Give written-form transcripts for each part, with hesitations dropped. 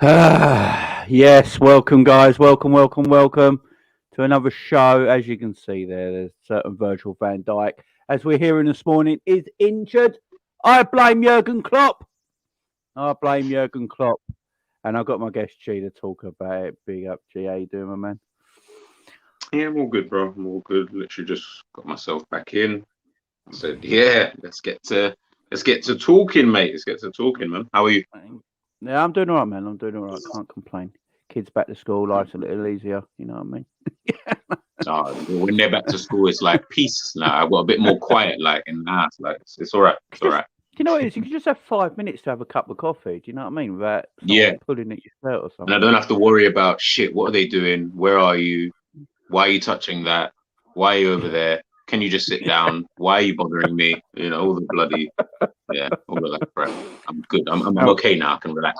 Yes, welcome guys, welcome to another show. As you can see there's certain Virgil van Dijk, as we're hearing this morning, is injured. I blame Jurgen Klopp. And I've got my guest G to talk about it. Big up G, how you doing, my man? Yeah, I'm all good, bro. I'm all good. Literally just got myself back in. I said, yeah, let's get to talking, mate. Let's get to talking, man. How are you? Yeah, I'm doing all right, man. I'm doing all right. Can't complain. Kids back to school, life's a little easier. You know what I mean? When they're back to school, it's like peace now. I've got a bit more quiet, like in the house. Like it's all right. It's all right. Do you know what it is? You can just have 5 minutes to have a cup of coffee. Do you know what I mean? Without Yeah, someone pulling at your shirt or something. and I don't have to worry about shit. What are they doing? Where are you? Why are you touching that? Why are you over there? Can you just sit down? Why are you bothering me? You know, all the bloody all of that crap. I'm good. I'm okay now. I can relax.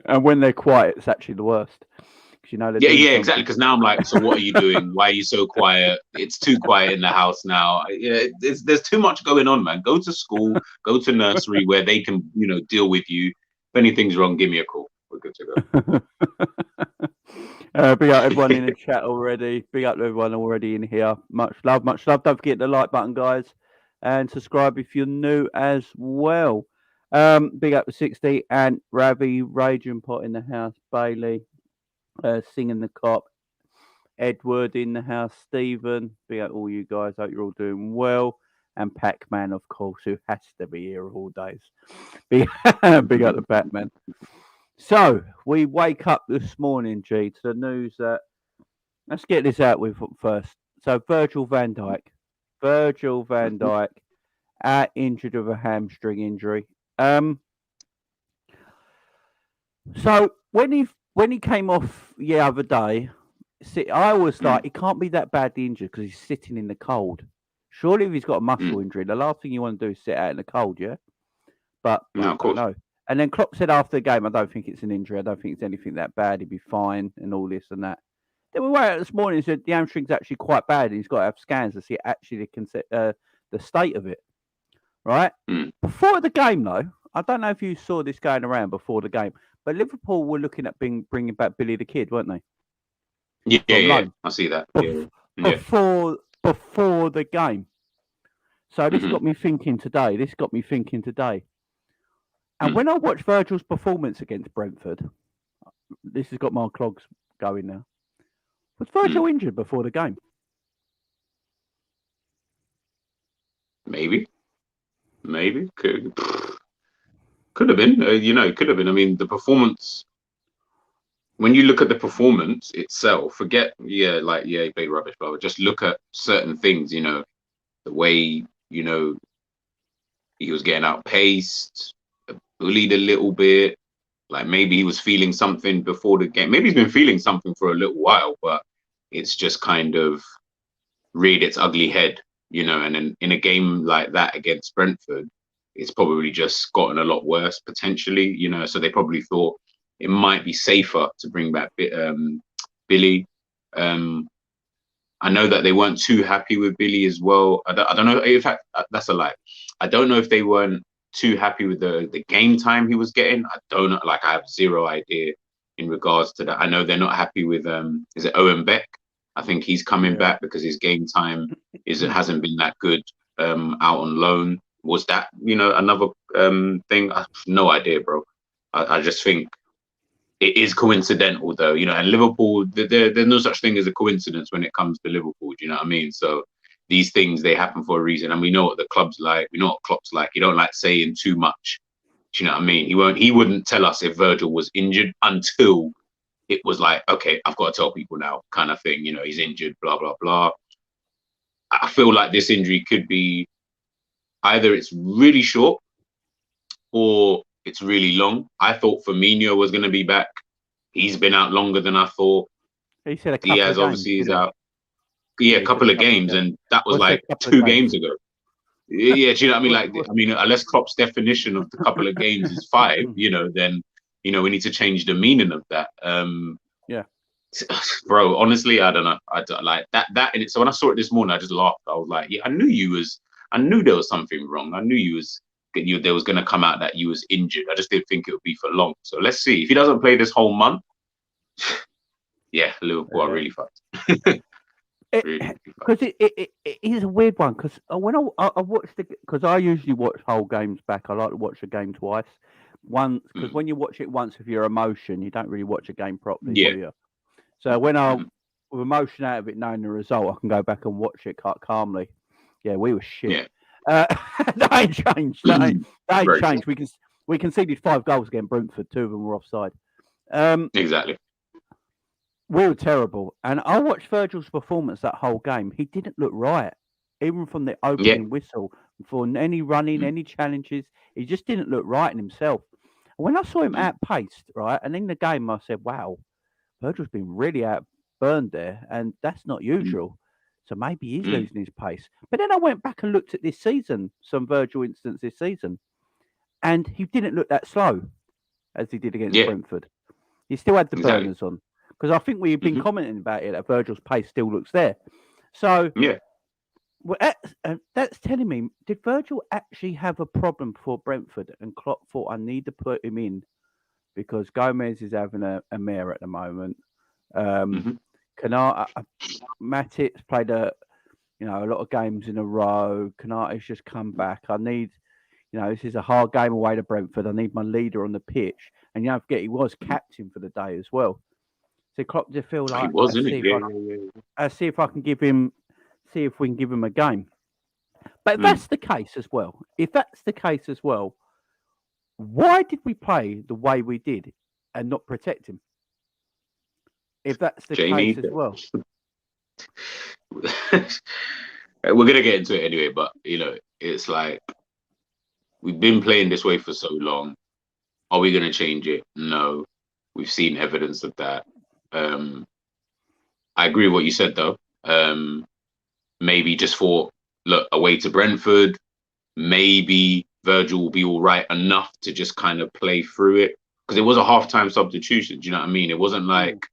And when they're quiet, it's actually the worst. Because you know they're doing Yeah, something. exactly. Because now I'm like, so what are you doing? Why are you so quiet? It's too quiet in the house now. Yeah, there's too much going on, man. Go to school, go to nursery where they can, deal with you. If anything's wrong, give me a call. We're good to go. Big up everyone in the chat already. Big up to everyone already in here. Much love, much love. Don't forget the like button, guys, and subscribe if you're new as well. Big up to 60 and Ravi, Raging Pot in the house, Bailey, singing the cop, Edward in the house, Stephen. Big up all you guys. Hope you're all doing well. And Pac-Man, of course, who has to be here all days. Big up to Pac-Man. So we wake up this morning, G, to the news that let's get this out with first. So Virgil van Dijk, injured with a hamstring injury. So when he came off the other day, I was like, he can't be that badly injured because he's sitting in the cold. Surely, if he's got a muscle injury, the last thing you want to do is sit out in the cold, yeah. But No, of course. no. And then Klopp said after the game, I don't think it's an injury. I don't think it's anything that bad. He'd be fine and all this and that. Then we went out this morning and said the hamstring's actually quite bad and he's got to have scans to see actually the state of it. Right? Before the game, though, I don't know if you saw this going around before the game, but Liverpool were looking at bringing back Billy the Kid, weren't they? Yeah. I see that. Before the game. So this got me thinking today. And when I watched Virgil's performance against Brentford, this has got my clogs going now. Was Virgil injured before the game? Maybe. Could have been. It could have been. I mean, the performance. When you look at the performance itself, forget, big rubbish, but just look at certain things. The way he was getting outpaced, bullied a little bit. Like maybe he was feeling something before the game. Maybe he's been feeling something for a little while, but it's just kind of reared its ugly head, and then in a game like that against Brentford, it's probably just gotten a lot worse potentially, so they probably thought it might be safer to bring back Billy. I know that they weren't too happy with Billy as well. I don't know. In fact, that's a lie. I don't know if they weren't too happy with the game time he was getting. I don't know. Like, I have zero idea in regards to that. I know they're not happy with is it Owen Beck? I think he's coming back because his game time hasn't been that good out on loan. Was that another thing? I have no idea, bro. I just think it is coincidental, though, and Liverpool, there's no such thing as a coincidence when it comes to Liverpool. Do you know what I mean? So these things, they happen for a reason, and we know what the club's like. We know what Klopp's like. He don't like saying too much. Do you know what I mean? He wouldn't tell us if Virgil was injured until it was like, okay, I've got to tell people now, kind of thing. He's injured, blah blah blah. I feel like this injury could be either it's really short or it's really long. I thought Firmino was going to be back. He's been out longer than I thought. He said a couple of games, he's out. Yeah, a couple of games, and that was like 2 games ago. Yeah, do you know what I mean? Like, unless Klopp's definition of the couple of games is 5, then we need to change the meaning of that. Bro, honestly, I don't know. I don't like that. So when I saw it this morning, I just laughed. I was like, yeah, I knew there was something wrong. I knew you was there was going to come out that you was injured. I just didn't think it would be for long. So let's see. If he doesn't play this whole month, yeah, Liverpool are really fucked. Because it is a weird one. Because when I watched because I usually watch whole games back. I like to watch a game twice. Once, because when you watch it once with your emotion, you don't really watch a game properly, do you? So when with emotion out of it, knowing the result, I can go back and watch it calmly. Yeah, we were shit. That ain't changed. That ain't changed. We conceded 5 goals against Brentford. 2 of them were offside. Exactly. We were terrible. And I watched Virgil's performance that whole game. He didn't look right. Even from the opening whistle, for any running, any challenges, he just didn't look right in himself. And when I saw him outpaced, right, and in the game, I said, wow, Virgil's been really outburned there, and that's not usual. So maybe he's losing his pace. But then I went back and looked at this season, some Virgil instance this season, and he didn't look that slow as he did against Brentford. He still had the burners on. Because I think we've been commenting about it, that Virgil's pace still looks there. So well, that's telling me, did Virgil actually have a problem for Brentford? And Klopp thought, I need to put him in because Gomez is having a mare at the moment. Matic played a lot of games in a row. Kanata's just come back. I need, this is a hard game away to Brentford. I need my leader on the pitch. And don't forget, he was captain for the day as well. So Klopp just feel like, he was, I'll see if I can give him. See if we can give him a game. But if that's the case as well, why did we play the way we did and not protect him? If that's the case as well. We're going to get into it anyway, but, it's like we've been playing this way for so long. Are we going to change it? No. We've seen evidence of that. I agree with what you said, though. Maybe just for away to Brentford, maybe Virgil will be all right enough to just kind of play through it, because it was a halftime substitution. Do you know what I mean? It wasn't like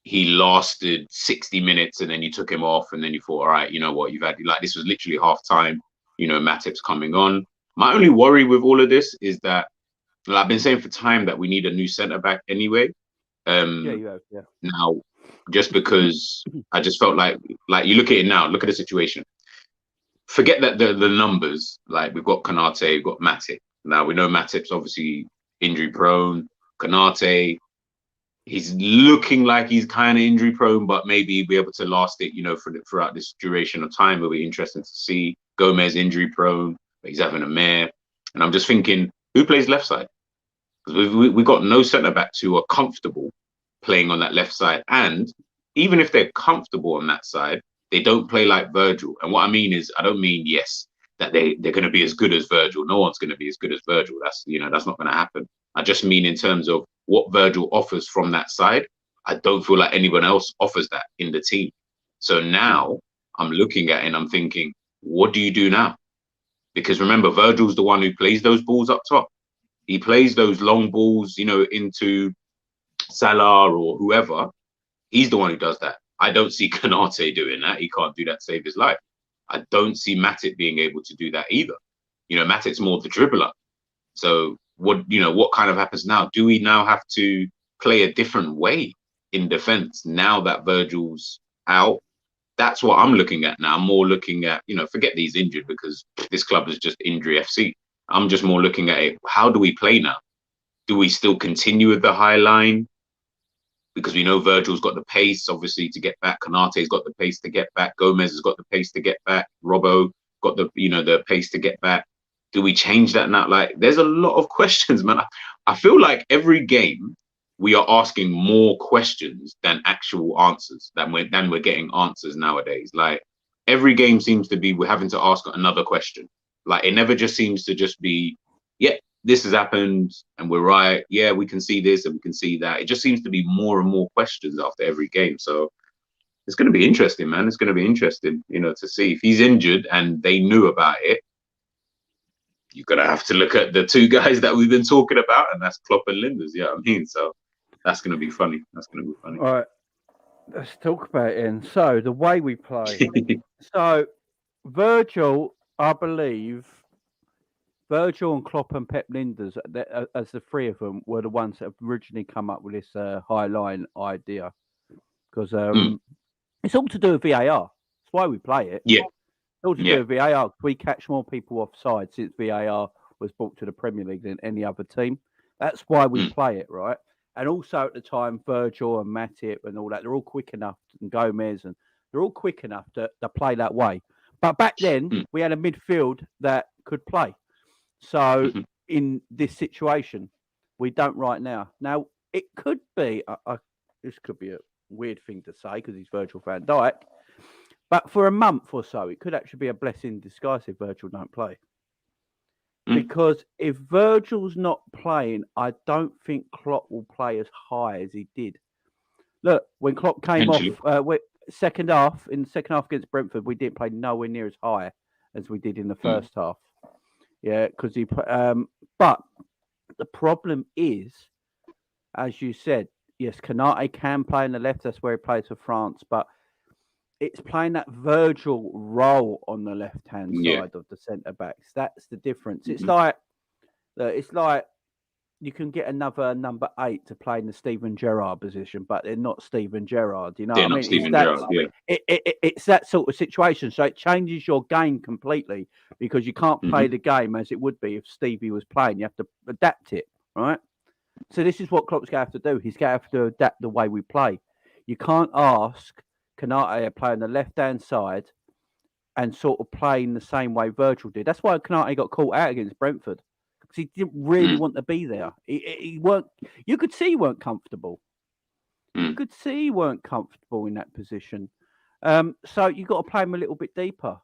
he lasted 60 minutes and then you took him off and then you thought, all right, you know what, this was literally halftime. Matip's coming on. My only worry with all of this is that I've been saying for time that we need a new centre back anyway. You have, yeah. Now, just because I just felt like you look at it now, look at the situation. Forget that the numbers, like we've got Konate, we've got Matip. Now we know Matip's obviously injury prone. Konate, he's looking like he's kind of injury prone, but maybe he'll be able to last it, throughout this duration of time. It'll be interesting to see. Gomez injury prone, but he's having a mare. And I'm just thinking, who plays left side? Because we've got no centre backs who are comfortable playing on that left side. And even if they're comfortable on that side, they don't play like Virgil. And what I mean is, I don't mean, that they're going to be as good as Virgil. No one's going to be as good as Virgil. That's not going to happen. I just mean in terms of what Virgil offers from that side. I don't feel like anyone else offers that in the team. So now I'm looking at it and I'm thinking, what do you do now? Because remember, Virgil's the one who plays those balls up top. He plays those long balls, into Salah or whoever. He's the one who does that. I don't see Konate doing that. He can't do that to save his life. I don't see Matic being able to do that either. Matic's more the dribbler. So what kind of happens now? Do we now have to play a different way in defense now that Virgil's out? That's what I'm looking at now. I'm more looking at, forget these injured, because this club is just injury FC. I'm just more looking at it. How do we play now? Do we still continue with the high line? Because we know Virgil's got the pace, obviously, to get back. Konate's got the pace to get back. Gomez has got the pace to get back. Robbo got the pace to get back. Do we change that now? Like, there's a lot of questions, man. I feel like every game we are asking more questions than actual answers, than we're getting answers nowadays. Like, every game seems to be we're having to ask another question. Like, it never just seems to just be, this has happened and we're right. Yeah, we can see this and we can see that. It just seems to be more and more questions after every game. So it's going to be interesting, man. It's going to be interesting, to see if he's injured and they knew about it. You're going to have to look at the two guys that we've been talking about, and that's Klopp and Lijnders. You know what I mean? So that's going to be funny. All right. Let's talk about it. And so the way we play. So Virgil, I believe, Virgil and Klopp and Pep Lijnders, as the three of them, were the ones that have originally come up with this high line idea. Because it's all to do with VAR. That's why we play it. Yeah. It's all to do with VAR. We catch more people offside since VAR was brought to the Premier League than any other team. That's why we play it, right? And also at the time, Virgil and Matip and all that, they're all quick enough, and Gomez, and they're all quick enough to play that way. But back then, we had a midfield that could play. So in this situation, we don't right now. Now, it could be, this could be a weird thing to say because he's Virgil van Dijk, but for a month or so, it could actually be a blessing in disguise if Virgil don't play. Because if Virgil's not playing, I don't think Klopp will play as high as he did. Look, when Klopp came off in the second half against Brentford, we didn't play nowhere near as high as we did in the first half. Yeah, because but the problem is, as you said, yes, Konate can play on the left. That's where he plays for France, but it's playing that Virgil role on the left-hand side of the centre backs. That's the difference. It's like you can get another number 8 to play in the Steven Gerrard position, but they're not Steven Gerrard. You know what I mean? Steven Gerrard, it's that sort of situation. So it changes your game completely because you can't play the game as it would be if Stevie was playing. You have to adapt it, right? So this is what Klopp's going to have to do. He's going to have to adapt the way we play. You can't ask Konate to play on the left-hand side and sort of play in the same way Virgil did. That's why Konate got caught out against Brentford. Because he didn't really want to be there. He weren't. You could see he weren't comfortable. You could see he weren't comfortable in that position. So you got to play him a little bit deeper.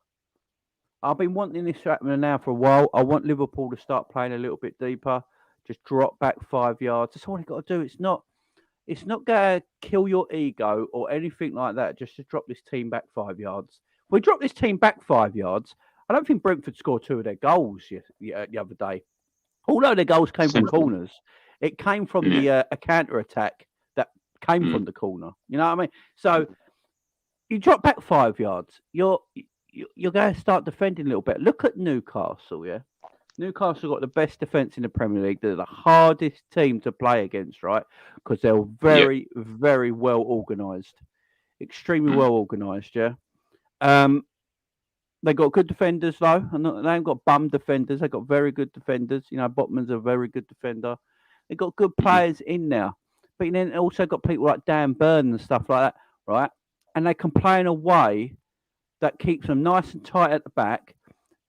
I've been wanting this to happen now for a while. I want Liverpool to start playing a little bit deeper. Just drop back 5 yards. That's all you got to do. It's not going to kill your ego or anything like that. Just to drop this team back 5 yards. If we drop this team back 5 yards, I don't think Brentford scored 2 of their goals the other day. Although their goals came from corners, it came from a counter attack that came from the corner. You know what I mean? So you drop back 5 yards, you're going to start defending a little bit. Look at Newcastle, yeah. Newcastle got the best defence in the Premier League. They're the hardest team to play against, right? Because they're very, very well organised, extremely well organised. Yeah. They got good defenders though, and they haven't got bum defenders. They got very good defenders. You know, Botman's a very good defender. They got good players in there, but then also got people like Dan Burn and stuff like that, right? And they can play in a way that keeps them nice and tight at the back,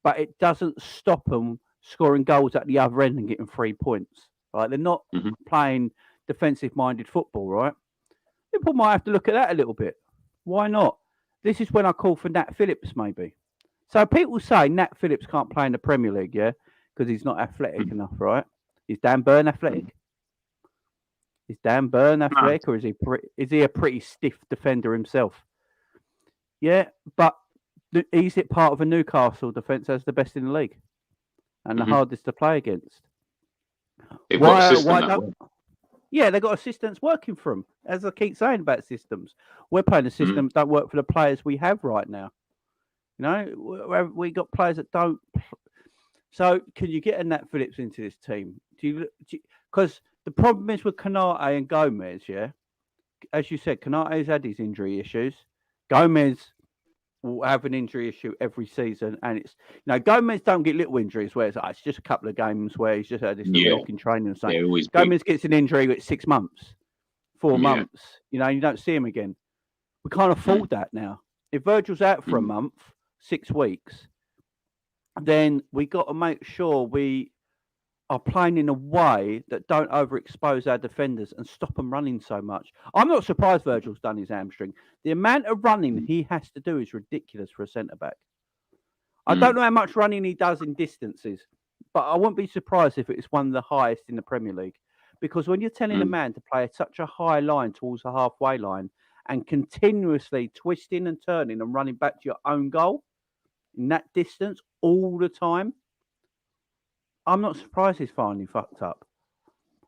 but it doesn't stop them scoring goals at the other end and getting 3 points. Right? They're not playing defensive-minded football, right? People might have to look at that a little bit. Why not? This is when I call for Nat Phillips, maybe. So people say Nat Phillips can't play in the Premier League, yeah, because he's not athletic enough, right? Is Dan Burn athletic? Is Dan Burn athletic, or is he a pretty stiff defender himself? Yeah, but is it part of a Newcastle defence that's the best in the league and the hardest to play against? They've got a system yeah, they've got assistants working for them. As I keep saying about systems, we're playing a system that don't work for the players we have right now. You know, we got players that don't. So, can you get a Nat Phillips into this team? Because the problem is with Konate and Gomez, yeah. As you said, Konate's had his injury issues. Gomez will have an injury issue every season, and it's Gomez don't get little injuries where it's just a couple of games where he's just had this little knock in training or something. Gomez gets an injury at 6 months, 4 months. You don't see him again. We can't afford that now. If Virgil's out for a month, 6 weeks, then we got to make sure we are playing in a way that don't overexpose our defenders and stop them running so much. I'm not surprised Virgil's done his hamstring. The amount of running he has to do is ridiculous for a centre-back. I don't know how much running he does in distances, but I wouldn't be surprised if it's one of the highest in the Premier League. Because when you're telling a man to play at such a high line towards the halfway line and continuously twisting and turning and running back to your own goal in that distance all the time, I'm not surprised he's finally fucked up.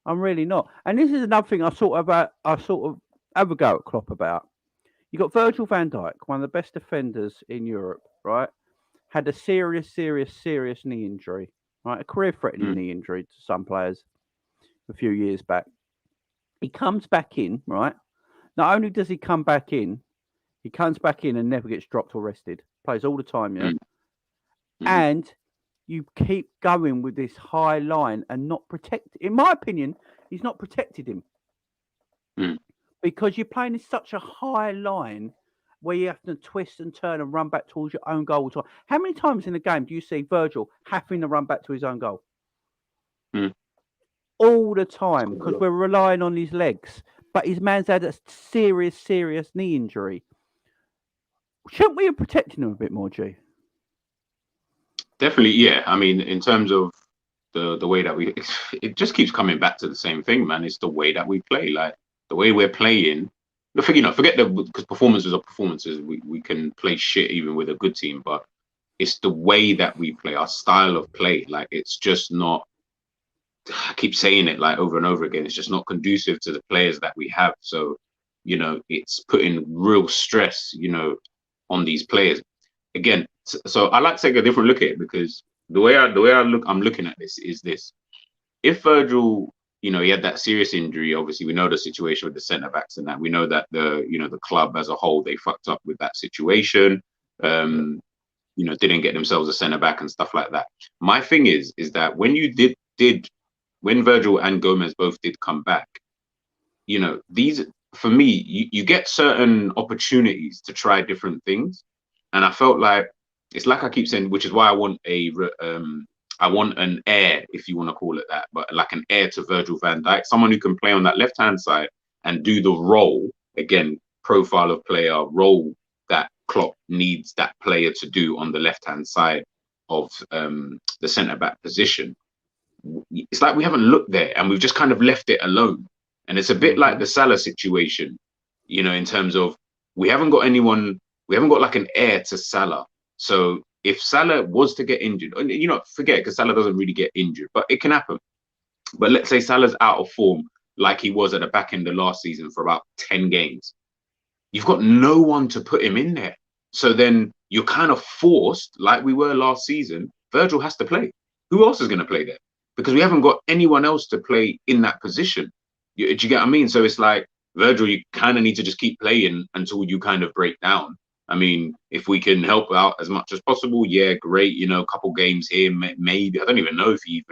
I'm really not. And this is another thing I sort of have a go at Klopp about. You got Virgil van Dijk, one of the best defenders in Europe, right? Had a serious knee injury, right? A career-threatening Mm, knee injury to some players a few years back. He comes back in, right? Not only does he come back in, he comes back in and never gets dropped or rested. Plays all the time, yeah? mm, mm, And you keep going with this high line and not protect. In my opinion, he's not protected him mm. because you're playing in such a high line where you have to twist and turn and run back towards your own goal all the time. How many times in the game do you see Virgil having to run back to his own goal? Mm. All the time because we're relying on his legs. But his man's had a serious knee injury. Shouldn't we have protected him a bit more, G? Definitely, yeah. I mean, in terms of the way that we, it just keeps coming back to the same thing, man. It's the way that we play, like the way we're playing. Forget the because performances are performances. We can play shit even with a good team, but it's the way that we play, our style of play. Like it's just not. I keep saying it like over and over again. It's just not conducive to the players that we have. So, it's putting real stress, on these players. Again, so I like to take a different look at it because I'm looking at this is this. If Virgil, he had that serious injury, obviously we know the situation with the centre backs and that. We know that the club as a whole, they fucked up with that situation. Didn't get themselves a centre back and stuff like that. My thing is that when you did when Virgil and Gomez both did come back, these for me, you get certain opportunities to try different things, and I felt like it's like I keep saying, which is why I want an heir, if you want to call it that, but like an heir to Virgil van Dijk, someone who can play on that left hand side and do the role again, profile of player role that Klopp needs that player to do on the left hand side of the centre back position. It's like we haven't looked there and we've just kind of left it alone. And it's a bit like the Salah situation, in terms of we haven't got like an heir to Salah. So if Salah was to get injured, and forget because Salah doesn't really get injured, but it can happen. But let's say Salah's out of form like he was at the back end of last season for about 10 games. You've got no one to put him in there. So then you're kind of forced, like we were last season, Virgil has to play. Who else is going to play there? Because we haven't got anyone else to play in that position. Do you get what I mean? So it's like, Virgil, you kind of need to just keep playing until you kind of break down. I mean, if we can help out as much as possible, yeah, great. A couple games here, maybe. I don't even know if he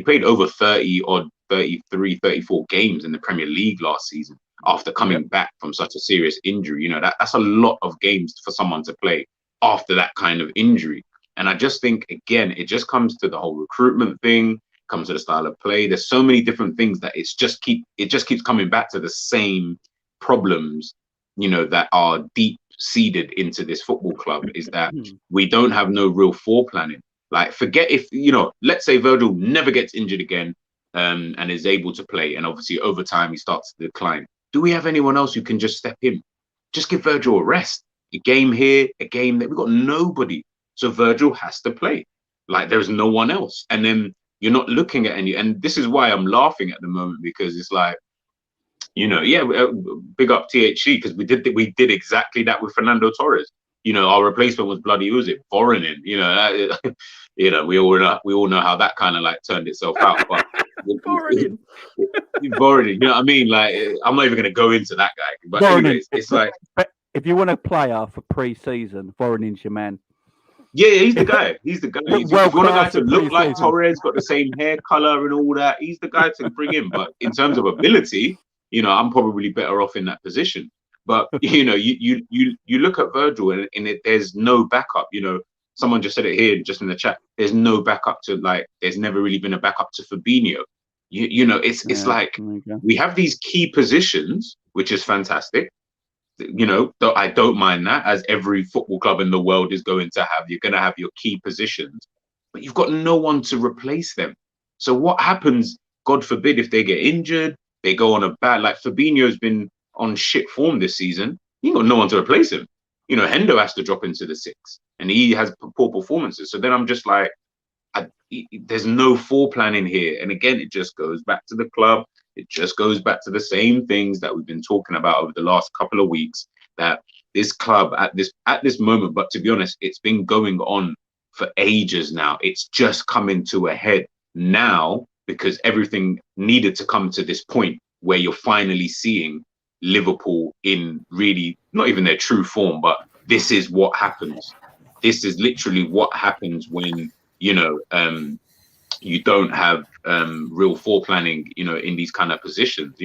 played over 30 or 33, 34 games in the Premier League last season after coming back from such a serious injury. That's a lot of games for someone to play after that kind of injury. And I just think, again, it just comes to the whole recruitment thing, comes to the style of play. There's so many different things that it just keeps coming back to the same problems, that are deep seeded into this football club, is that we don't have no real foreplanning. Like, forget if, let's say Virgil never gets injured again, and is able to play, and obviously over time he starts to decline. Do we have anyone else who can just step in? Just give Virgil a rest. A game here, a game there. We've got nobody. So Virgil has to play. Like, there's no one else. And then you're not looking at any. And this is why I'm laughing at the moment, because it's like, big up THC, because we did exactly that with Fernando Torres. Our replacement was Voronin. We all know how that kind of like turned itself out. But Voronin. Voronin, you know what I mean? Like, I'm not even going to go into that guy. But anyways, it's like, if you want a player for pre-season, Voronin's your man. Yeah, he's the guy. He's the guy. If you want a guy to look like Torres, got the same hair color and all that, he's the guy to bring in. But in terms of ability, I'm probably better off in that position. But you look at Virgil and there's no backup. Someone just said it here, just in the chat. There's no backup to, like, there's never really been a backup to Fabinho. It's like we have these key positions, which is fantastic. I don't mind that, as every football club in the world is going to have. You're going to have your key positions, but you've got no one to replace them. So what happens, God forbid, if they get injured, they go on a bad, like Fabinho's been on shit form this season. You've got no one to replace him. Hendo has to drop into the six, and he has poor performances. So then I'm just like, there's no foreplanning here. And again, it just goes back to the club. It just goes back to the same things that we've been talking about over the last couple of weeks, that this club at this moment, but to be honest, it's been going on for ages now. It's just coming to a head now because everything needed to come to this point where you're finally seeing Liverpool in really not even their true form, but this is what happens. This is literally what happens when, you don't have real foreplanning, in these kind of positions,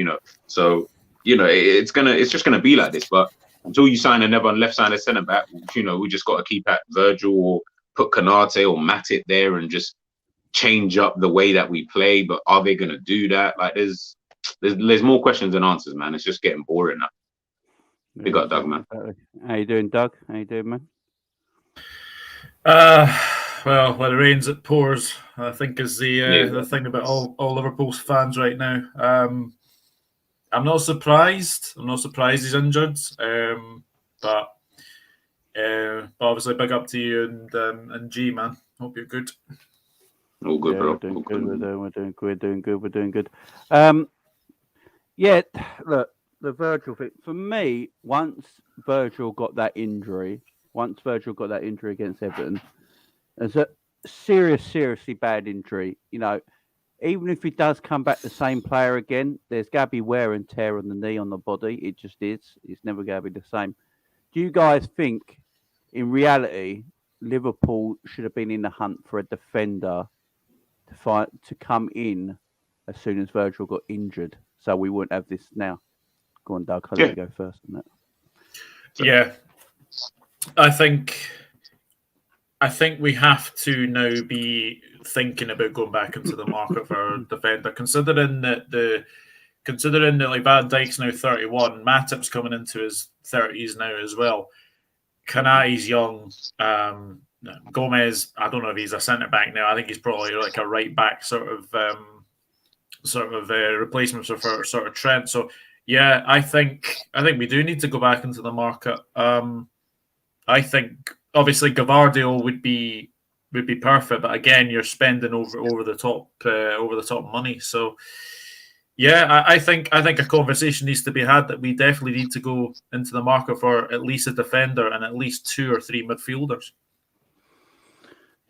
So, it's just gonna be like this. But until you sign another left-sided centre back, we just got to keep at Virgil or put Kanate or Matip there and just change up the way that we play. But are they gonna do that? Like, there's more questions than answers, man. It's just getting boring now. Big up, Doug, man. How you doing, Doug? How you doing, man? Well, when it rains, it pours, I think is the thing about all Liverpool's fans right now. I'm not surprised. I'm not surprised he's injured. But obviously, big up to you and G, man. Hope you're good. All good, bro. We're doing good. Yeah, look, the Virgil thing. For me, once Virgil got that injury against Everton, it's a seriously bad injury. Even if he does come back the same player again, there's going to be wear and tear on the knee, on the body. It just is. It's never going to be the same. Do you guys think, in reality, Liverpool should have been in the hunt for a defender to come in as soon as Virgil got injured, so we wouldn't have this now? Go on, Doug. I'll let you go first on that. Yeah, I think we have to now be thinking about going back into the market for a defender, considering that like Van Dijk's now 31, Matip's coming into his 30s now as well. Kanate's young. Gomez, I don't know if he's a centre back now. I think he's probably like a right back sort of replacement for sort of Trent. So yeah, I think we do need to go back into the market. I think obviously Gavardio would be perfect, but again, you're spending over the top money. So yeah, I think a conversation needs to be had that we definitely need to go into the market for at least a defender and at least 2 or 3 midfielders.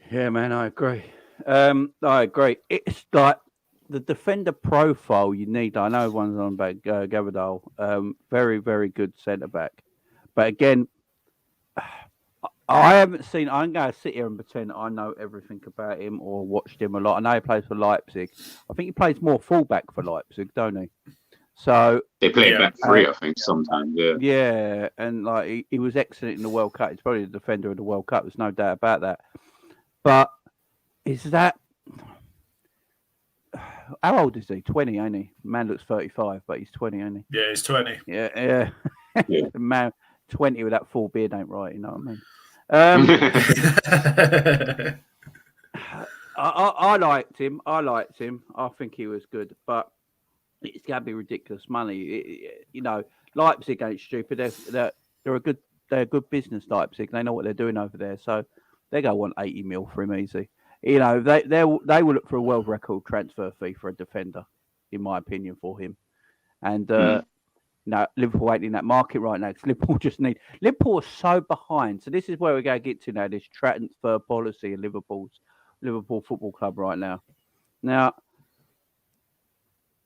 Yeah, man, I agree. It's like the defender profile you need. I know everyone's on about Gavardio. Very, very good centre back, but again, I haven't seen. I'm going to sit here and pretend I know everything about him or watched him a lot. I know he plays for Leipzig. I think he plays more fullback for Leipzig, don't he? So they play back 3, I think, sometimes. Yeah. Yeah, and like he was excellent in the World Cup. He's probably the defender of the World Cup. There's no doubt about that. But is that? How old is he? 20, ain't he? Man looks 35, but he's 20, ain't he? Yeah, he's 20. Yeah. Man, 20 with that full beard ain't right. You know what I mean? I liked him. I think he was good, but it's going to be ridiculous money. Leipzig ain't stupid. They're a good business. Leipzig. They know what they're doing over there, so they're going to want 80 mil for him easy. They will look for a world record transfer fee for a defender, in my opinion, for him. And Liverpool ain't in that market right now because Liverpool are so behind. So this is where we're going to get to now, this transfer policy of Liverpool Football Club right now. Now,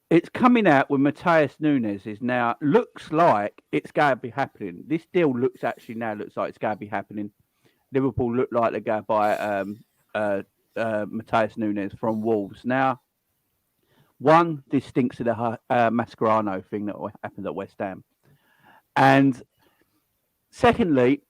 it's coming out with Matheus Nunes looks like it's going to be happening. This deal looks like it's going to be happening. Liverpool look like they're going to buy Matheus Nunes from Wolves. Now, one, this stinks of the Mascherano thing that happened at West Ham. And secondly,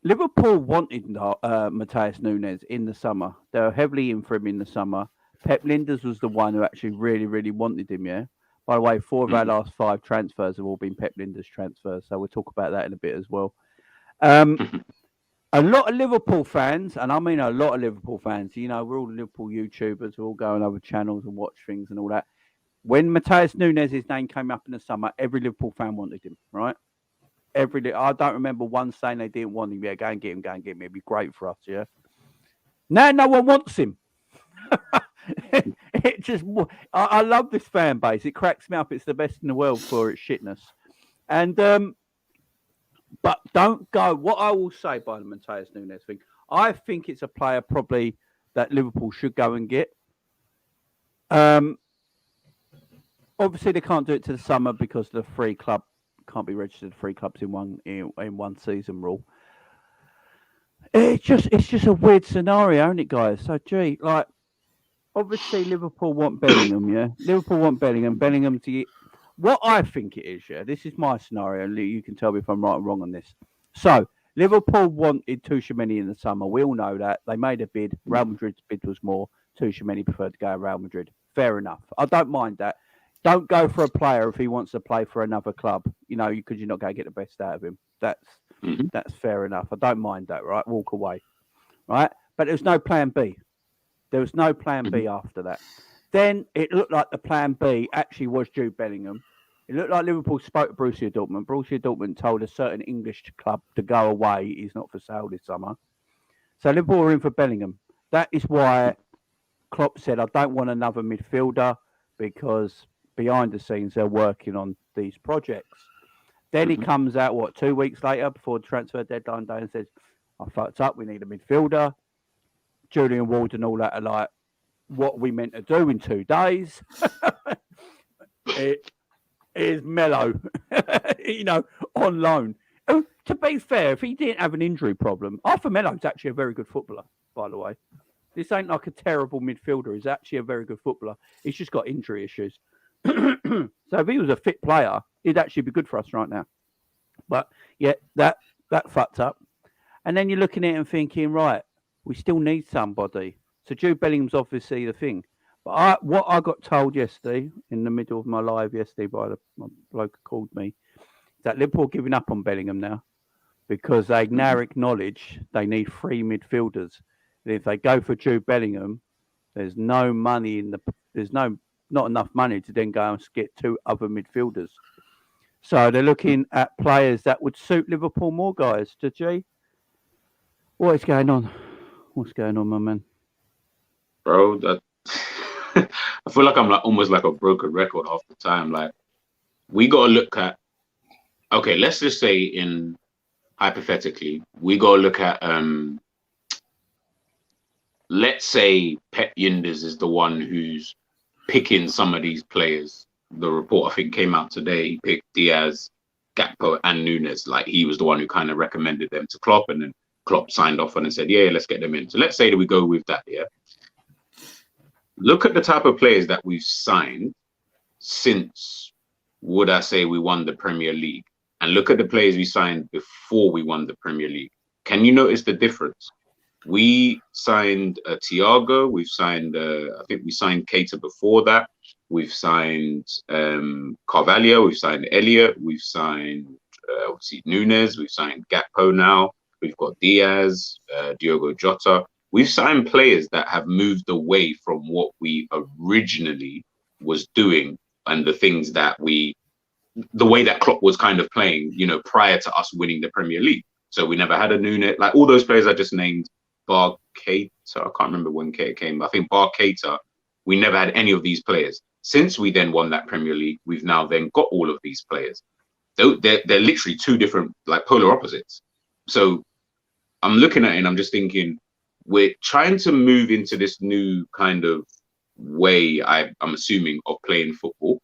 Liverpool wanted Matheus Nunes in the summer. They were heavily in for him in the summer. Pep Lijnders was the one who actually really, really wanted him, yeah? By the way, 4 of our last 5 transfers have all been Pep Lijnders transfers, so we'll talk about that in a bit as well. A lot of Liverpool fans, and I mean a lot of Liverpool fans, we're all Liverpool YouTubers, we're all going over channels and watch things and all that. When Matheus Nunes' name came up in the summer, every Liverpool fan wanted him, right? I don't remember one saying they didn't want him. Yeah, go and get him. It'd be great for us, yeah? Now no one wants him. I love this fan base. It cracks me up. It's the best in the world for its shitness. And but don't go. What I will say by the Matheus Nunes thing, I think it's a player probably that Liverpool should go and get. Obviously, they can't do it to the summer because the free club can't be registered 3 clubs in one season rule. It's just a weird scenario, isn't it, guys? So, like, obviously Liverpool want Bellingham, yeah. Liverpool want Bellingham. Bellingham to what I think it is, yeah. This is my scenario, and you can tell me if I'm right or wrong on this. So, Liverpool wanted Tchouaméni in the summer. We all know that they made a bid. Real Madrid's bid was more. Tchouaméni preferred to go to Real Madrid. Fair enough. I don't mind that. Don't go for a player if he wants to play for another club, because you're not going to get the best out of him. That's fair enough. I don't mind that, right? Walk away, right? But there's no plan B. There was no plan B after that. Then it looked like the plan B actually was Jude Bellingham. It looked like Liverpool spoke to Borussia Dortmund. Borussia Dortmund told a certain English club to go away. He's not for sale this summer. So Liverpool were in for Bellingham. That is why Klopp said, I don't want another midfielder because behind the scenes they're working on these projects. Then he comes out, 2 weeks later before the transfer deadline day and says, I fucked up, we need a midfielder. Julian Ward and all that are like, what we meant to do in 2 days. It is Mello, on loan. Oh, to be fair, if he didn't have an injury problem, Arthur Melo's actually a very good footballer, by the way. This ain't like a terrible midfielder. He's actually a very good footballer. He's just got injury issues. So if he was a fit player, he'd actually be good for us right now. But yeah, that fucked up. And then you're looking at it and thinking, right, we still need somebody. So Jude Bellingham's obviously the thing. But what I got told yesterday, in the middle of my live yesterday by my bloke who called me, that Liverpool are giving up on Bellingham now because they now acknowledge they need 3 midfielders. And if they go for Jude Bellingham, there's no money not enough money to then go and get 2 other midfielders. So they're looking at players that would suit Liverpool more, guys. G, what is going on? What's going on, my man? Bro, that I feel like I'm almost like a broken record half the time. Like, we got to look at, okay, let's just say hypothetically, we got to look at, let's say Pep Lijnders is the one who's picking some of these players. The report I think came out today. He picked Diaz, Gakpo, and Nunes. Like, he was the one who kind of recommended them to Klopp, and then Klopp signed off on and said, "Yeah, let's get them in." So let's say that we go with that. Yeah. Look at the type of players that we've signed since, would I say, we won the Premier League, and look at the players we signed before we won the Premier League. Can you notice the difference? We signed Thiago. We've signed, I think we signed Keita before that. We've signed Carvalho. We've signed Elliott. We've signed obviously Nunes. We've signed Gakpo now. We've got Diaz, Diogo Jota. We've signed players that have moved away from what we originally was doing and the things that the way that Klopp was kind of playing, prior to us winning the Premier League. So we never had a Nunes, like all those players I just named, bar Keita. I can't remember when Keita came. I think bar Keita, we never had any of these players. Since we then won that Premier League, we've now then got all of these players. They're literally 2 different, like, polar opposites. So I'm looking at it and I'm just thinking, we're trying to move into this new kind of way, I'm assuming, of playing football.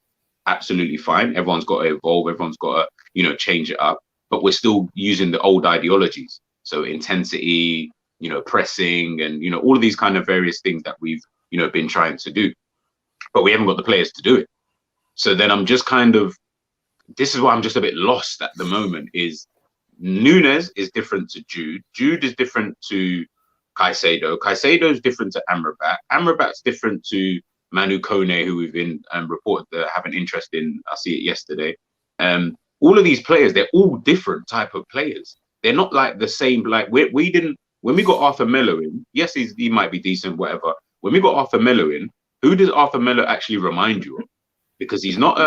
Absolutely fine. Everyone's got to evolve. Everyone's got to, change it up. But we're still using the old ideologies. So intensity, pressing, and, all of these kind of various things that we've, been trying to do. But we haven't got the players to do it. So then I'm just this is why I'm just a bit lost at the moment, is Nunes is different to Jude. Jude is different to Caicedo. Caicedo is different to Amrabat. Amrabat's different to Manu Kone, who we've been reported to have an interest in. I see it yesterday. All of these players, they're all different type of players. They're not like the same. Like, we didn't, when we got Arthur Melo in, yes, he might be decent, whatever. When we got Arthur Melo in, who does Arthur Melo actually remind you of? Because he's not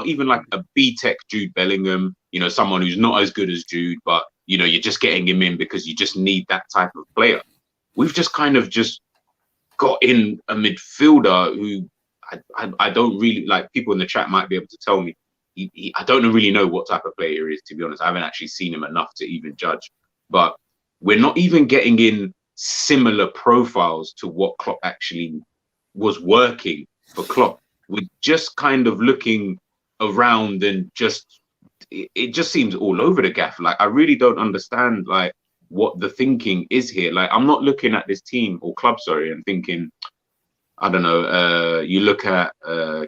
even like a B-Tech Jude Bellingham, someone who's not as good as Jude, but, you're just getting him in because you just need that type of player. We've just kind of just got in a midfielder who I don't really, like, people in the chat might be able to tell me. I don't really know what type of player he is, to be honest. I haven't actually seen him enough to even judge. But we're not even getting in similar profiles to what Klopp actually was working for Klopp. We're just kind of looking around and it just seems all over the gaff. Like, I really don't understand like what the thinking is here. Like, I'm not looking at this team or club, sorry, and thinking, I don't know, you look at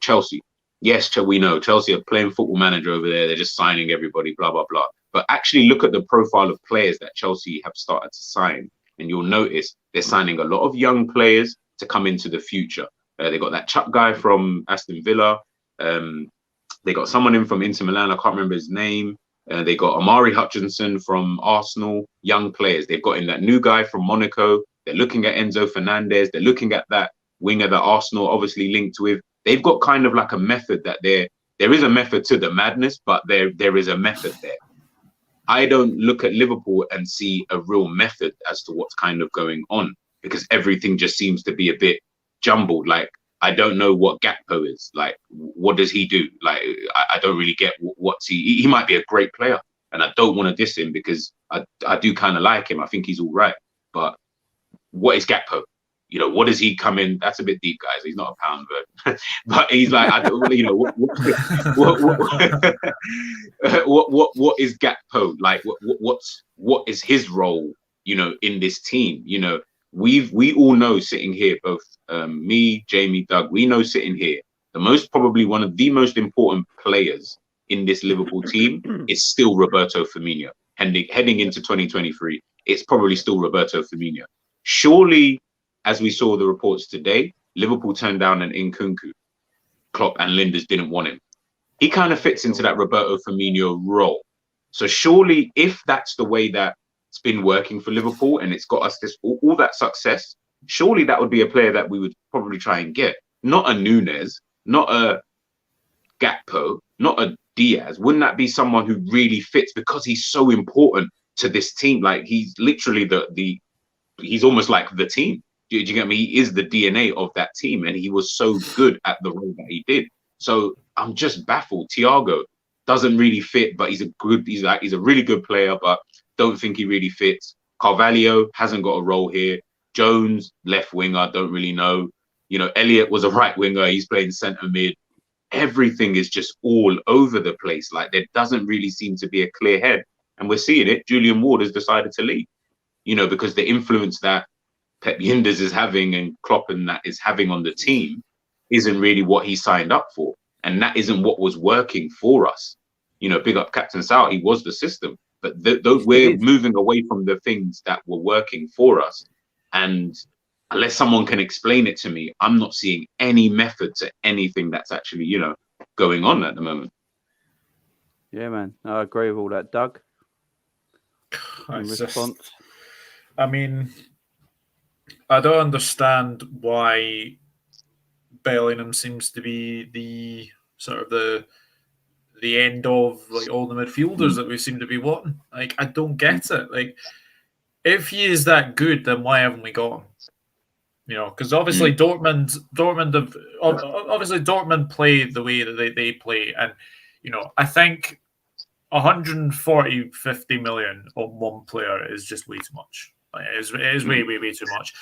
Chelsea. Yes, we know Chelsea are playing Football Manager over there. They're just signing everybody, blah, blah, blah. But actually look at the profile of players that Chelsea have started to sign. And you'll notice they're signing a lot of young players to come into the future. They got that Chuck guy from Aston Villa. They got someone in from Inter Milan. I can't remember his name. They got Amari Hutchinson from Arsenal. Young players. They've got in that new guy from Monaco. They're looking at Enzo Fernandez. They're looking at that winger that Arsenal obviously linked with. They've got kind of like a method that there is a method to the madness, but there is a method there. I don't look at Liverpool and see a real method as to what's kind of going on, because everything just seems to be a bit jumbled. Like, I don't know what Gakpo is. Like, what does he do? Like, I don't really get what's he might be a great player, and I don't want to diss him because I do kind of like him. I think he's all right. But what is Gakpo? You know, what does he come in? That's a bit deep, guys. He's not a pound, but he's like, I don't really, you know, what is Gakpo like? What is his role? You know, in this team. You know, we all know sitting here, both me, Jamie, Doug. We know sitting here, probably one of the most important players in this Liverpool team is still Roberto Firmino. Heading into 2023, it's probably still Roberto Firmino. Surely, as we saw the reports today, Liverpool turned down an Nkunku. Klopp and Lijnders didn't want him. He kind of fits into that Roberto Firmino role. So surely, if that's the way that it's been working for Liverpool and it's got us this all that success, surely that would be a player that we would probably try and get. Not a Nunes, not a Gakpo, not a Diaz. Wouldn't that be someone who really fits because he's so important to this team? Like, he's literally he's almost like the team. Do you get me? He is the DNA of that team, and he was so good at the role that he did. So I'm just baffled. Thiago doesn't really fit, but he's a really good player, but don't think he really fits. Carvalho hasn't got a role here. Jones, left winger, don't really know. You know, Elliott was a right winger. He's playing centre mid. Everything is just all over the place. Like, there doesn't really seem to be a clear head. And we're seeing it. Julian Ward has decided to leave, you know, because the influence that Pep Lijnders is having and Klopp and that is having on the team isn't really what he signed up for. And that isn't what was working for us. You know, big up Captain Sal, he was the system. But we're moving away from the things that were working for us. And unless someone can explain it to me, I'm not seeing any method to anything that's actually, you know, going on at the moment. Yeah, man. I agree with all that. Doug? In response? I mean, I don't understand why Bellingham seems to be the sort of the end of like all the midfielders that we seem to be wanting. Like, I don't get it. Like, if he is that good, then why haven't we got him? You know, because obviously Dortmund play the way that they play, and you know, I think 140-50 million on one player is just way too much. Like, it is way too much.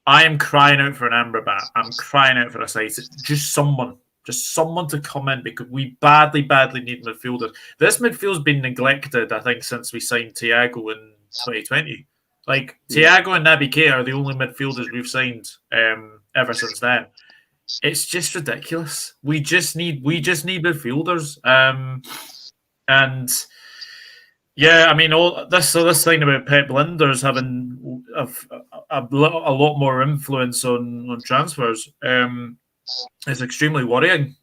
I am crying out for an Amrabat. I'm crying out for a side. Just someone to come in, because we badly need midfielders. This midfield's been neglected, I think, since we signed Thiago in 2020. Like, Thiago and Naby Keita are the only midfielders we've signed ever since then. It's just ridiculous. We just need midfielders. And yeah, I mean, all this thing about Pep Lijnders having a lot more influence on transfers is extremely worrying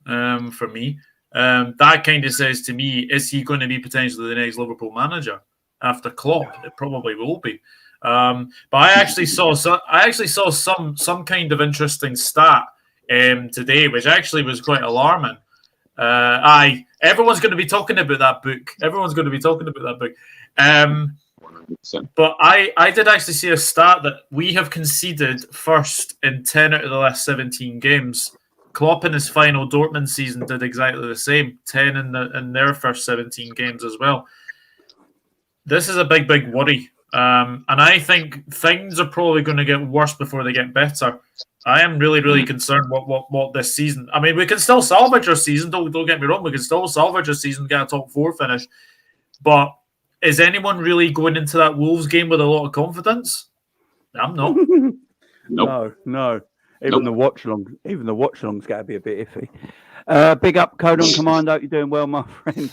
for me. That kind of says to me, is he going to be potentially the next Liverpool manager after Klopp? It probably will be. But I actually saw some kind of interesting stat today, which actually was quite alarming. Everyone's going to be talking about that book. But I did actually see a stat that we have conceded first in 10 out of the last 17 games. Klopp in his final Dortmund season did exactly the same, 10 in their first 17 games as well. This is a big worry. And I think things are probably going to get worse before they get better. I am really, really concerned what this season. I mean, we can still salvage our season. Don't get me wrong. We can still salvage our season, get a top 4 finish. But is anyone really going into that Wolves game with a lot of confidence? I'm not. Nope. No. Even the watch along's got to be a bit iffy. Big up, Codon Commando. You're doing well, my friend.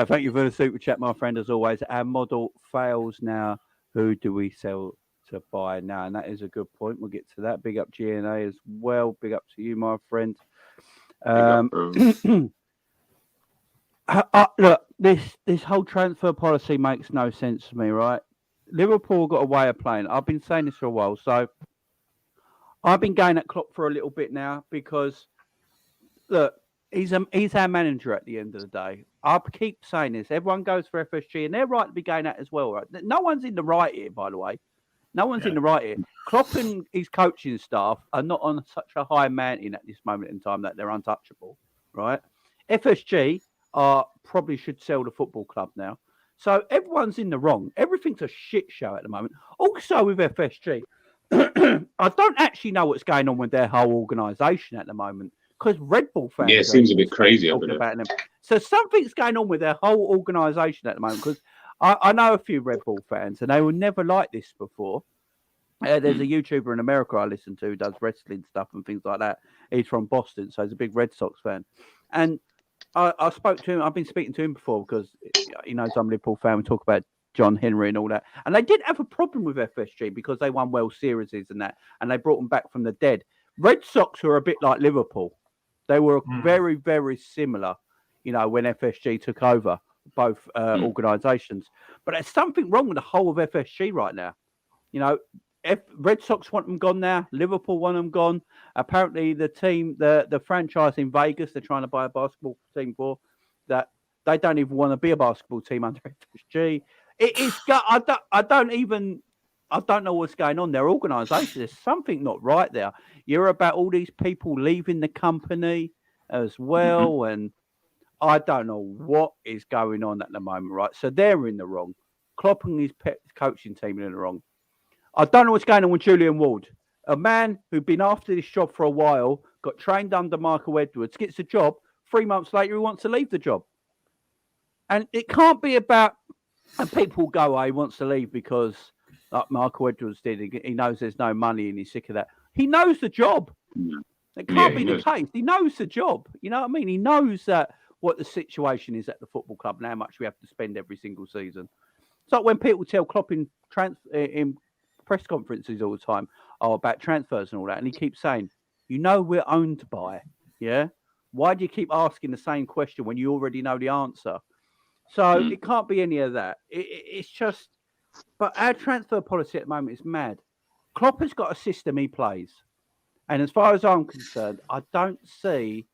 Thank you for the super chat, my friend. As always, our model fails now. Who do we sell to buy now? And that is a good point. We'll get to that. Big up GNA as well. Big up to you, my friend. Look, this whole transfer policy makes no sense to me, right? Liverpool got a way of playing. I've been saying this for a while, so I've been going at Klopp for a little bit now because, look, he's our manager at the end of the day. I keep saying this. Everyone goes for FSG, and they're right to be going at as well, right? No one's in the right here, by the way. No one's in the right here. Klopp and his coaching staff are not on such a high mountain at this moment in time that they're untouchable, right? FSG probably should sell the football club now. So everyone's in the wrong. Everything's a shit show at the moment. Also with FSG, I don't actually know what's going on with their whole organisation at the moment because Red Bull fans. Yeah, it seems a bit crazy over there. About them. So something's going on with their whole organisation at the moment because I know a few Red Bull fans and they were never like this before. There's a YouTuber in America I listen to who does wrestling stuff and things like that. He's from Boston, so he's a big Red Sox fan. And I spoke to him. I've been speaking to him before because he knows I'm a Liverpool fan. We talk about John Henry and all that. And they did have a problem with FSG because they won World Series and that. And they brought them back from the dead. Red Sox were a bit like Liverpool. They were very, very similar, when FSG took over both organisations. But there's something wrong with the whole of FSG right now. Red Sox want them gone now. Liverpool want them gone. Apparently, the team, the franchise in Vegas, they're trying to buy a basketball team for that. They don't even want to be a basketball team under FSG. I don't know what's going on. Their organisation, there's something not right there. You're about all these people leaving the company as well, and I don't know what is going on at the moment. Right, so they're in the wrong. Klopp and his coaching team are in the wrong. I don't know what's going on with Julian Ward, a man who'd been after this job for a while, got trained under Michael Edwards, gets a job. 3 months later, he wants to leave the job. And it can't be about, and people go, he wants to leave because, like Michael Edwards did, he knows there's no money and he's sick of that. He knows the job. It can't be the case. He knows the job. You know what I mean? He knows what the situation is at the football club and how much we have to spend every single season. It's like when people tell Klopp in press conferences all the time about transfers and all that, and he keeps saying, we're owned by, why do you keep asking the same question when you already know the answer? So it can't be any of that. It's just, but our transfer policy at the moment is mad. Klopp has got a system he plays, and as far as I'm concerned, I don't see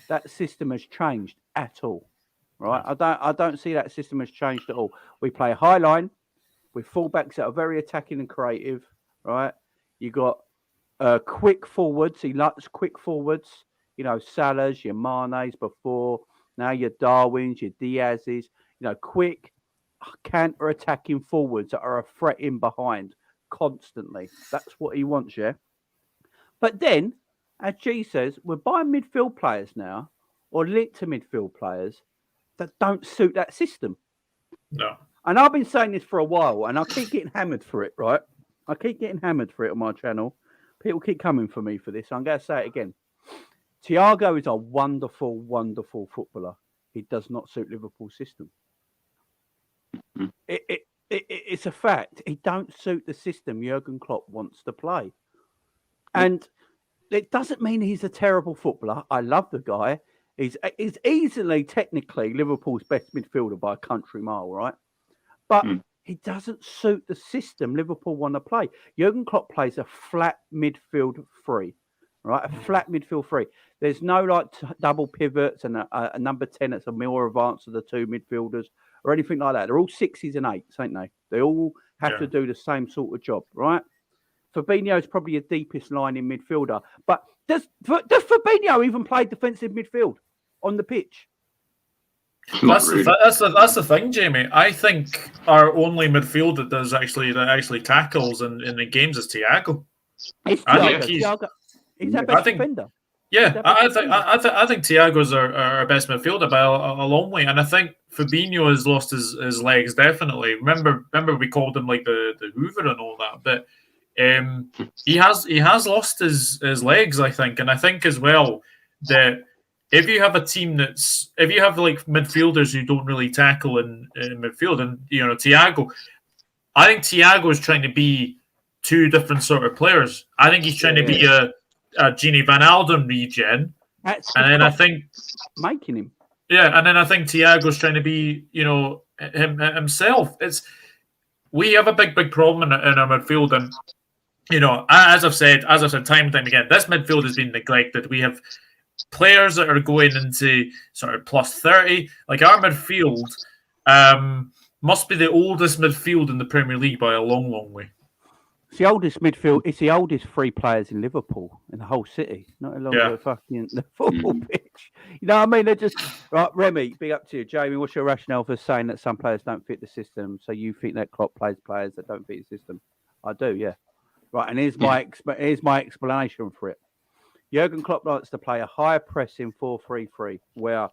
that system has changed at all. Right? I don't see that system has changed at all. We play high line with fullbacks that are very attacking and creative, right? You got quick forwards. He likes quick forwards. Salah's, your Mane's before. Now your Darwin's, your Diaz's. Quick counter-attacking forwards that are a threat in behind constantly. That's what he wants, yeah? But then, as G says, we're buying midfield players now, or linked to midfield players, that don't suit that system. No. And I've been saying this for a while, and I keep getting hammered for it, right? I keep getting hammered for it on my channel. People keep coming for me for this. I'm going to say it again. Thiago is a wonderful, wonderful footballer. He does not suit Liverpool's system. It's a fact. He don't suit the system Jurgen Klopp wants to play. And it doesn't mean he's a terrible footballer. I love the guy. He's easily, technically, Liverpool's best midfielder by a country mile, right? But he doesn't suit the system Liverpool want to play. Jurgen Klopp plays a flat midfield three, right? A flat midfield three. There's no double pivots and a number 10 that's a more advanced of the two midfielders or anything like that. They're all 6s and 8s, ain't they? They all have to do the same sort of job, right? Fabinho's probably your deepest line in midfielder. But does Fabinho even play defensive midfield on the pitch? Not really. That's the thing, Jamie. I think our only midfield that actually tackles in the games is Thiago. It's I Thiago. think he's He's our best defender. Yeah, I think Thiago's our best midfielder by a long way, and I think Fabinho has lost his legs definitely. Remember we called him like the Hoover and all that, but he has lost his legs, I think, and I think as well that if you have a team if you have like midfielders who don't really tackle in midfield, and Thiago, I think Thiago is trying to be two different sort of players. I think he's trying to be a Gini Van Alden regen, and then I think making him. Yeah, and then I think Thiago's trying to be, himself. We have a big problem in our midfield, and as I've said time and time again, this midfield has been neglected. We have players that are going into sort of plus 30. Like our midfield must be the oldest midfield in the Premier League by a long, long way. It's the oldest midfield. It's the oldest three players in Liverpool, in the whole city. Not along the fucking the football pitch. You know what I mean? They're just right. Remy, big up to you. Jamie, what's your rationale for saying that some players don't fit the system? So you think that Klopp plays players that don't fit the system? I do, yeah. Right, and here's my explanation for it. Jurgen Klopp likes to play a high pressing 4-3-3, where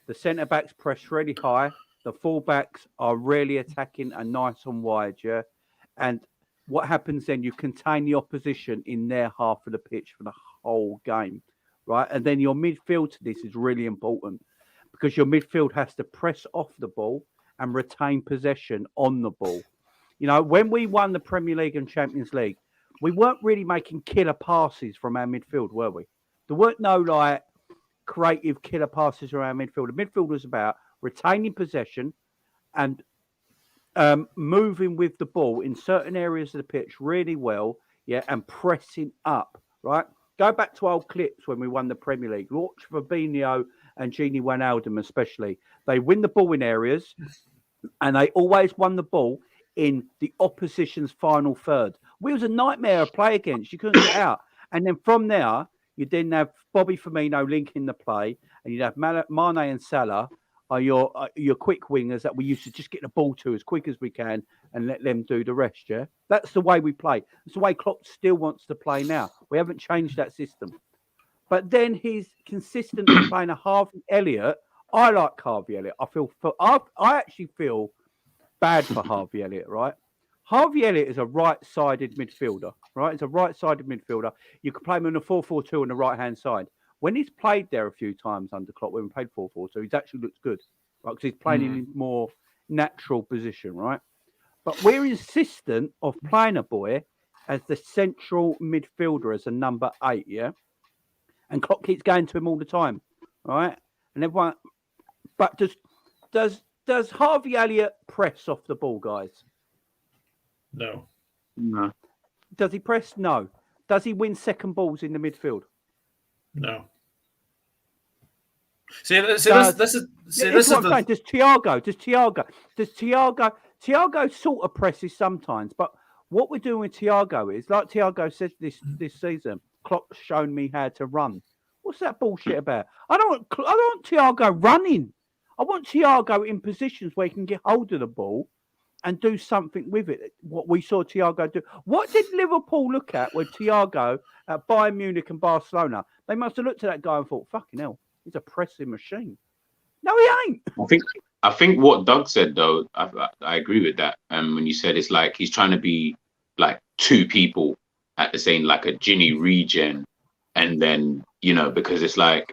the centre backs press really high, the full backs are really attacking and nice and wide, yeah, and what happens then? You contain the opposition in their half of the pitch for the whole game, right? And then your midfield to this is really important because your midfield has to press off the ball and retain possession on the ball. When we won the Premier League and Champions League, we weren't really making killer passes from our midfield, were we? There weren't no creative killer passes from our midfield. The midfield was about retaining possession and moving with the ball in certain areas of the pitch really well, yeah, and pressing up, right? Go back to old clips when we won the Premier League. Watch Fabinho and Gini Wijnaldum especially. They win the ball in areas, and they always won the ball in the opposition's final third. We was a nightmare to play against. You couldn't get out. And then from there, you then have Bobby Firmino linking the play, and you'd have Mane and Salah are your quick wingers that we used to just get the ball to as quick as we can and let them do the rest, yeah? That's the way we play. It's the way Klopp still wants to play now. We haven't changed that system. But then he's consistently playing a Harvey Elliott. I like Harvey Elliott. I actually feel bad for Harvey Elliott, right? Harvey Elliott is a right-sided midfielder, right? It's a right-sided midfielder. You can play him on a 4-4-2 on the right-hand side. When he's played there a few times under Klopp, when we played 4-4-2, he's actually looks good, right? Because he's playing in a more natural position, right? But we're insistent of playing a boy as the central midfielder, as a number 8, yeah? And Klopp keeps going to him all the time, right? And everyone, but does Harvey Elliott press off the ball, guys? No. Does he press? No. Does he win second balls in the midfield? No. This is what I'm saying. Does Thiago sort of presses sometimes, but what we're doing with Thiago is, like Thiago said this season, Klopp's shown me how to run. What's that bullshit about? I don't want Thiago running. I want Thiago in positions where he can get hold of the ball and do something with it. What we saw Thiago do. What did Liverpool look at with Thiago at Bayern Munich and Barcelona? They must have looked at that guy and thought, fucking hell, he's a pressing machine. No, he ain't. I think what Doug said, though, I agree with that. When you said it's like he's trying to be like two people at the same, like a Ginny regen, and then, because it's like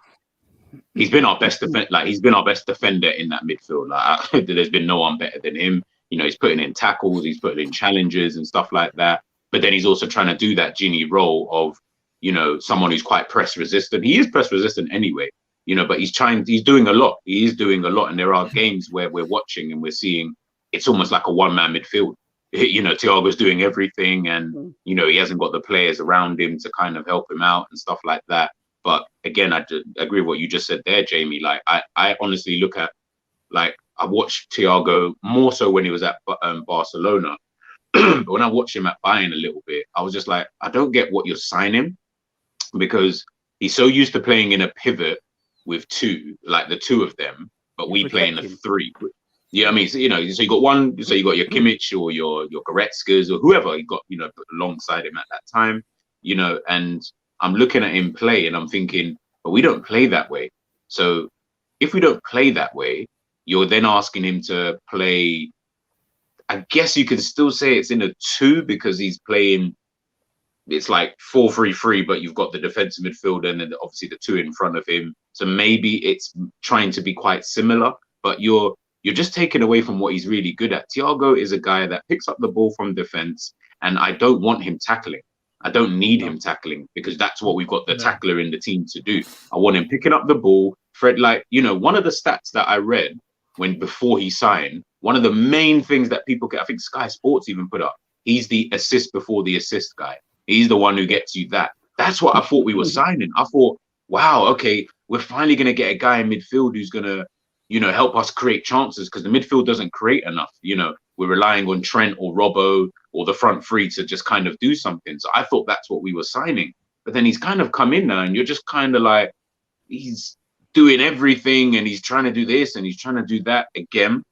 he's been our best defender in that midfield. Like there's been no one better than him. He's putting in tackles, he's putting in challenges and stuff like that. But then he's also trying to do that Ginny role of, someone who's quite press resistant. He is press resistant anyway, but he's doing a lot. He is doing a lot. And there are games where we're watching and we're seeing it's almost like a one-man midfield. Thiago's doing everything and, he hasn't got the players around him to kind of help him out and stuff like that. But again, I agree with what you just said there, Jamie. Like, I honestly look at, like, I watched Thiago more so when he was at Barcelona. But when I watched him at Bayern a little bit, I was just like, I don't get what you're signing, because he's so used to playing in a pivot with two, like the two of them. but we play in a 3. Yeah, I mean, so, you got one. So you got your Kimmich or your Goretzkas or whoever you got, alongside him at that time, And I'm looking at him play, and I'm thinking, but we don't play that way. So if we don't play that way, you're then asking him to play. I guess you can still say it's in a 2 because he's playing. It's like 4-3-3, but you've got the defensive midfielder and then obviously the 2 in front of him. So maybe it's trying to be quite similar, but you're just taking away from what he's really good at. Thiago is a guy that picks up the ball from defense, and I don't want him tackling. I don't need him tackling because that's what we've got the tackler in the team to do. I want him picking up the ball. Fred, one of the stats that I read before he signed, one of the main things that people get, I think Sky Sports even put up, he's the assist before the assist guy. He's the one who gets you that. That's what I thought we were signing. I thought, wow, okay, we're finally going to get a guy in midfield who's going to, help us create chances because the midfield doesn't create enough. We're relying on Trent or Robbo or the front 3 to just kind of do something. So I thought that's what we were signing. But then he's kind of come in now and you're just kind of like, he's doing everything and he's trying to do this and he's trying to do that. Again,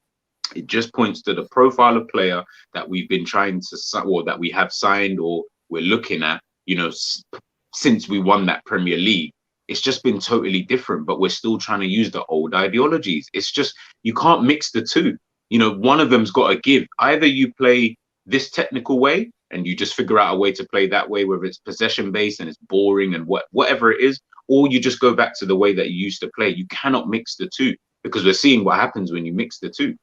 it just points to the profile of player that we've been trying to, or that we have signed or we're looking at, since we won that Premier League. It's just been totally different, but we're still trying to use the old ideologies. It's just, you can't mix the two. One of them's got to give. Either you play this technical way and you just figure out a way to play that way, whether it's possession based and it's boring and whatever it is, or you just go back to the way that you used to play. You cannot mix the two because we're seeing what happens when you mix the two.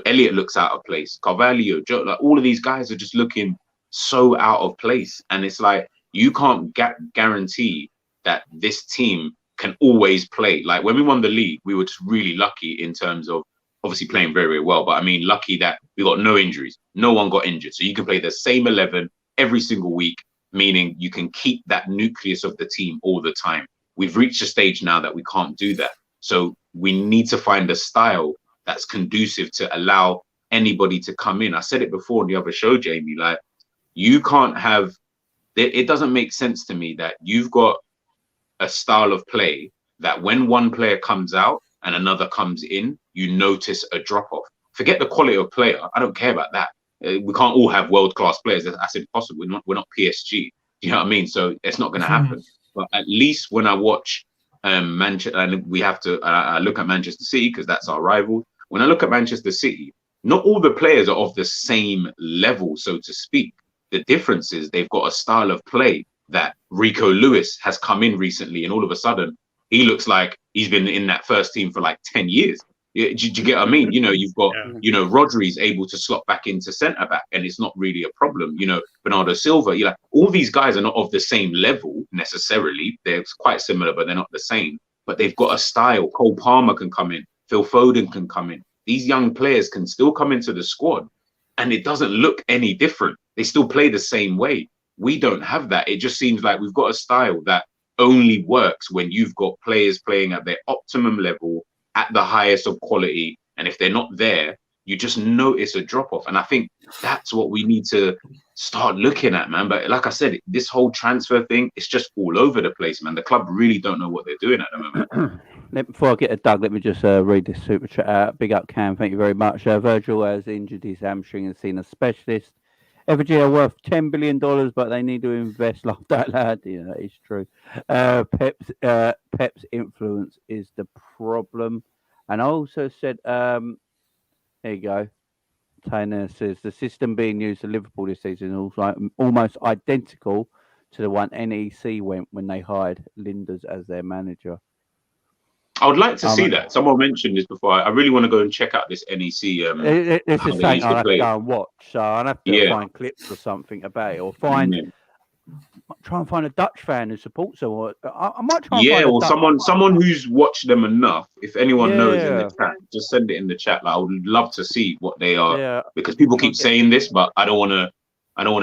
Elliot looks out of place. Carvalho, Joe, all of these guys are just looking so out of place. And it's like, you can't guarantee that this team can always play. Like when we won the league, we were just really lucky in terms of obviously playing very, very well. But I mean, lucky that we got no injuries. No one got injured. So you can play the same 11 every single week, meaning you can keep that nucleus of the team all the time. We've reached a stage now that we can't do that. So we need to find a style that's conducive to allow anybody to come in. I said it before on the other show, Jamie, like you can't have, it doesn't make sense to me that you've got a style of play that when one player comes out and another comes in, you notice a drop off. Forget the quality of player. I don't care about that. We can't all have world-class players. That's impossible. We're not PSG. You know what I mean? So it's not going to happen. But at least when I watch Manchester, and we have to look at Manchester City because that's our rival. When I look at Manchester City, not all the players are of the same level, so to speak. The difference is they've got a style of play that Rico Lewis has come in recently, and all of a sudden he looks like he's been in that first team for like 10 years. Do you get what I mean? You've got, Rodri's able to slot back into centre back and it's not really a problem. Bernardo Silva, all these guys are not of the same level necessarily. They're quite similar, but they're not the same. But they've got a style. Cole Palmer can come in. Phil Foden can come in. These young players can still come into the squad and it doesn't look any different. They still play the same way. We don't have that. It just seems like we've got a style that only works when you've got players playing at their optimum level, at the highest of quality. And if they're not there, you just notice a drop off. And I think that's what we need to start looking at, man. But like I said, this whole transfer thing, it's just all over the place, man. The club really don't know what they're doing at the moment. Before I get to Doug, let me just read this super chat out. Big up, Cam. Thank you very much. Virgil has injured his hamstring and seen a specialist. Evergy are worth $10 billion, but they need to invest. Laughed out loud. Yeah, that is true. Pep's influence is the problem. And I also said, there you go. Tainer says the system being used at Liverpool this season is almost identical to the one NEC went when they hired Lijnders as their manager. I would like to see that. Someone mentioned this before. I really want to go and check out this NEC. This is something I'll have to go and watch. So I'll have to find clips or something about it, or try and find a Dutch fan who supports them. Or I might try. And find someone who's watched them enough. If anyone knows in the chat, just send it in the chat. Like, I would love to see what they are, because people keep saying this, but I don't want to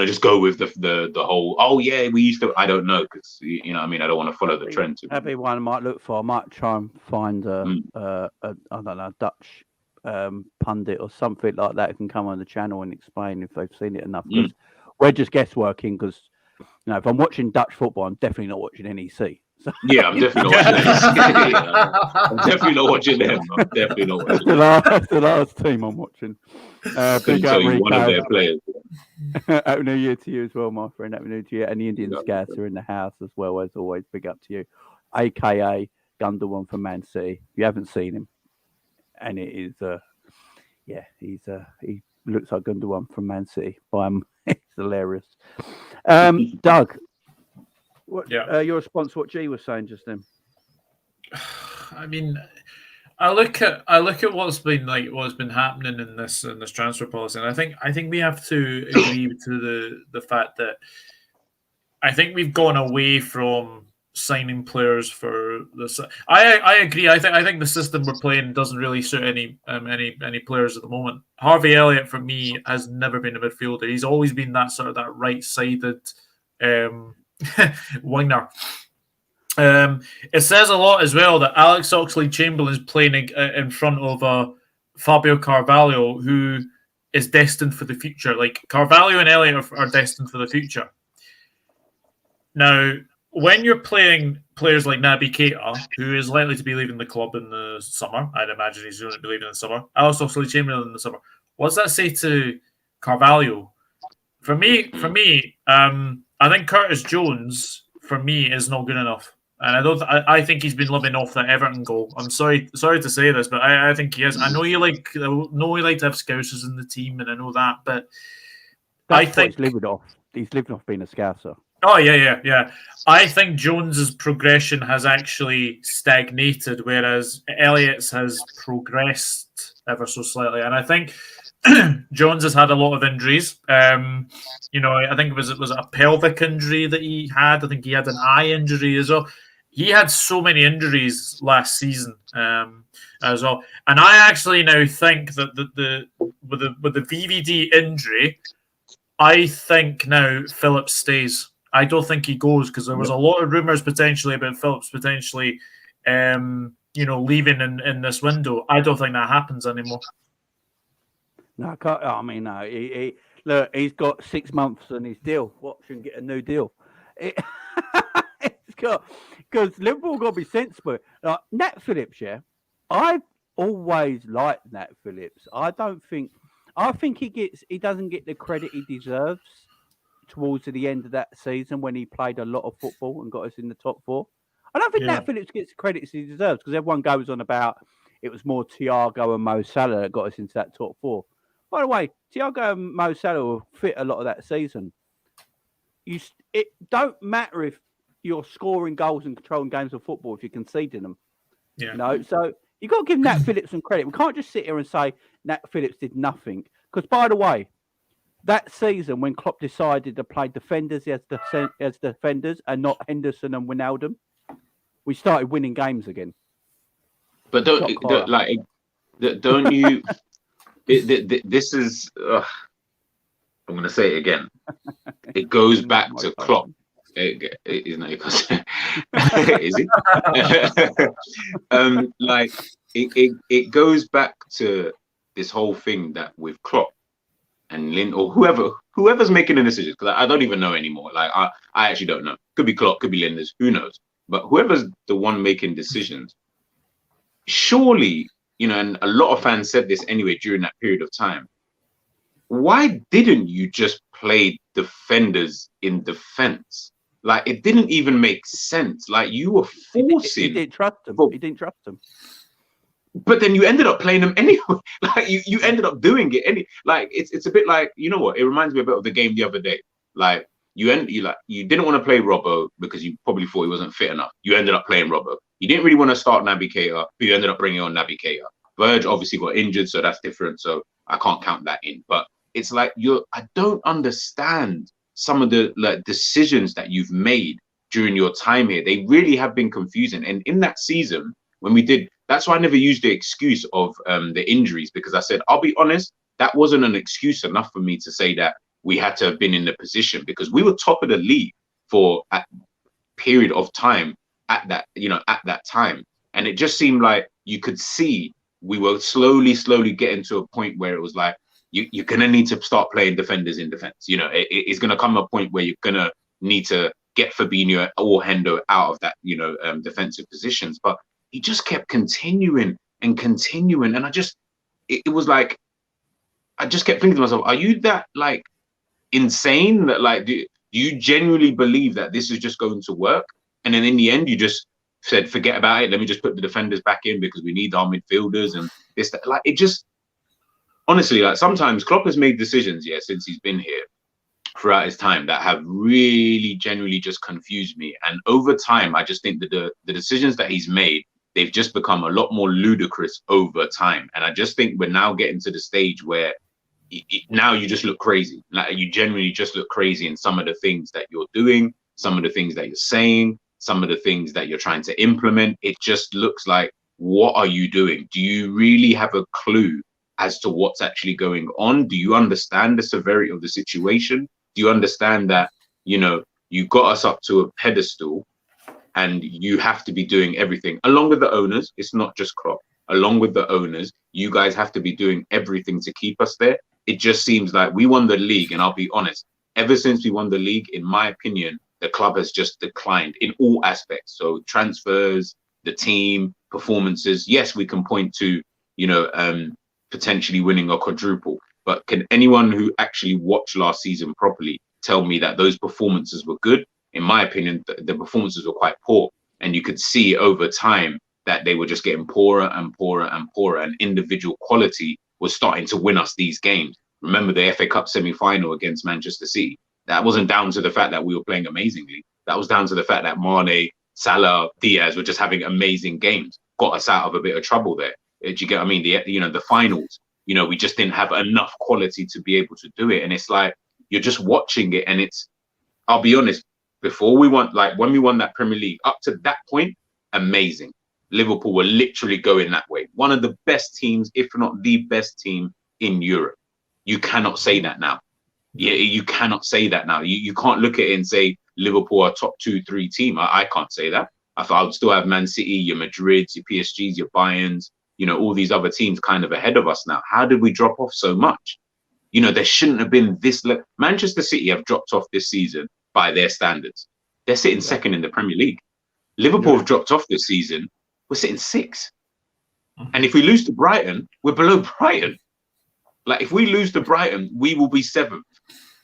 just go with the whole. Oh yeah, we used to. I don't know, because you know what I mean. I don't want to follow the trend. Everyone I might look for. I might try and find I don't know, Dutch pundit or something like that who can come on the channel and explain if they've seen it enough. Because we're just guessworking. Because if I'm watching Dutch football, I'm definitely not watching NEC. Yeah, I'm definitely not watching them. I'm definitely not watching them. I'm definitely not watching them. That's the last team I'm watching. Couldn't tell you one of their players. Happy New Year to you as well, my friend. Happy New Year to you. And the Indian Yeah. Scouts are in the house as well, as always. Big up to you. AKA Gundogan from Man City. If you haven't seen him, and it is, he looks like Gundogan from Man City. It's hilarious. Doug, your response to what G was saying just then? I mean, I look at what's been happening in this transfer policy, and I think we have to agree to the fact that I think we've gone away from signing players for this. I agree. I think the system we're playing doesn't really suit any players at the moment. Harvey Elliott for me has never been a midfielder. He's always been that right-sided winger. It says a lot as well that Alex Oxlade-Chamberlain is playing in front of Fabio Carvalho, who is destined for the future. Like, Carvalho and Elliott are destined for the future. Now, when you're playing players like Naby Keita, who is likely to be leaving the club in the summer, I'd imagine he's going to be leaving in the summer, Alex Oxlade-Chamberlain in the summer, what does that say to Carvalho? For me, I think Curtis Jones, for me, is not good enough. And I think he's been living off that Everton goal. I'm sorry to say this, but I think he is. I know you like to have Scousers in the team, and I know that, but I think he's living off. He's living off being a Scouser. Oh, yeah. I think Jones's progression has actually stagnated, whereas Elliott's has progressed ever so slightly. And I think Jones has had a lot of injuries. I think it was a pelvic injury that he had. I think he had an eye injury as well. He had so many injuries last season as well. And I actually now think that with the VVD injury, I think now Phillips stays. I don't think he goes because there was a lot of rumours potentially about Phillips potentially, leaving in this window. I don't think that happens anymore. No, I can't. I mean, no. Look, he's got 6 months on his deal. What shouldn't get a new deal? Because Liverpool got to be sensible. Like Nat Phillips, I've always liked Nat Phillips. I think he doesn't get the credit he deserves towards the end of that season when he played a lot of football and got us in the top 4. I don't think Nat Phillips gets the credit he deserves because everyone goes on about it was more Thiago and Mo Salah that got us into that top 4. By the way, Thiago and Mo Salah will fit a lot of that season. It don't matter if you're scoring goals and controlling games of football if you're conceding them. Yeah. So you've got to give Nat Phillips some credit. We can't just sit here and say Nat Phillips did nothing. Because, by the way, that season when Klopp decided to play defenders as defenders and not Henderson and Wijnaldum, we started winning games again. But don't you? This is. I'm going to say it again. It goes back to Klopp. Isn't it? Is it? It goes back to this whole thing that with Klopp and Lynn or whoever's making the decisions, because I don't even know anymore. Like I actually don't know. Could be Klopp, could be Lijnders, who knows? But whoever's the one making decisions, surely, and a lot of fans said this anyway during that period of time. Why didn't you just play defenders in defense? Like it didn't even make sense. Like you were forcing. He didn't trust them. He didn't trust them. But then you ended up playing them anyway. Like you ended up doing it. It's a bit like, you know what? It reminds me a bit of the game the other day. Like you didn't want to play Robbo because you probably thought he wasn't fit enough. You ended up playing Robbo. You didn't really want to start Naby Keita, but you ended up bringing on Naby Keita. Verge obviously got injured, so that's different. So I can't count that in. But it's like I don't understand some of the decisions that you've made during your time here. They really have been confusing. And in that season, when we did. That's why I never used the excuse of the injuries, because I said, I'll be honest, that wasn't an excuse enough for me to say that we had to have been in the position, because we were top of the league for a period of time at that time. And it just seemed like you could see we were slowly getting to a point where it was like, you're going to need to start playing defenders in defense. It's going to come a point where you're going to need to get Fabinho or Hendo out of that, defensive positions. But he just kept continuing and continuing. And it was like, I just kept thinking to myself, are you that like insane that like, do you genuinely believe that this is just going to work? And then in the end, you just said, forget about it. Let me just put the defenders back in because we need our midfielders and this, that. Like, it just, honestly, like sometimes Klopp has made decisions, since he's been here throughout his time that have really genuinely just confused me. And over time, I just think that the decisions that he's made, they've just become a lot more ludicrous over time. And I just think we're now getting to the stage where now you just look crazy. Like you genuinely just look crazy in some of the things that you're doing, some of the things that you're saying, some of the things that you're trying to implement. It just looks like, what are you doing? Do you really have a clue as to what's actually going on? Do you understand the severity of the situation? Do you understand that, you got us up to a pedestal and you have to be doing everything along with the owners? It's not just Klopp. Along with the owners, you guys have to be doing everything to keep us there. It just seems like we won the league. And I'll be honest, ever since we won the league, in my opinion, the club has just declined in all aspects. So transfers, the team, performances. Yes, we can point to, potentially winning a quadruple. But can anyone who actually watched last season properly tell me that those performances were good? In my opinion, the performances were quite poor. And you could see over time that they were just getting poorer and poorer and poorer. And individual quality was starting to win us these games. Remember the FA Cup semi-final against Manchester City? That wasn't down to the fact that we were playing amazingly. That was down to the fact that Mane, Salah, Diaz were just having amazing games. Got us out of a bit of trouble there. Do you get what I mean? The finals, we just didn't have enough quality to be able to do it. And it's like, you're just watching it. And I'll be honest, before we won, like when we won that Premier League, up to that point, amazing. Liverpool were literally going that way. One of the best teams, if not the best team in Europe. You cannot say that now. Yeah, you cannot say that now. You can't look at it and say Liverpool are top 2-3 team. I can't say that. I would still have Man City, your Madrids, your PSGs, your Bayerns, all these other teams kind of ahead of us now. How did we drop off so much? There shouldn't have been this. Manchester City have dropped off this season by their standards. They're sitting second in the Premier League. Liverpool have dropped off this season. We're sitting 6th. And if we lose to Brighton, we're below Brighton. Like, if we lose to Brighton, we will be 7th.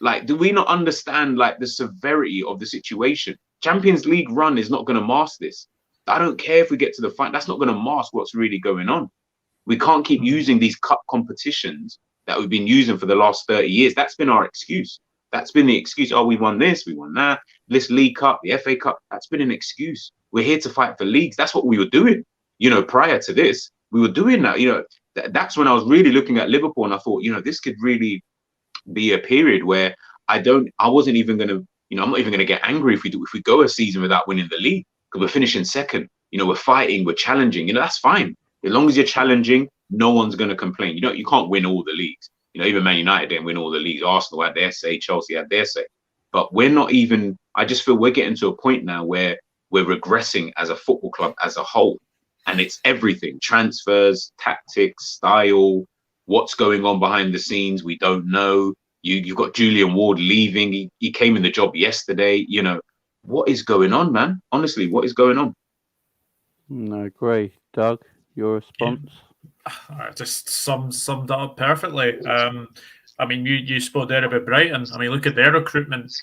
Like, do we not understand, like, the severity of the situation? Champions League run is not going to mask this. I don't care if we get to the final. That's not going to mask what's really going on. We can't keep using these cup competitions that we've been using for the last 30 years. That's been our excuse. That's been the excuse. Oh, we won this, we won that. This League Cup, the FA Cup. That's been an excuse. We're here to fight for leagues. That's what we were doing. Prior to this, we were doing that. That's when I was really looking at Liverpool and I thought, this could really be a period where wasn't even going to, I'm not even going to get angry if we go a season without winning the league, because we're finishing second. We're fighting, we're challenging. That's fine. As long as you're challenging, no one's going to complain. You can't win all the leagues. Even Man United didn't win all the leagues. Arsenal had their say, Chelsea had their say. But we're not even, I just feel we're getting to a point now where we're regressing as a football club as a whole. And it's everything: transfers, tactics, style, what's going on behind the scenes. We don't know. You've got Julian Ward leaving. He came in the job yesterday. What is going on, man? Honestly, what is going on? I agree. Doug, your response? Just summed it up perfectly. You spoke there about Brighton. Look at their recruitment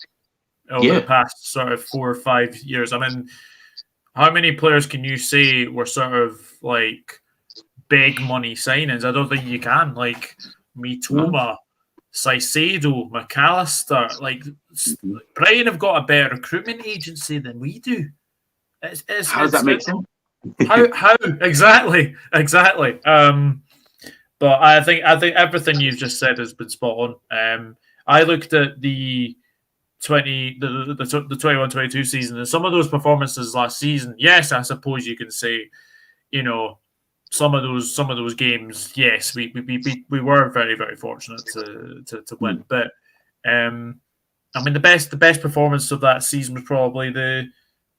over the past sort of 4 or 5 years. How many players can you say were sort of like big money signings? I don't think you can. Like Mitoma, Caicedo, McAllister. Like Brighton have got a better recruitment agency than we do. How does that make sense? How exactly? But I think everything you've just said has been spot on. I looked at the 21-22 season and some of those performances last season. Yes, I suppose you can say, some of those games. Yes, we were very, very fortunate to win. But the best performance of that season was probably the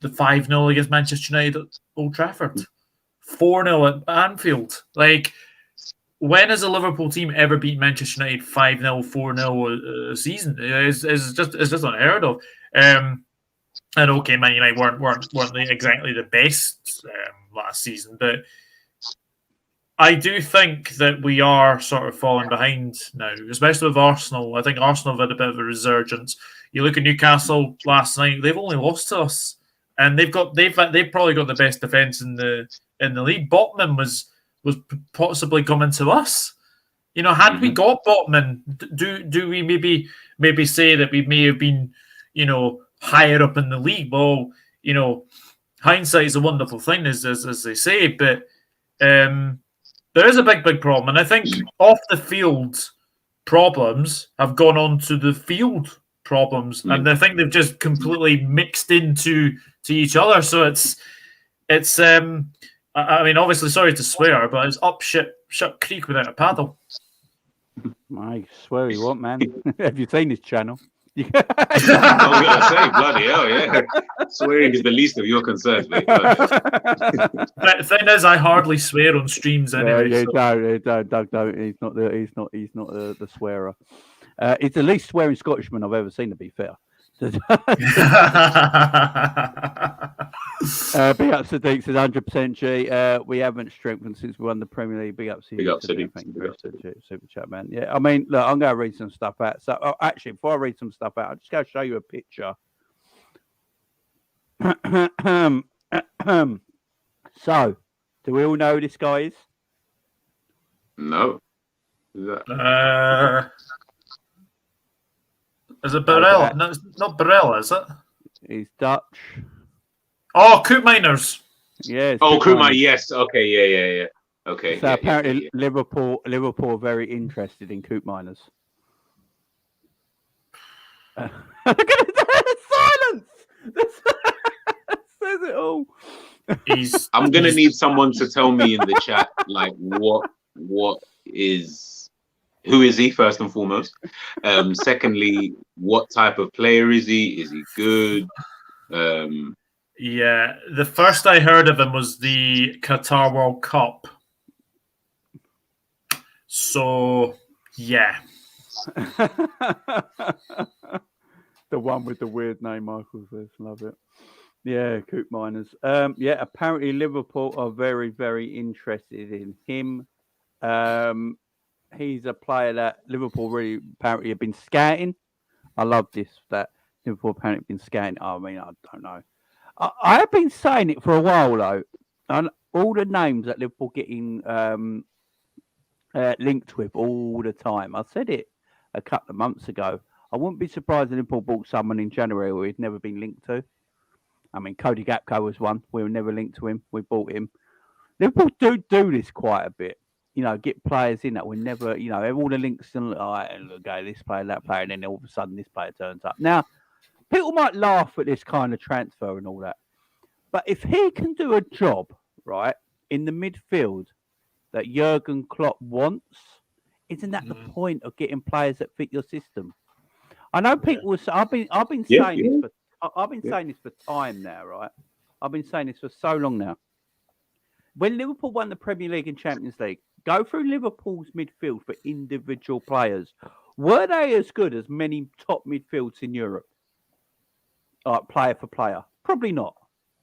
5-0 against Manchester United at Old Trafford, 4-0 at Anfield. Like, when has a Liverpool team ever beat Manchester United 5-0, 4-0 a season? It's just unheard of. And okay, Man United weren't exactly the best last season, but I do think that we are sort of falling behind now, especially with Arsenal. I think Arsenal have had a bit of a resurgence. You look at Newcastle last night; they've only lost to us, and they've probably got the best defense in the league. Botman was possibly coming to us. Had we got Botman, do we maybe say that we may have been, higher up in the league? Well, hindsight is a wonderful thing, as they say, but there is a big problem, and I think off the field problems have gone on to the field problems, and I think they've just completely mixed into each other. So it's I mean, obviously, sorry to swear, but it's up shut creek without a paddle. I swear you what, man. Have you seen this channel? I was going to say, bloody hell, yeah. Swearing is the least of your concerns, mate. The thing is, I hardly swear on streams anyway. Don't. He's not the swearer. He's the least swearing Scottishman I've ever seen, to be fair. Big up Sadiq says 100% G. We haven't strengthened since we won the Premier League. Big up Sadiq. Thank you, super chat, man. Yeah, I mean, look, I'm going to read some stuff out. So, actually, before I read some stuff out, I'm just going to show you a picture. So, do we all know who this guy is? No. Is it Barella? No, it's not Barella, is it? He's Dutch. Oh, Koopmeiners. Yes. Oh, Koopmeiners. Yes. Okay. Yeah. Okay. So apparently, Liverpool are very interested in Koopmeiners. Look at the silence. That says it all. I'm gonna need someone to tell me in the chat, like, who is he first and foremost? Secondly, what type of player is he? Is he good? Yeah, the first I heard of him was the Qatar World Cup. So, yeah. The one with the weird name, Michael says. Love it. Yeah, Koopmeiners. Yeah, apparently Liverpool are very, very interested in him. He's a player that Liverpool really apparently have been scouting. I love this, that Liverpool apparently have been scouting. I mean, I don't know. I have been saying it for a while, though. And all the names that Liverpool getting linked with all the time. I said it a couple of months ago. I wouldn't be surprised if Liverpool bought someone in January who he'd never been linked to. I mean, Cody Gakpo was one. We were never linked to him. We bought him. Liverpool do this quite a bit. Get players in that we never, all the links and okay, this player, that player, and then all of a sudden this player turns up. Now, people might laugh at this kind of transfer and all that, but if he can do a job, right, in the midfield that Jurgen Klopp wants, isn't that the point of getting players that fit your system? I know people will say, I've been saying this for time now, right? I've been saying this for so long now. When Liverpool won the Premier League and Champions League, go through Liverpool's midfield for individual players. Were they as good as many top midfields in Europe? Player for player? Probably not,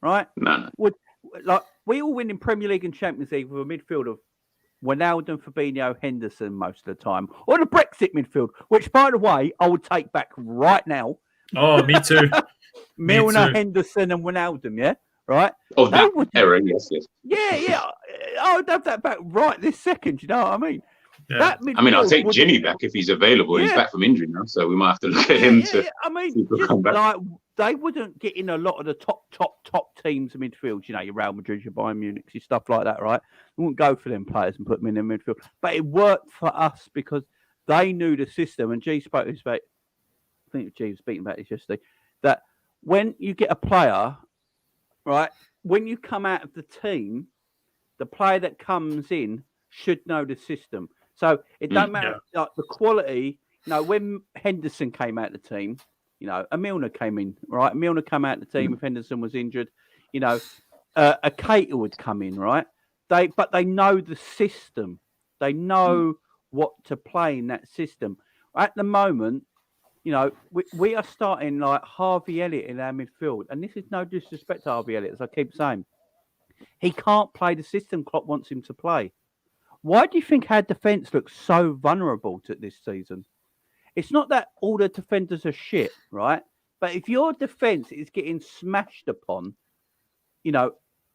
right? No. We all win in Premier League and Champions League with a midfield of Wijnaldum, Fabinho, Henderson most of the time. Or the Brexit midfield, which, by the way, I would take back right now. Oh, me too. Milner, Henderson and Wijnaldum, yeah? Right? Oh, that era, yes. Yeah. I would have that back right this second. You know what I mean? Yeah. I'll take Jimmy back if he's available. Yeah. He's back from injury now, so we might have to look at him to. I mean, come back. They wouldn't get in a lot of the top teams in midfield. Your Real Madrid, your Bayern Munich, your stuff like that, right? They wouldn't go for them players and put them in the midfield. But it worked for us because they knew the system. And G spoke about. I think G was speaking about this yesterday. That when you get a player, right, when you come out of the team, the player that comes in should know the system. So it don't matter like the quality. When Henderson came out of the team, and Milner came in, right? Milner came out of the team if Henderson was injured. A Keita would come in, right? But they know the system. They know what to play in that system. At the moment, we are starting like Harvey Elliott in our midfield, and this is no disrespect to Harvey Elliott, as I keep saying. He can't play the system Klopp wants him to play. Why do you think our defence looks so vulnerable to this season? It's not that all the defenders are shit, right? But if your defence is getting smashed upon,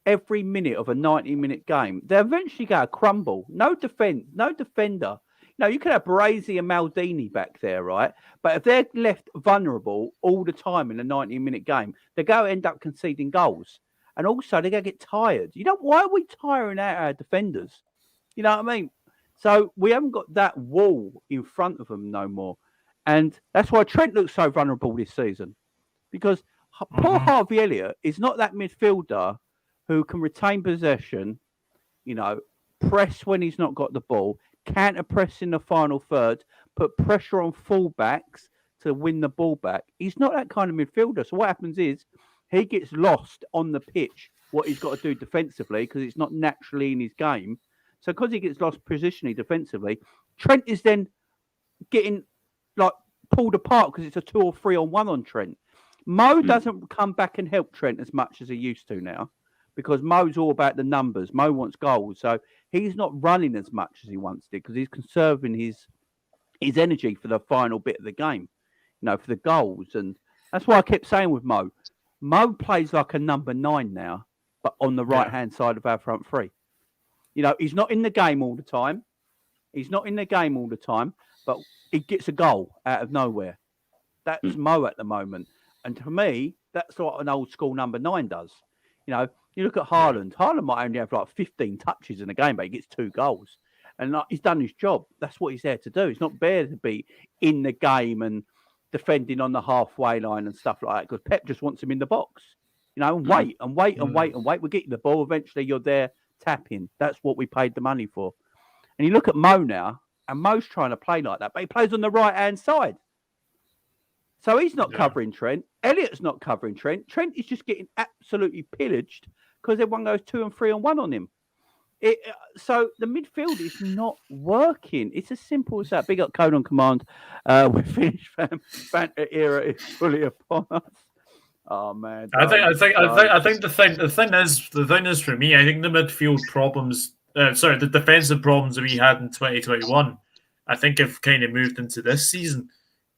every minute of a 90-minute game, they're eventually going to crumble. No defender. You could have Brazy and Maldini back there, right? But if they're left vulnerable all the time in a 90-minute game, they're going to end up conceding goals. And also, they're going to get tired. Why are we tiring out our defenders? You know what I mean? So we haven't got that wall in front of them no more. And that's why Trent looks so vulnerable this season. Because poor Harvey Elliott is not that midfielder who can retain possession, press when he's not got the ball, counter press in the final third, put pressure on fullbacks to win the ball back. He's not that kind of midfielder. So what happens is he gets lost on the pitch, what he's got to do defensively, because it's not naturally in his game. So because he gets lost positionally defensively, Trent is then getting pulled apart because it's a 2 or 3 on 1 on Trent. Mo doesn't come back and help Trent as much as he used to now, because Mo's all about the numbers. Mo wants goals. So he's not running as much as he once did because he's conserving his energy for the final bit of the game, for the goals. And that's why I kept saying with Mo, Mo plays like a number 9 now, but on the right-hand side of our front three. He's not in the game all the time. But he gets a goal out of nowhere. That's Mo at the moment. And to me, that's what an old school number 9 does. You look at Haaland. Haaland might only have 15 touches in a game, but he gets 2 goals. And he's done his job. That's what he's there to do. He's not there to be in the game and defending on the halfway line and stuff like that, because Pep just wants him in the box. And wait. We'll get you the ball. Eventually, you're there tapping. That's what we paid the money for. And you look at Mo now, and Mo's trying to play like that, but he plays on the right-hand side. So he's not covering Trent. Elliott's not covering Trent. Trent is just getting absolutely pillaged because everyone goes 2 and 3 on 1 on him. So the midfield is not working. It's as simple as that. Big up Code on Command. We finished Fanta era is fully upon us. Oh man! I think the thing is for me, I think the midfield problems. The defensive problems that we had in 2021, I think have kind of moved into this season.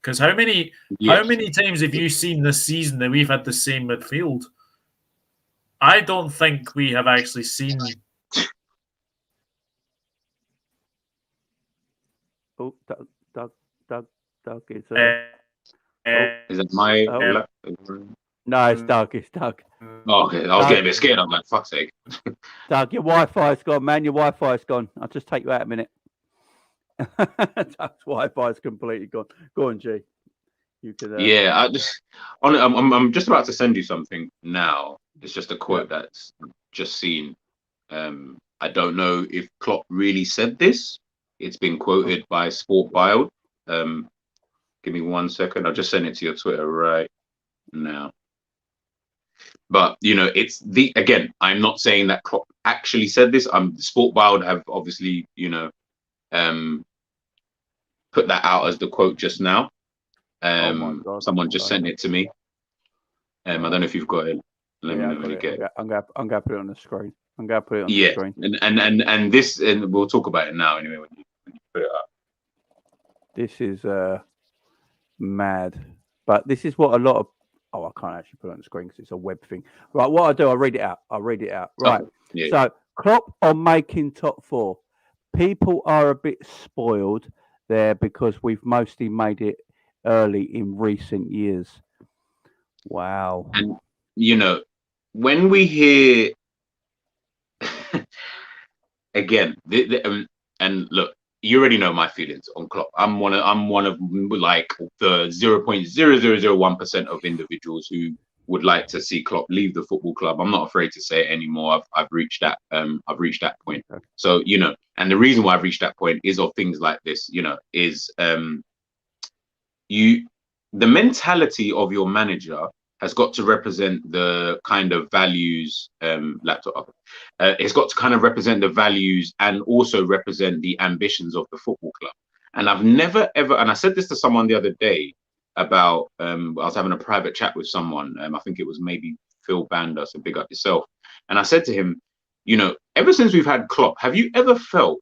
Because how many times have you seen this season that we've had the same midfield? I don't think we have actually seen. Oh, Doug is. Is it my? No, it's Doug. Oh, okay, I was getting a bit scared. I'm like, fuck's sake. Doug, your Wi-Fi's gone, man. Your Wi-Fi's gone. I'll just take you out a minute. Doug's Wi-Fi's completely gone. Go on, G. You could. I'm just about to send you something now. It's just a quote that's just seen. I don't know if Klopp really said this. It's been quoted by Sport Bild. Give me 1 second. I'll just send it to your Twitter right now. But it's again. I'm not saying that Klopp actually said this. Sport Bild have obviously put that out as the quote just now. Someone just sent it to me. I don't know if you've got it. Let me know when you get it. I'm gonna put it on the screen. The screen. And this, and we'll talk about it now anyway when you put it up. This is mad, but this is what a lot of. Oh, I can't actually put it on the screen because it's a web thing. Right, what I do, I'll read it out. Right. So Klopp on making top 4. People are a bit spoiled there because we've mostly made it early in recent years. Wow. And when we hear again, and look, you already know my feelings on Klopp. I'm one of like the 0.0001% of individuals who would like to see Klopp leave the football club. I'm not afraid to say it anymore. I've reached that. I've reached that point. So and the reason why I've reached that point is of things like this. Is the mentality of your manager has got to represent the kind of values. It's got to kind of represent the values and also represent the ambitions of the football club. And I've never ever, and I said this to someone the other day. about I was having a private chat with someone. I think it was maybe Phil Bander, so big up yourself. And I said to him, ever since we've had Klopp, have you ever felt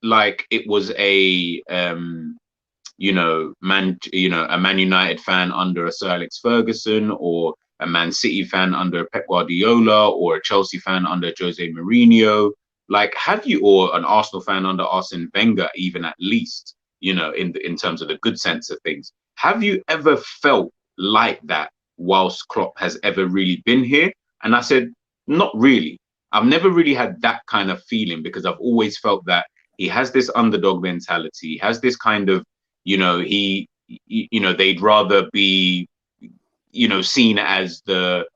like it was a a Man United fan under a Sir Alex Ferguson, or a Man City fan under Pep Guardiola, or a Chelsea fan under Jose Mourinho? Like, have you, or an Arsenal fan under Arsene Wenger, even at least, in terms of the good sense of things? Have you ever felt like that whilst Klopp has ever really been here? And I said, not really. I've never really had that kind of feeling, because I've always felt that he has this underdog mentality. He has this kind of, they'd rather be, seen as like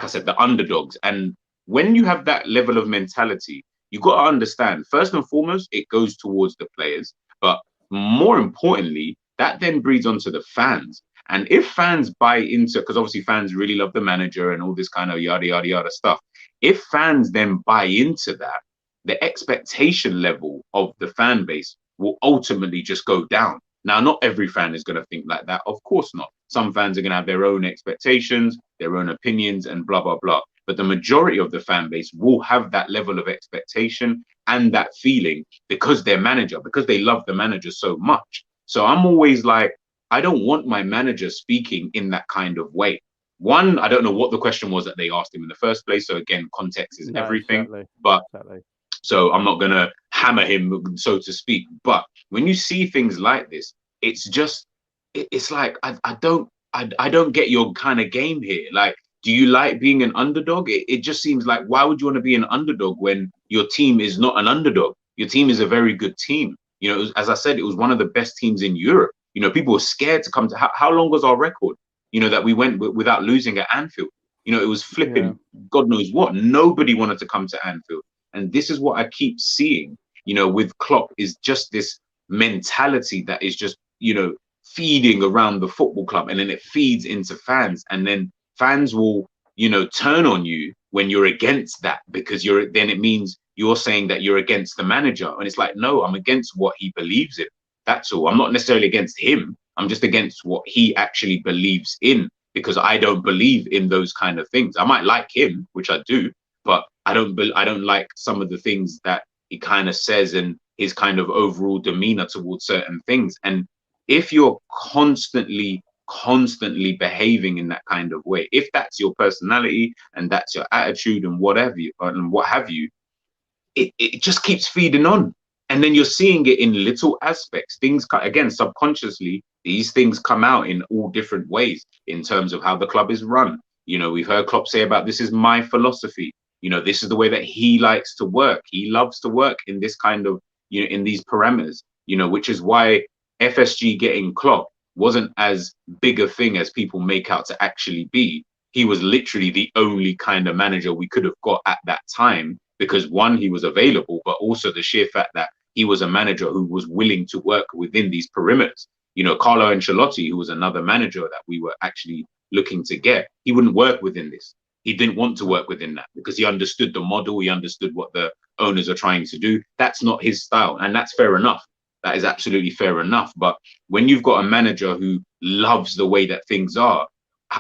I said, the underdogs. And when you have that level of mentality, you got to understand, first and foremost, it goes towards the players. But more importantly, that then breeds onto the fans. And if fans buy into, because obviously fans really love the manager and all this kind of yada, yada, yada stuff. If fans then buy into that, the expectation level of the fan base will ultimately just go down. Now, not every fan is going to think like that. Of course not. Some fans are going to have their own expectations, their own opinions, and blah, blah, blah. But the majority of the fan base will have that level of expectation and that feeling because they love the manager so much. So I'm always like, I don't want my manager speaking in that kind of way. One, I don't know what the question was that they asked him in the first place. So again, context is everything. Exactly. But so I'm not going to hammer him, so to speak. But when you see things like this, it's just, it's like, I don't get your kind of game here. Like, do you like being an underdog? It just seems like, why would you want to be an underdog when your team is not an underdog? Your team is a very good team. As I said, it was one of the best teams in Europe. People were scared to come to, how long was our record? That we went without losing at Anfield. It was flipping, God knows what. Nobody wanted to come to Anfield. And this is what I keep seeing, with Klopp, is just this mentality that is just, feeding around the football club, and then it feeds into fans, and then fans will, turn on you when you're against that, because then it means you're saying that you're against the manager. And it's like, no, I'm against what he believes in. That's all. I'm not necessarily against him. I'm just against what he actually believes in, because I don't believe in those kind of things. I might like him, which I do, but I don't like some of the things that he kind of says and his kind of overall demeanor towards certain things. And if you're constantly behaving in that kind of way, if that's your personality and that's your attitude and what have you, it just keeps feeding on. And then you're seeing it in little aspects. Things, again, subconsciously, these things come out in all different ways in terms of how the club is run. We've heard Klopp say about, this is my philosophy. This is the way that he likes to work. He loves to work in this kind of, in these parameters, which is why FSG getting Klopp wasn't as big a thing as people make out to actually be. He was literally the only kind of manager we could have got at that time, because one, he was available, but also the sheer fact that he was a manager who was willing to work within these perimeters. Carlo Ancelotti, who was another manager that we were actually looking to get, he wouldn't work within this. He didn't want to work within that because he understood the model. He understood what the owners are trying to do. That's not his style. And that's fair enough. That is absolutely fair enough. But when you've got a manager who loves the way that things are,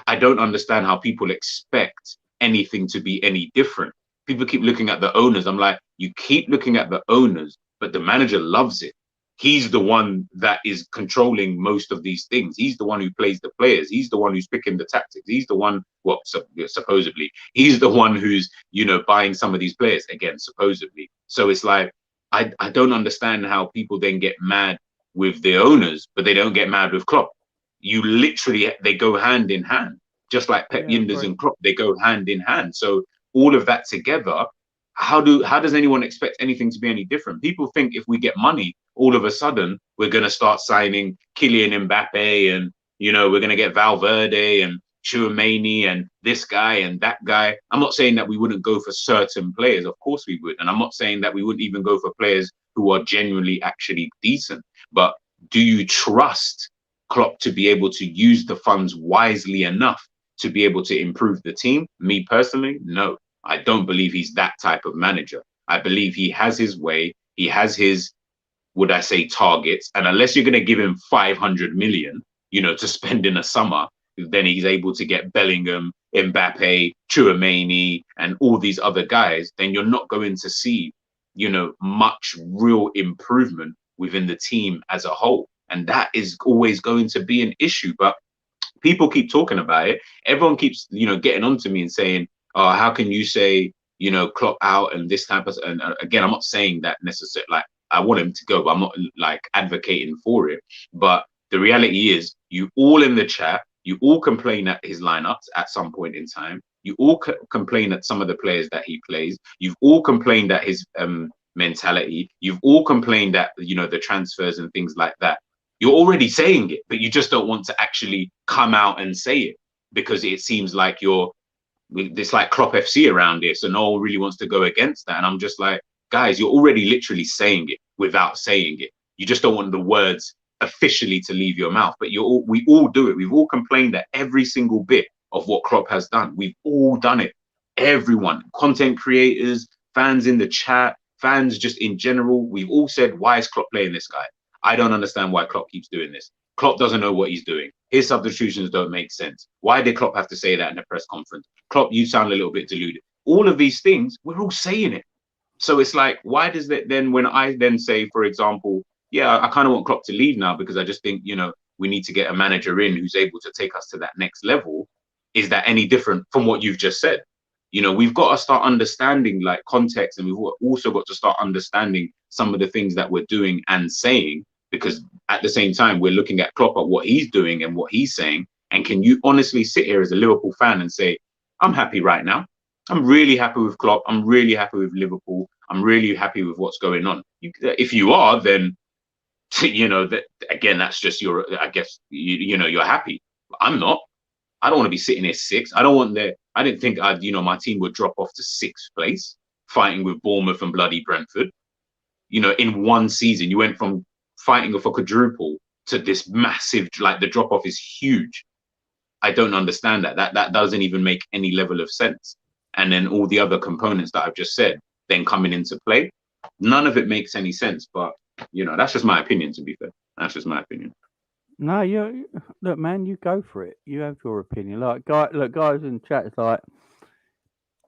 I don't understand how people expect anything to be any different. People keep looking at the owners. I'm like, you keep looking at the owners, but the manager loves it. He's the one that is controlling most of these things. He's the one who plays the players. He's the one who's picking the tactics. He's the one, well, supposedly, he's the one who's, buying some of these players, again, supposedly. So it's like, I don't understand how people then get mad with the owners, but they don't get mad with Klopp. They go hand in hand, just like Pep Lijnders and Klopp, they go hand in hand. So all of that together, how does anyone expect anything to be any different? People think if we get money, all of a sudden we're going to start signing Kylian Mbappe, and we're going to get Valverde and Tchouaméni and this guy and that guy. I'm not saying that we wouldn't go for certain players. Of course we would. And I'm not saying that we wouldn't even go for players who are genuinely actually decent. But do you trust Klopp to be able to use the funds wisely enough to be able to improve the team? Me personally, no. I don't believe he's that type of manager. I believe he has his way. He has his, would I say, targets. And unless you're going to give him 500 million, to spend in a summer, then he's able to get Bellingham, Mbappe, Tchouaméni, and all these other guys, then you're not going to see, much real improvement within the team as a whole. And that is always going to be an issue. But people keep talking about it. Everyone keeps, getting onto me and saying, oh, how can you say, Klopp out and this type of, and again, I'm not saying that necessarily, like, I want him to go, but I'm not like advocating for it. But the reality is, you all in the chat, you all complain at his lineups at some point in time. You all complain at some of the players that he plays. You've all complained at his mentality. You've all complained at, the transfers and things like that. You're already saying it, but you just don't want to actually come out and say it because it seems like it's like Klopp FC around here. So no one really wants to go against that. And I'm just like, guys, you're already literally saying it without saying it. You just don't want the words officially to leave your mouth, but we all do it. We've all complained at every single bit of what Klopp has done. We've all done it. Everyone, content creators, fans in the chat, fans just in general, we've all said, why is Klopp playing this guy? I don't understand why Klopp keeps doing this. Klopp doesn't know what he's doing. His substitutions don't make sense. Why did Klopp have to say that in a press conference? Klopp, you sound a little bit deluded. All of these things, we're all saying it. So it's like, why does that then, when I then say, for example, yeah, I kind of want Klopp to leave now because I just think, we need to get a manager in who's able to take us to that next level. Is that any different from what you've just said? We've got to start understanding like context, and we've also got to start understanding some of the things that we're doing and saying, because at the same time, we're looking at Klopp at what he's doing and what he's saying. And can you honestly sit here as a Liverpool fan and say, I'm happy right now. I'm really happy with Klopp. I'm really happy with Liverpool. I'm really happy with what's going on. If you are, then, that again, that's just I guess, you're happy. I'm not. I don't want to be sitting here sixth. I didn't think my team would drop off to sixth place, fighting with Bournemouth and bloody Brentford. In one season, you went from fighting for quadruple to this massive, like the drop off is huge. I don't understand that. That doesn't even make any level of sense. And then all the other components that I've just said then coming into play, none of it makes any sense. But that's just my opinion. To be fair, that's just my opinion. No, look, man, you go for it. You have your opinion. Like, guys in chat, it's like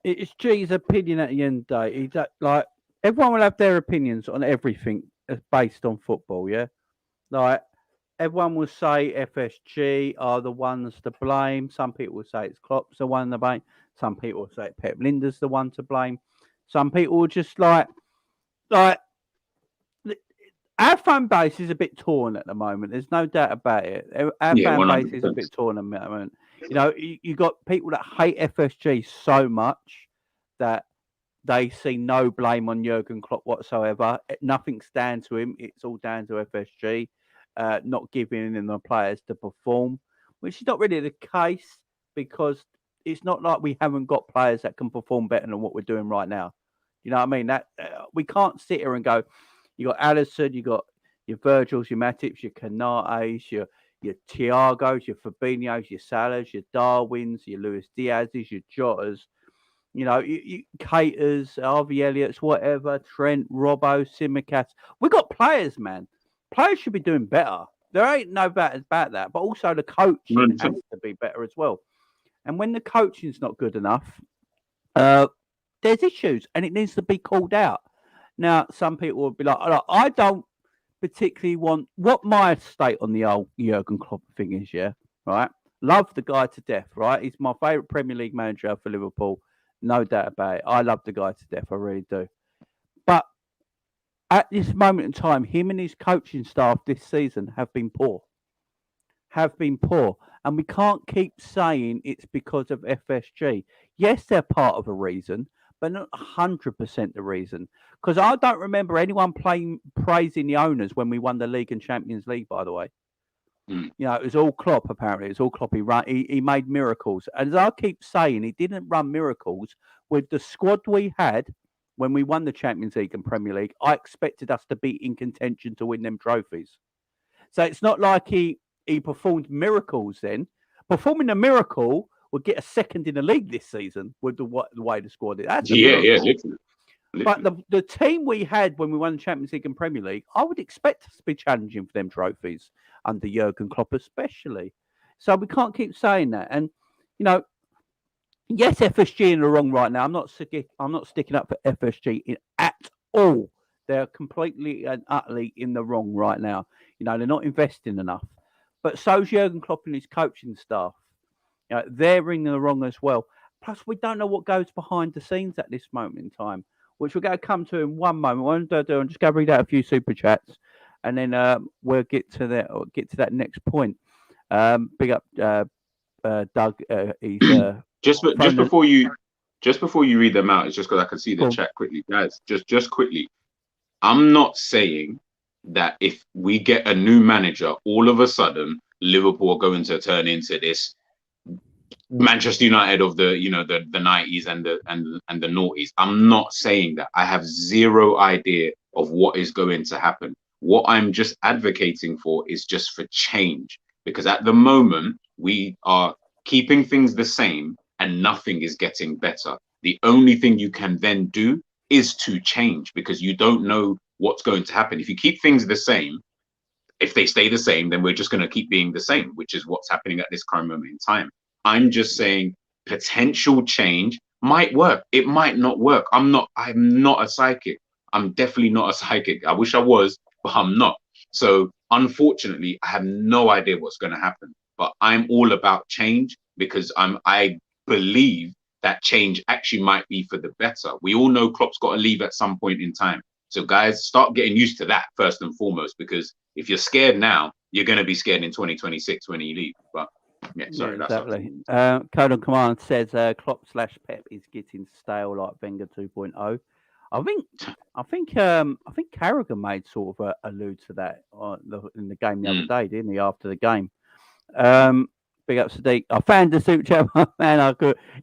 it's G's opinion at the end of the day. He's like everyone will have their opinions on everything based on football. Yeah, like everyone will say FSG are the ones to blame. Some people will say it's Klopp's the one to blame. Some people will say Pep Lijnders the one to blame. Some people will just like our fan base is a bit torn at the moment. There's no doubt about it. Our fan 100%. base is a bit torn at the moment. You got people that hate FSG so much that they see no blame on Jurgen Klopp whatsoever. Nothing's down to him. It's all down to FSG not giving them the players to perform, which is not really the case because it's not like we haven't got players that can perform better than what we're doing right now. You know what I mean? That we can't sit here and go, you got Alisson, you got your Virgils, your Matips, your Canates, your Thiagos, your Fabinhos, your Salahs, your Darwins, your Luis Diaz's, your Jotas, you Caters, Harvey Elliott's, whatever, Trent, Robbo, Simicast. We got players, man. Players should be doing better. There ain't no doubt about that. But also the coaching has to be better as well. And when the coaching's not good enough, there's issues and it needs to be called out. Now, some people will be like, I don't particularly want what my state on the old Jurgen Klopp thing is, yeah, right? Love the guy to death, right? He's my favourite Premier League manager for Liverpool. No doubt about it. I love the guy to death. I really do. But at this moment in time, him and his coaching staff this season have been poor. And we can't keep saying it's because of FSG. Yes, they're part of a reason, but not 100% the reason. Because I don't remember anyone praising the owners when we won the league and Champions League, by the way. It was all Klopp, apparently. It was all Klopp. He made miracles. And as I keep saying, he didn't run miracles. With the squad we had when we won the Champions League and Premier League, I expected us to be in contention to win them trophies. So it's not like he performed miracles then. Performing a miracle would get a second in the league this season with the way the squad is. That's a miracle. Literally. But the team we had when we won the Champions League and Premier League, I would expect us to be challenging for them trophies under Jurgen Klopp, especially. So we can't keep saying that. And yes, FSG in the wrong right now. I'm not sticking up for FSG at all. They're completely and utterly in the wrong right now. They're not investing enough. But so's Jurgen Klopp and his coaching staff. They're in the wrong as well. Plus, we don't know what goes behind the scenes at this moment in time, which we're going to come to in one moment. What I'm going to do, I'm just going to read out a few super chats, and then we'll get to that next point. Big up Doug. He's just before you read them out. It's just because I can see the chat quickly, guys. Just quickly, I'm not saying that if we get a new manager, all of a sudden Liverpool are going to turn into this Manchester United of the the 90s and the noughties. I'm not saying that. I have zero idea of what is going to happen. What I'm just advocating for is just for change, because at the moment we are keeping things the same and nothing is getting better. The only thing you can then do is to change, because you don't know what's going to happen. If you keep things the same, if they stay the same, then we're just going to keep being the same, which is what's happening at this current moment in time. I'm just saying potential change might work. It might not work. I'm not a psychic. I'm definitely not a psychic. I wish I was, but I'm not. So unfortunately, I have no idea what's going to happen. But I'm all about change, because I believe that change actually might be for the better. We all know Klopp's got to leave at some point in time. So guys, start getting used to that first and foremost, because if you're scared now, you're going to be scared in 2026 when you leave. But yeah, sorry, that's exactly. Code on Command says Klopp/Pep is getting stale like Wenger 2.0. I think Carragher made sort of allude to that in the game the other day, didn't he? After the game. Big up Sadiq. I found the super chat, man.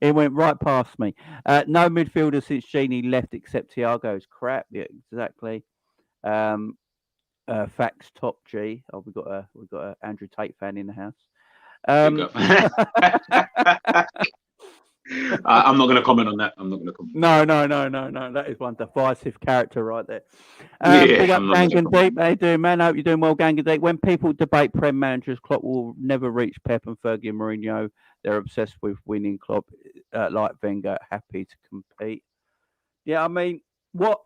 It went right past me. No midfielder since Genie left except Thiago's crap. Yeah, exactly. Facts top G. Oh, we've got a Andrew Tate fan in the house. I'm not going to comment on that. No. That is one divisive character right there. Big up Gang and Deep. How you doing, man? I hope you're doing well, Gang and Deep. When people debate Prem managers, Klopp will never reach Pep and Fergie and Mourinho. They're obsessed with winning. Klopp, like Wenger, happy to compete. Yeah, I mean, what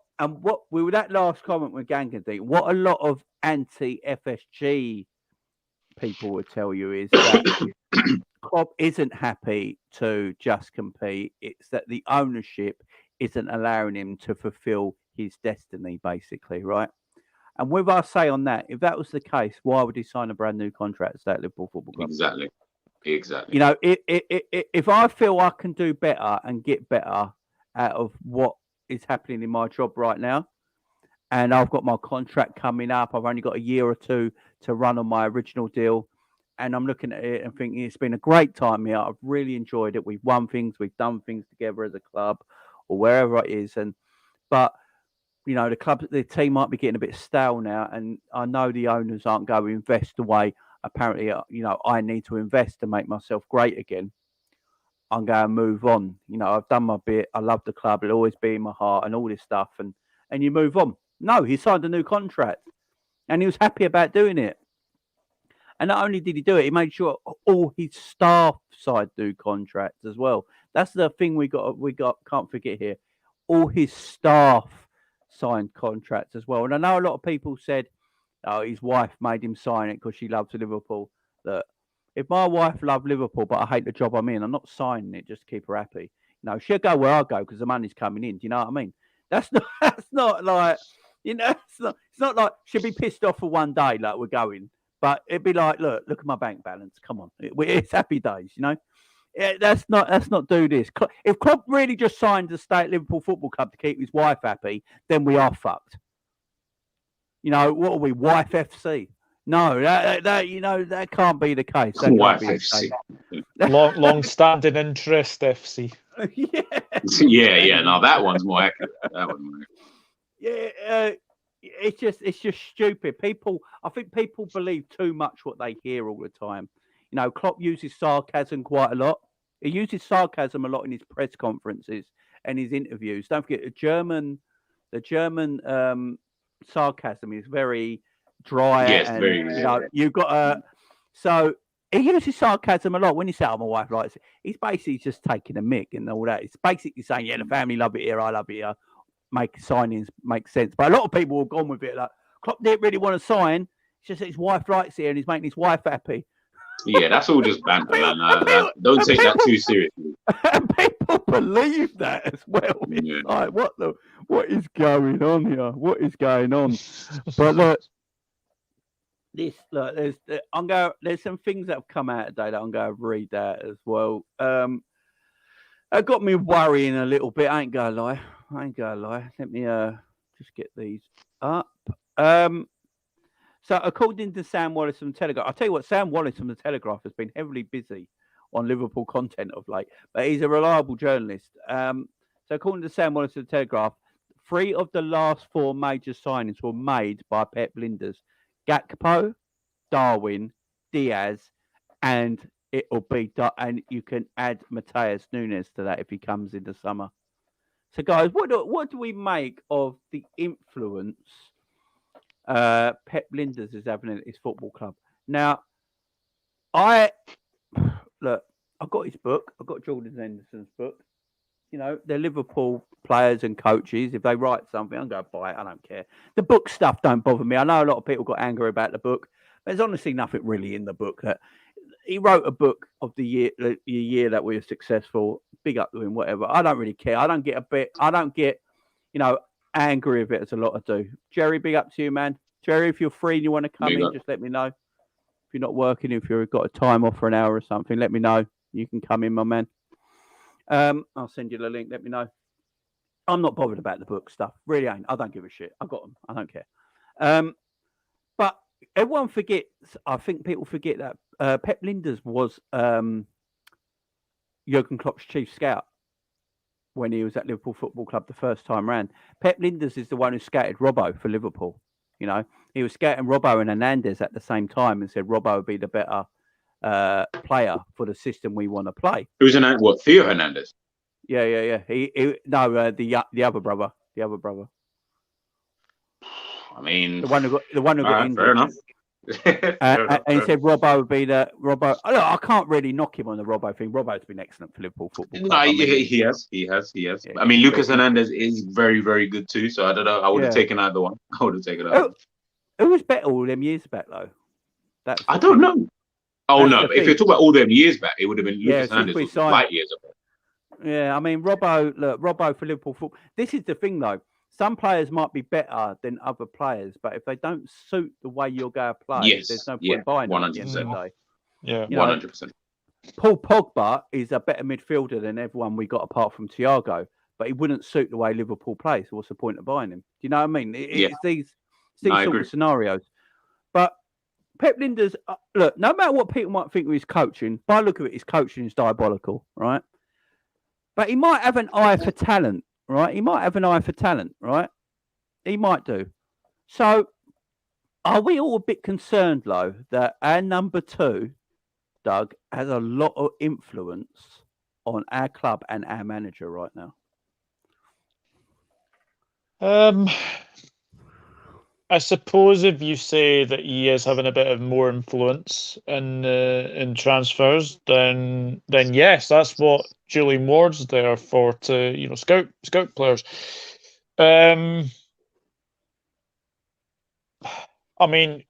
with that last comment with Gang and Deep, what a lot of anti-FSG people would tell you is that Klopp isn't happy to just compete. It's that the ownership isn't allowing him to fulfill his destiny, basically, right? And with our say on that, if that was the case, why would he sign a brand new contract at Liverpool Football Club? Exactly. If I feel I can do better and get better out of what is happening in my job right now, and I've got my contract coming up, I've only got a year or two to run on my original deal, and I'm looking at it and thinking it's been a great time here. I've really enjoyed it. We've won things, we've done things together as a club, or wherever it is. But the team might be getting a bit stale now, and I know the owners aren't going to invest the way apparently I need to invest to make myself great again. I'm going to move on. I've done my bit. I love the club. It'll always be in my heart and all this stuff. And you move on. No, he signed a new contract, and he was happy about doing it. And not only did he do it, he made sure all his staff signed new contracts as well. That's the thing we can't forget here. All his staff signed contracts as well. And I know a lot of people said, "Oh, his wife made him sign it because she loves Liverpool." That if my wife loved Liverpool, but I hate the job I'm in, I'm not signing it just to keep her happy. She'll go where I go because the money's coming in. Do you know what I mean? That's not like, it's not like she'll be pissed off for one day like we're going. But it'd be like, look at my bank balance. Come on, it's happy days, Let's not do this. If Klopp really just signed to stay at Liverpool Football Club to keep his wife happy, then we are fucked. What are we, wife FC? No, that can't be the case. Wife FC, long-standing interest FC. yeah. No, that one's more accurate. Yeah. It's just stupid. I think people believe too much what they hear all the time. Klopp uses sarcasm quite a lot. He uses sarcasm a lot in his press conferences and his interviews. Don't forget, the German The German sarcasm is very dry, Yes, and very. you know you've got a. So he uses sarcasm a lot. When he says, "Oh, my wife likes it," he's basically just taking a mick and all that. It's basically saying, "Yeah, the family love it here. I love it here." Make signings make sense, but a lot of people have gone with it. Like Klopp didn't really want to sign. It's just that his wife likes it here, and he's making his wife happy. Yeah, that's all just banter, man. Don't take that too seriously. And people believe that as well. It's Yeah. like, what is going on here? What is going on? But look, there's some things that have come out today that I'm going to read that as well. It got me worrying a little bit. I ain't gonna lie. Let me just get these up. So according to Sam Wallace from the Telegraph, I'll tell you what, Sam Wallace from the Telegraph has been heavily busy on Liverpool content of late, but he's a reliable journalist. So according to Sam Wallace of the Telegraph, 3 of the last 4 major signings were made by Pep Lijnders: Gakpo, Darwin, Diaz, and it'll be, and you can add Matheus Nunes to that if he comes in the summer. So, guys, what do we make of the influence Pep Lijnders is having at his football club? Now, I've got his book. I've got Jordan Henderson's book. You know, they're Liverpool players and coaches. If they write something, I'm going to buy it. I don't care. The book stuff don't bother me. I know a lot of people got angry about the book. There's honestly nothing really in the book. That he wrote a book of the year that we were successful. Big up to him, whatever. I don't really care. I don't get, angry with it as a lot of do. Jerry, big up to you, man. Jerry, if you're free and you want to come in, just let me know. If you're not working, if you've got a time off for an hour or something, let me know. You can come in, my man. I'll send you the link. Let me know. I'm not bothered about the book stuff. Really ain't. I don't give a shit. I got them. I don't care. But everyone forgets. I think people forget that Pep Lijnders was Jurgen Klopp's chief scout when he was at Liverpool Football Club the first time round. Pep Lijnders is the one who scouted Robbo for Liverpool. You know, he was scouting Robbo and Hernandez at the same time and said Robbo would be the better player for the system we want to play. Who's in that? What, Theo Hernandez? Yeah. The other brother. I mean, the one who got injured. fair enough. And he said Robbo would be the Robbo. Look, I can't really knock him on the Robbo thing. Robbo's been excellent for Liverpool Football Club. No, he has. Yeah, I mean, Lucas Hernandez is very, very good too. So I don't know. I would have taken either one. I would have taken either. Who was better all them years back though? I don't know. Oh no! If you're talking about all them years back, it would have been Lucas Hernandez was 5 years ago. Yeah, I mean Robbo for Liverpool football. This is the thing though. Some players might be better than other players, but if they don't suit the way you're going to play, there's no point buying them at the end of the day. Yeah, 100%. Paul Pogba is a better midfielder than everyone we got apart from Thiago, but he wouldn't suit the way Liverpool plays. So what's the point of buying him? Do you know what I mean? It's these sort of scenarios. But Pep Lijnders, look, no matter what people might think of his coaching, by the look of it, his coaching is diabolical, right? But he might have an eye for talent. Right, he might have an eye for talent, right? He might do. So, are we all a bit concerned, though, that our number 2, Doug, has a lot of influence on our club and our manager right now? I suppose if you say that he is having a bit of more influence in transfers, then yes, that's what Julian Ward's there for, to scout players. I mean,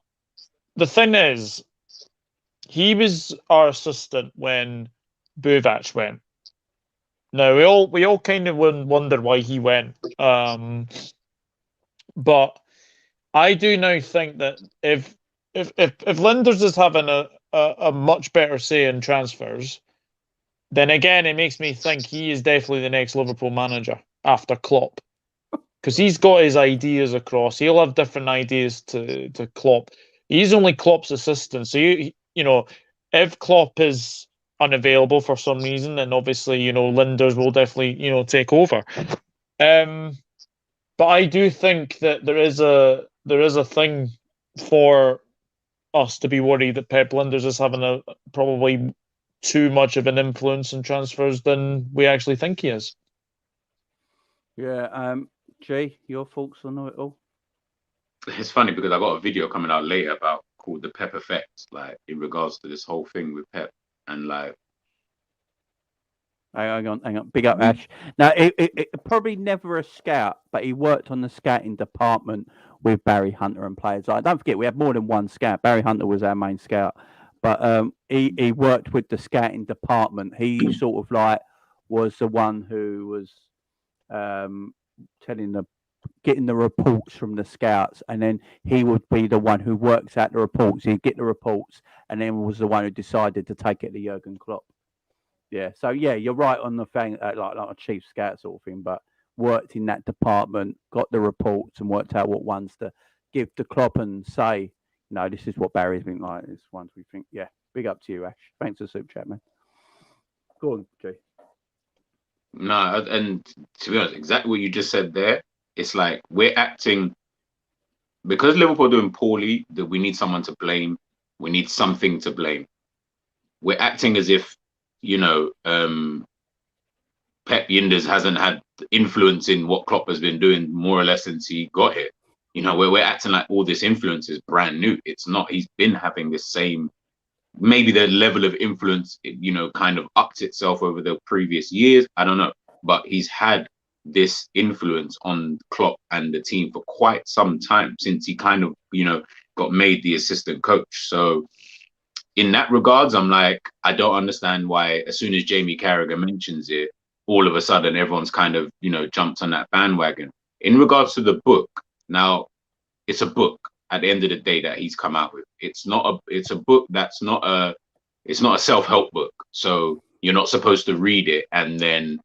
the thing is, he was our assistant when Buvac went. Now we all kind of wonder why he went, but I do now think that if Lijnders is having a much better say in transfers, then again it makes me think he is definitely the next Liverpool manager after Klopp, because he's got his ideas across. He'll have different ideas to Klopp. He's only Klopp's assistant, so if Klopp is unavailable for some reason, then obviously Lijnders will definitely take over. But I do think that there is a thing for us to be worried that Pep Lijnders is having probably too much of an influence in transfers than we actually think he is. Yeah, G, your thoughts on it all? It's funny because I got a video coming out later about called the Pep effect, like in regards to this whole thing with Pep and like. Hang on. Big up, Ash. Now, it probably never a scout, but he worked on the scouting department with Barry Hunter and players. Like, don't forget, we had more than one scout. Barry Hunter was our main scout, but he worked with the scouting department. He sort of like was the one who was getting the reports from the scouts, and then he would be the one who works out the reports. He'd get the reports, and then was the one who decided to take it to Jurgen Klopp. Yeah, so yeah, you're right on the thing, like a chief scout sort of thing, but worked in that department, got the reports, and worked out what ones to give to Klopp and say, this is what Barry's been like. This ones we think, yeah. Big up to you, Ash. Thanks for the super chat, man. Go on, Jay. No, and to be honest, exactly what you just said there. It's like we're acting because Liverpool are doing poorly. That we need someone to blame. We need something to blame. We're acting as if Pep Lijnders hasn't had influence in what Klopp has been doing more or less since he got here. Where we're acting like all this influence is brand new. It's not. He's been having the same. Maybe the level of influence, kind of upped itself over the previous years. I don't know, but he's had this influence on Klopp and the team for quite some time since he kind of, got made the assistant coach. So in that regards, I'm like, I don't understand why as soon as Jamie Carragher mentions it, all of a sudden everyone's kind of, jumped on that bandwagon. In regards to the book, now it's a book at the end of the day that he's come out with. It's a book that's it's not a self-help book. So you're not supposed to read it and then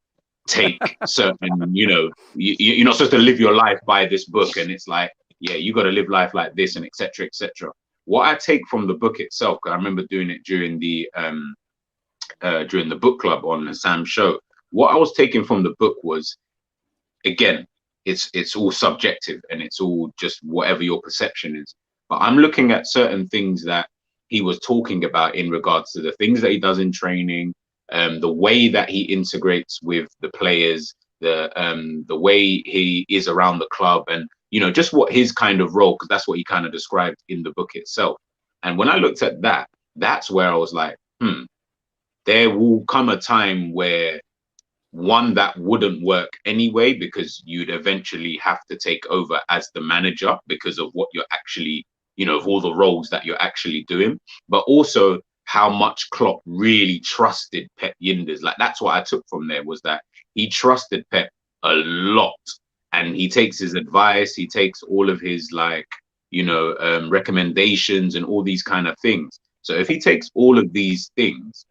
take certain, you're not supposed to live your life by this book. And it's like, yeah, you got to live life like this and etc. etc. What I take from the book itself, because I remember doing it during the book club on Sam's show. What I was taking from the book was, again, it's all subjective and it's all just whatever your perception is. But I'm looking at certain things that he was talking about in regards to the things that he does in training, the way that he integrates with the players, the way he is around the club, and just what his kind of role, because that's what he kind of described in the book itself. And when I looked at that, that's where I was like, there will come a time where one that wouldn't work anyway, because you'd eventually have to take over as the manager because of what you're actually, of all the roles that you're actually doing, but also how much Klopp really trusted Pep Lijnders. Like, that's what I took from there, was that he trusted Pep a lot, and he takes his advice, he takes all of his recommendations and all these kind of things. So if he takes all of these things,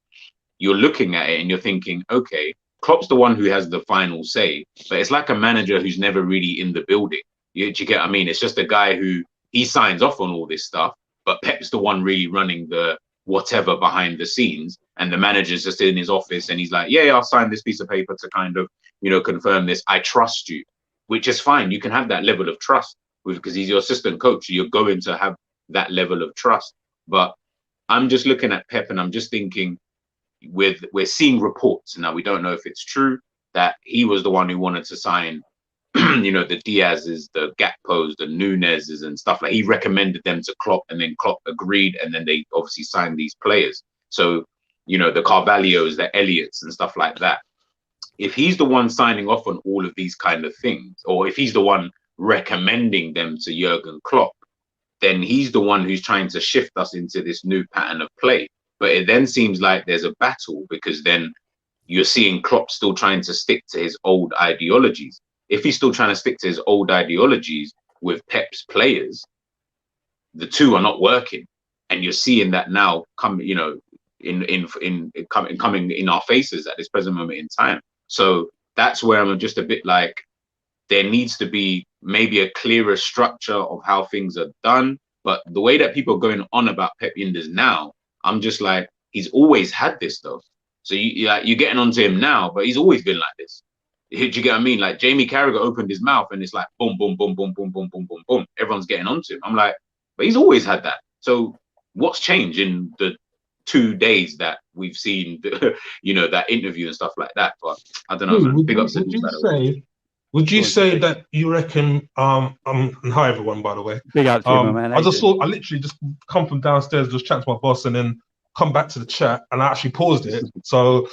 you're looking at it and you're thinking, okay, Klopp's the one who has the final say, but it's like a manager who's never really in the building. Do you get what I mean? It's just a guy who he signs off on all this stuff, but Pep's the one really running the whatever behind the scenes, and the manager's just in his office and he's like, yeah, I'll sign this piece of paper to kind of, confirm this. I trust you, which is fine. You can have that level of trust because he's your assistant coach. You're going to have that level of trust. But I'm just looking at Pep and I'm just thinking, we're seeing reports now, we don't know if it's true, that he was the one who wanted to sign the Diaz's, the Gakpos, the Nunes's and stuff. Like, he recommended them to Klopp and then Klopp agreed, and then they obviously signed these players. So the Carvalhos, the Elliots and stuff like that. If he's the one signing off on all of these kind of things, or if he's the one recommending them to Jurgen Klopp, then he's the one who's trying to shift us into this new pattern of play. But it then seems like there's a battle, because then you're seeing Klopp still trying to stick to his old ideologies. If he's still trying to stick to his old ideologies with Pep's players, the two are not working. And you're seeing that now coming in our faces at this present moment in time. So that's where I'm just a bit like, there needs to be maybe a clearer structure of how things are done. But the way that people are going on about Pep Lijnders now, I'm just like, he's always had this though. So you're getting onto him now, but he's always been like this. Do you get what I mean? Like, Jamie Carragher opened his mouth and it's like boom, boom, boom, boom, boom, boom, boom, boom, boom. Everyone's getting onto him. I'm like, but he's always had that. So what's changed in the 2 days that we've seen, that interview and stuff like that? But I don't know. Man. Big ups. Would you say that you reckon? And hi everyone, by the way. Big up to you, my man. I literally just come from downstairs, just chat to my boss, and then come back to the chat, and I actually paused it. So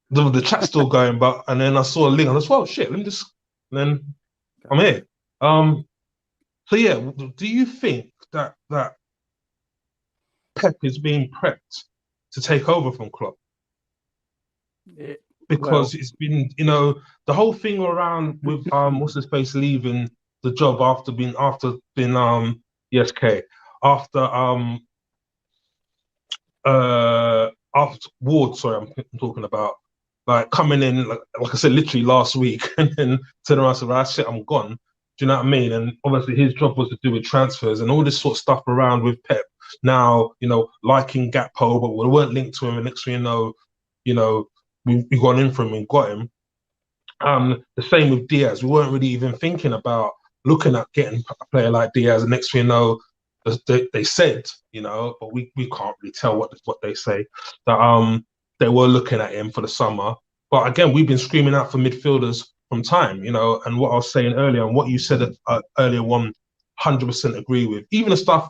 the chat's still going, and then I saw a link, and I was, well, shit, let me just. And then I'm here. So yeah, do you think that Pep is being prepped to take over from Klopp? Because it's been, the whole thing around with what's his face leaving the job after being ESK, after Ward, sorry, I'm talking about, like coming in like I said, literally last week, and then turning around and saying, right, shit, I'm gone. Do you know what I mean? And obviously his job was to do with transfers and all this sort of stuff around with Pep. Now, liking Gakpo, but we weren't linked to him, and next thing you know, we gone in for him and got him. The same with Diaz. We weren't really even thinking about looking at getting a player like Diaz, and next thing you know, they said, but we can't really tell what they say, that they were looking at him for the summer. But again, we've been screaming out for midfielders from time, and what I was saying earlier and what you said earlier on, 100% agree with. Even the stuff,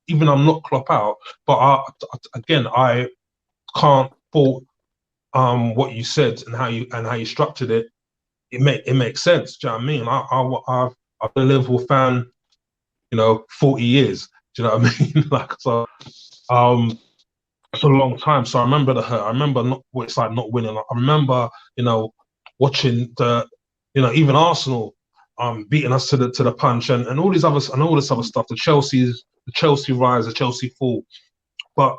even I'm not Klopp out, but I can't fault what you said and how you structured it. It makes sense. Do you know what I mean? I've been a Liverpool fan, 40 years. Do you know what I mean? Like, so, it's a long time. So I remember the hurt. I remember what it's like not winning. I remember, watching even Arsenal beating us to the punch and all this other stuff. The Chelsea rise, the Chelsea fall. But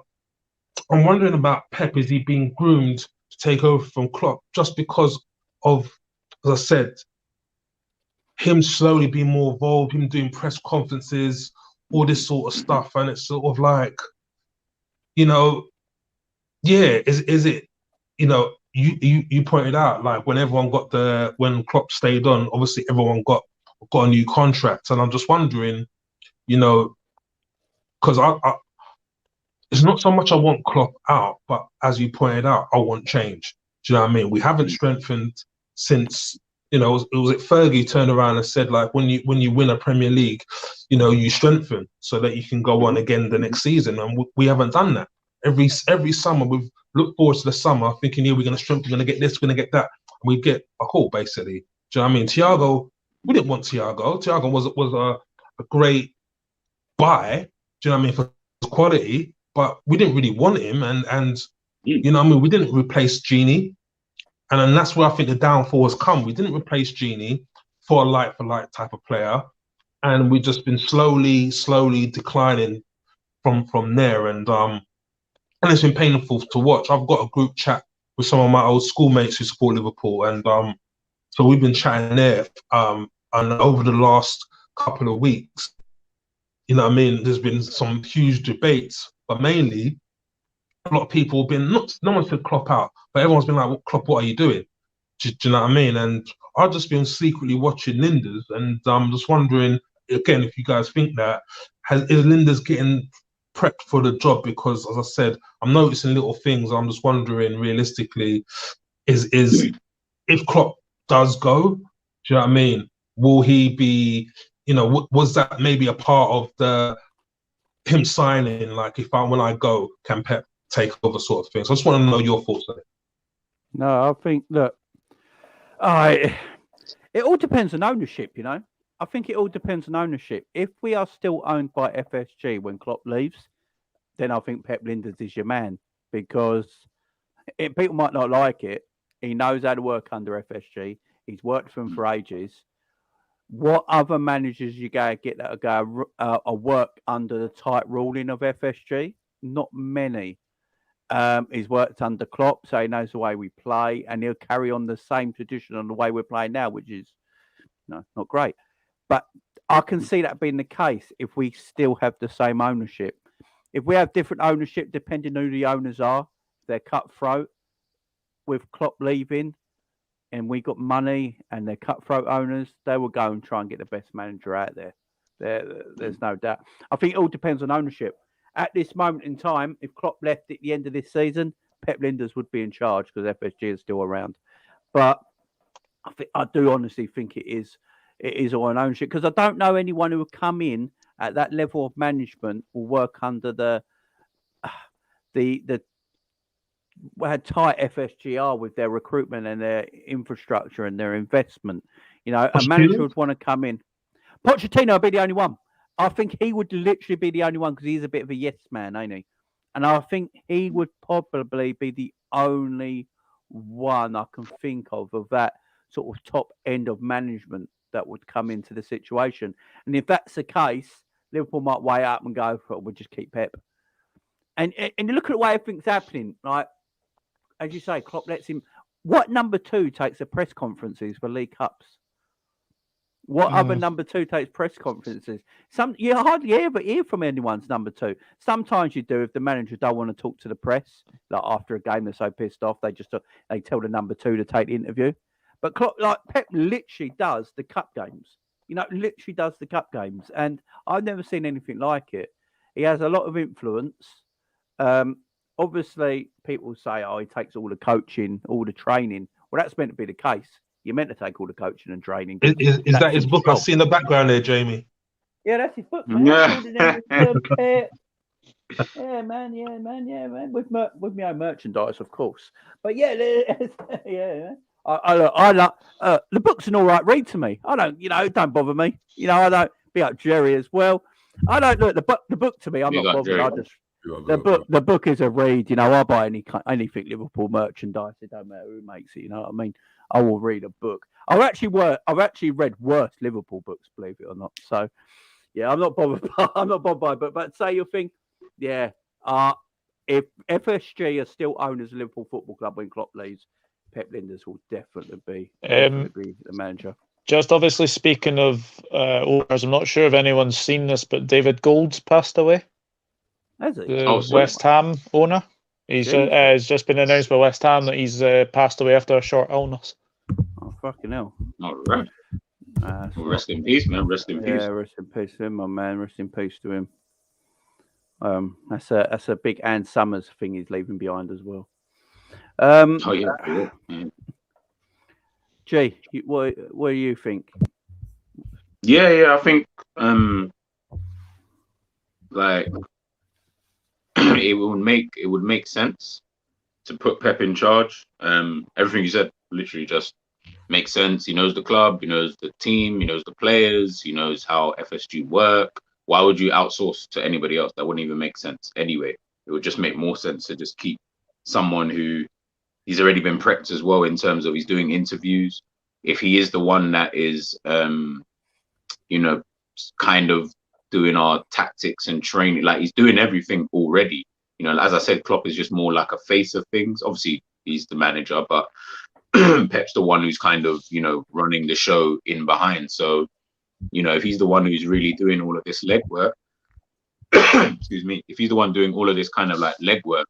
I'm wondering about Pep. Is he being groomed to take over from Klopp just because of, as I said, him slowly being more involved, him doing press conferences, all this sort of stuff, and it's sort of like, is it, you pointed out, like when when Klopp stayed on, obviously everyone got a new contract, and I'm just wondering, because I it's not so much I want Klopp out, but as you pointed out, I want change. Do you know what I mean? We haven't strengthened since, it was Fergie turned around and said, like, when you win a Premier League, you strengthen so that you can go on again the next season, and we haven't done that. Every summer we've looked forward to the summer thinking, we're going to strengthen, we're going to get this, we're going to get that, and we get a haul, basically. Do you know what I mean? Thiago, we didn't want Thiago. Thiago was a great buy. Do you know what I mean, for quality, but we didn't really want him, and we didn't replace Genie. And then that's where I think the downfall has come. We didn't replace Genie for a like type of player, and we've just been slowly declining from there. And it's been painful to watch. I've got a group chat with some of my old schoolmates who support Liverpool, and so we've been chatting there. And over the last couple of weeks, there's been some huge debates, but mainly a lot of people have been, no one said Klopp out, but everyone's been like, well, Klopp, what are you doing? Do you know what I mean? And I've just been secretly watching Lijnders, and I'm just wondering, again, if you guys think that, is Lijnders getting prepped for the job? Because, as I said, I'm noticing little things. I'm just wondering, realistically, is if Klopp does go, do you know what I mean? Will he be, was that maybe a part of him signing, like, when I go, can Pep take over, sort of thing? So I just want to know your thoughts on it. No, I think that it all depends on ownership, I think it all depends on ownership. If we are still owned by FSG when Klopp leaves, then I think Pep Lijnders is your man, because people might not like it. He knows how to work under FSG. He's worked for them for ages. What other managers you get that go work under the tight ruling of FSG? Not many. He's worked under Klopp, so he knows the way we play, and he'll carry on the same tradition on the way we're playing now, which is not great. But I can see that being the case if we still have the same ownership. If we have different ownership, depending on who the owners are, they're cutthroat with Klopp leaving, and we got money and they're cutthroat owners, they will go and try and get the best manager out there. There's no doubt. I think it all depends on ownership. At this moment in time, if Klopp left at the end of this season, Pep Lijnders would be in charge because FSG is still around. But I do honestly think it is all an ownership, because I don't know anyone who would come in at that level of management will work under the had tight FSGR with their recruitment and their infrastructure and their investment. You know, a manager would want to come in. Pochettino would be the only one. I think he would literally be the only one, because he's a bit of a yes man, ain't he? And I think he would probably be the only one I can think of that sort of top end of management that would come into the situation. And if that's the case, Liverpool might weigh up and go, we'll just keep Pep. And you look at the way everything's happening, right? As you say, Klopp lets him. What number 2 takes the press conferences for League Cups? What other number 2 takes press conferences? You hardly ever hear from anyone's number 2. Sometimes you do if the manager don't want to talk to the press. Like after a game, they're so pissed off, they tell the number 2 to take the interview. But Klopp, like Pep, literally does the cup games. You know, literally does the cup games, and I've never seen anything like it. He has a lot of influence. Obviously, people say, he takes all the coaching, all the training. Well, that's meant to be the case. You're meant to take all the coaching and training. Is that his book? I see in the background there, Jamie. Yeah, that's his book, man. Yeah, man. With my own merchandise, of course. But yeah, I like the book's an all right read to me. I don't, it don't bother me. I don't be up Jerry as well. I don't look the book to me. I'm not bothered. I just the book is a read. I buy anything Liverpool merchandise. It don't matter who makes it. You know what I mean? I will read a book. I've actually read worse Liverpool books, believe it or not. So yeah, I'm not bothered. I'm not bothered by it. But say your thing. Yeah. If FSG are still owned as a Liverpool Football Club when Klopp leaves, Pep Lijnders will definitely be the manager. Just obviously speaking of owners, I'm not sure if anyone's seen this, but David Gould's passed away. Has he? The West Ham owner. He's just been announced by West Ham that he's passed away after a short illness. Oh, fucking hell. All right. Rest in peace, man. Rest in peace. Yeah, rest in peace to him, my man. Rest in peace to him. That's a big Ann Summers thing he's leaving behind as well. G, what do you think? Yeah, I think it would make sense to put Pep in charge. Everything you said literally just makes sense. He knows the club, he knows the team, he knows the players, he knows how FSG work. Why would you outsource to anybody else? That wouldn't even make sense anyway. It would just make more sense to just keep someone who he's already been prepped as well in terms of he's doing interviews. If he is the one that is, kind of doing our tactics and training, like he's doing everything already. As I said, Klopp is just more like a face of things. Obviously, he's the manager, but Pep's the one who's kind of, running the show in behind. So, if he's the one who's really doing all of this legwork, excuse me, if he's the one doing all of this kind of like legwork,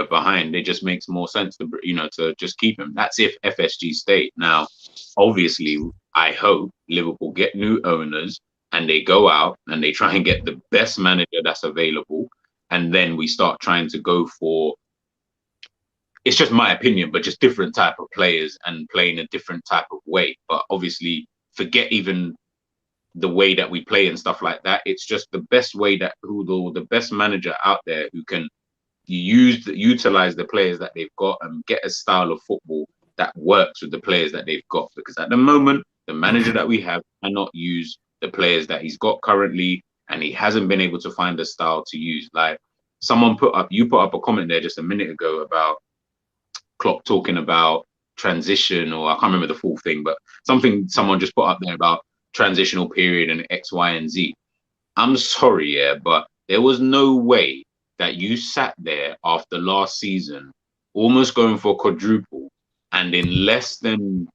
behind, it just makes more sense to, to just keep him. That's if FSG stay. Now, obviously, I hope Liverpool get new owners and they go out and they try and get the best manager that's available. And then we start trying to go for, it's just my opinion, but just different type of players and playing a different type of way. But obviously, forget even the way that we play and stuff like that. It's just the best way that the best manager out there who can utilize the players that they've got and get a style of football that works with the players that they've got. Because at the moment, the manager that we have cannot use the players that he's got currently, and he hasn't been able to find a style to use. Like you put up a comment there just a minute ago about Klopp talking about transition, or I can't remember the full thing, but someone just put up there about transitional period and X, Y, and Z. I'm sorry, but there was no way that you sat there after last season, almost going for a quadruple, and in less than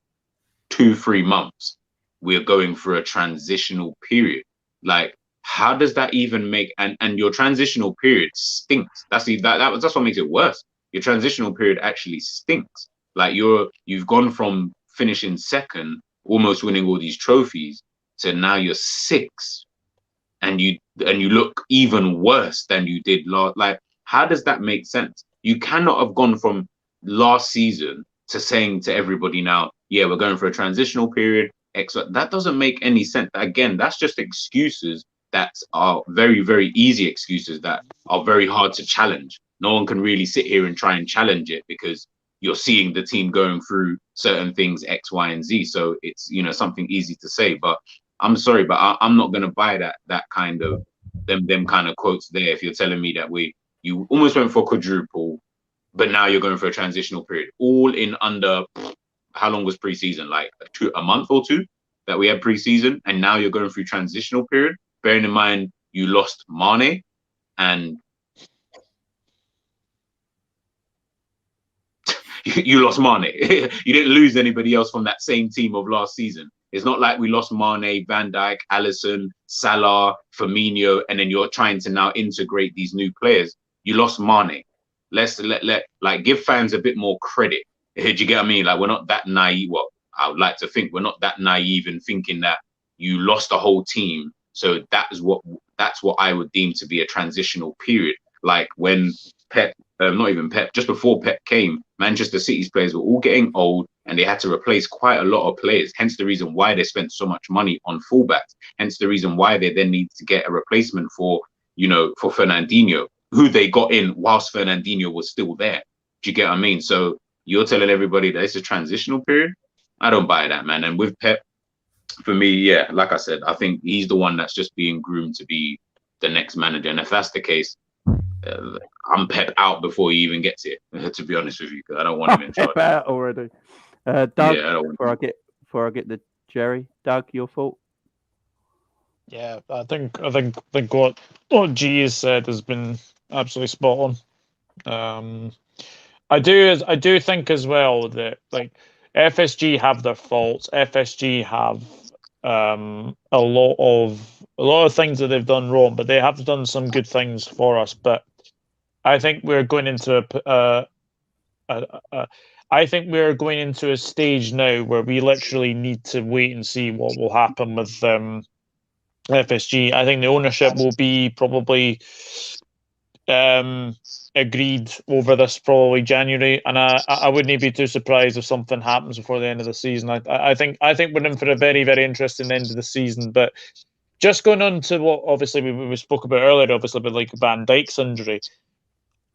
2-3 months, we're going for a transitional period. Like, how does that even make? And your transitional period stinks. That's what makes it worse. Your transitional period actually stinks. Like you've gone from finishing second, almost winning all these trophies, to now you're 6th. And you look even worse than you did last. Like, how does that make sense? You cannot have gone from last season to saying to everybody now, yeah, we're going for a transitional period. That doesn't make any sense. Again, that's just excuses that are very, very easy excuses that are very hard to challenge. No one can really sit here and try and challenge it because you're seeing the team going through certain things X, Y, and Z. So it's something easy to say. But I'm sorry, but I'm not going to buy that kind of them kind of quotes there. If you're telling me that you almost went for quadruple, but now you're going for a transitional period, all in under how long was preseason? Like a month or two that we had preseason, and now you're going through transitional period. Bearing in mind you lost Mane and you lost Mane. You didn't lose anybody else from that same team of last season. It's not like we lost Mane, Van Dijk, Alisson, Salah, Firmino, and then you're trying to now integrate these new players. You lost Mane. Let's give fans a bit more credit. Do you get what I mean? Like, we're not that naive. Well, I would like to think we're not that naive in thinking that you lost the whole team. So that's what I would deem to be a transitional period. Like when Pep, not even Pep, just before Pep came, Manchester City's players were all getting old and they had to replace quite a lot of players. Hence the reason why they spent so much money on fullbacks. Hence the reason why they then need to get a replacement for Fernandinho, who they got in whilst Fernandinho was still there. Do you get what I mean? So you're telling everybody that it's a transitional period? I don't buy that, man. And with Pep, for me, yeah, like I said, I think he's the one that's just being groomed to be the next manager. And if that's the case, I'm Pep out before he even gets here, to be honest with you, because I don't want him in charge. Pep out already. Doug, Yeah, before I get the Jerry. Doug, your thought? Yeah, I think what G has said has been absolutely spot on. I do think as well that like FSG have their faults. FSG have a lot of things that they've done wrong, but they have done some good things for us. But I think we're going into a stage now where we literally need to wait and see what will happen with FSG. I think the ownership will be probably agreed over this probably January, and I wouldn't be too surprised if something happens before the end of the season. I think we're in for a very, very interesting end of the season. But just going on to what obviously we spoke about earlier, obviously with like Van Dijk's injury,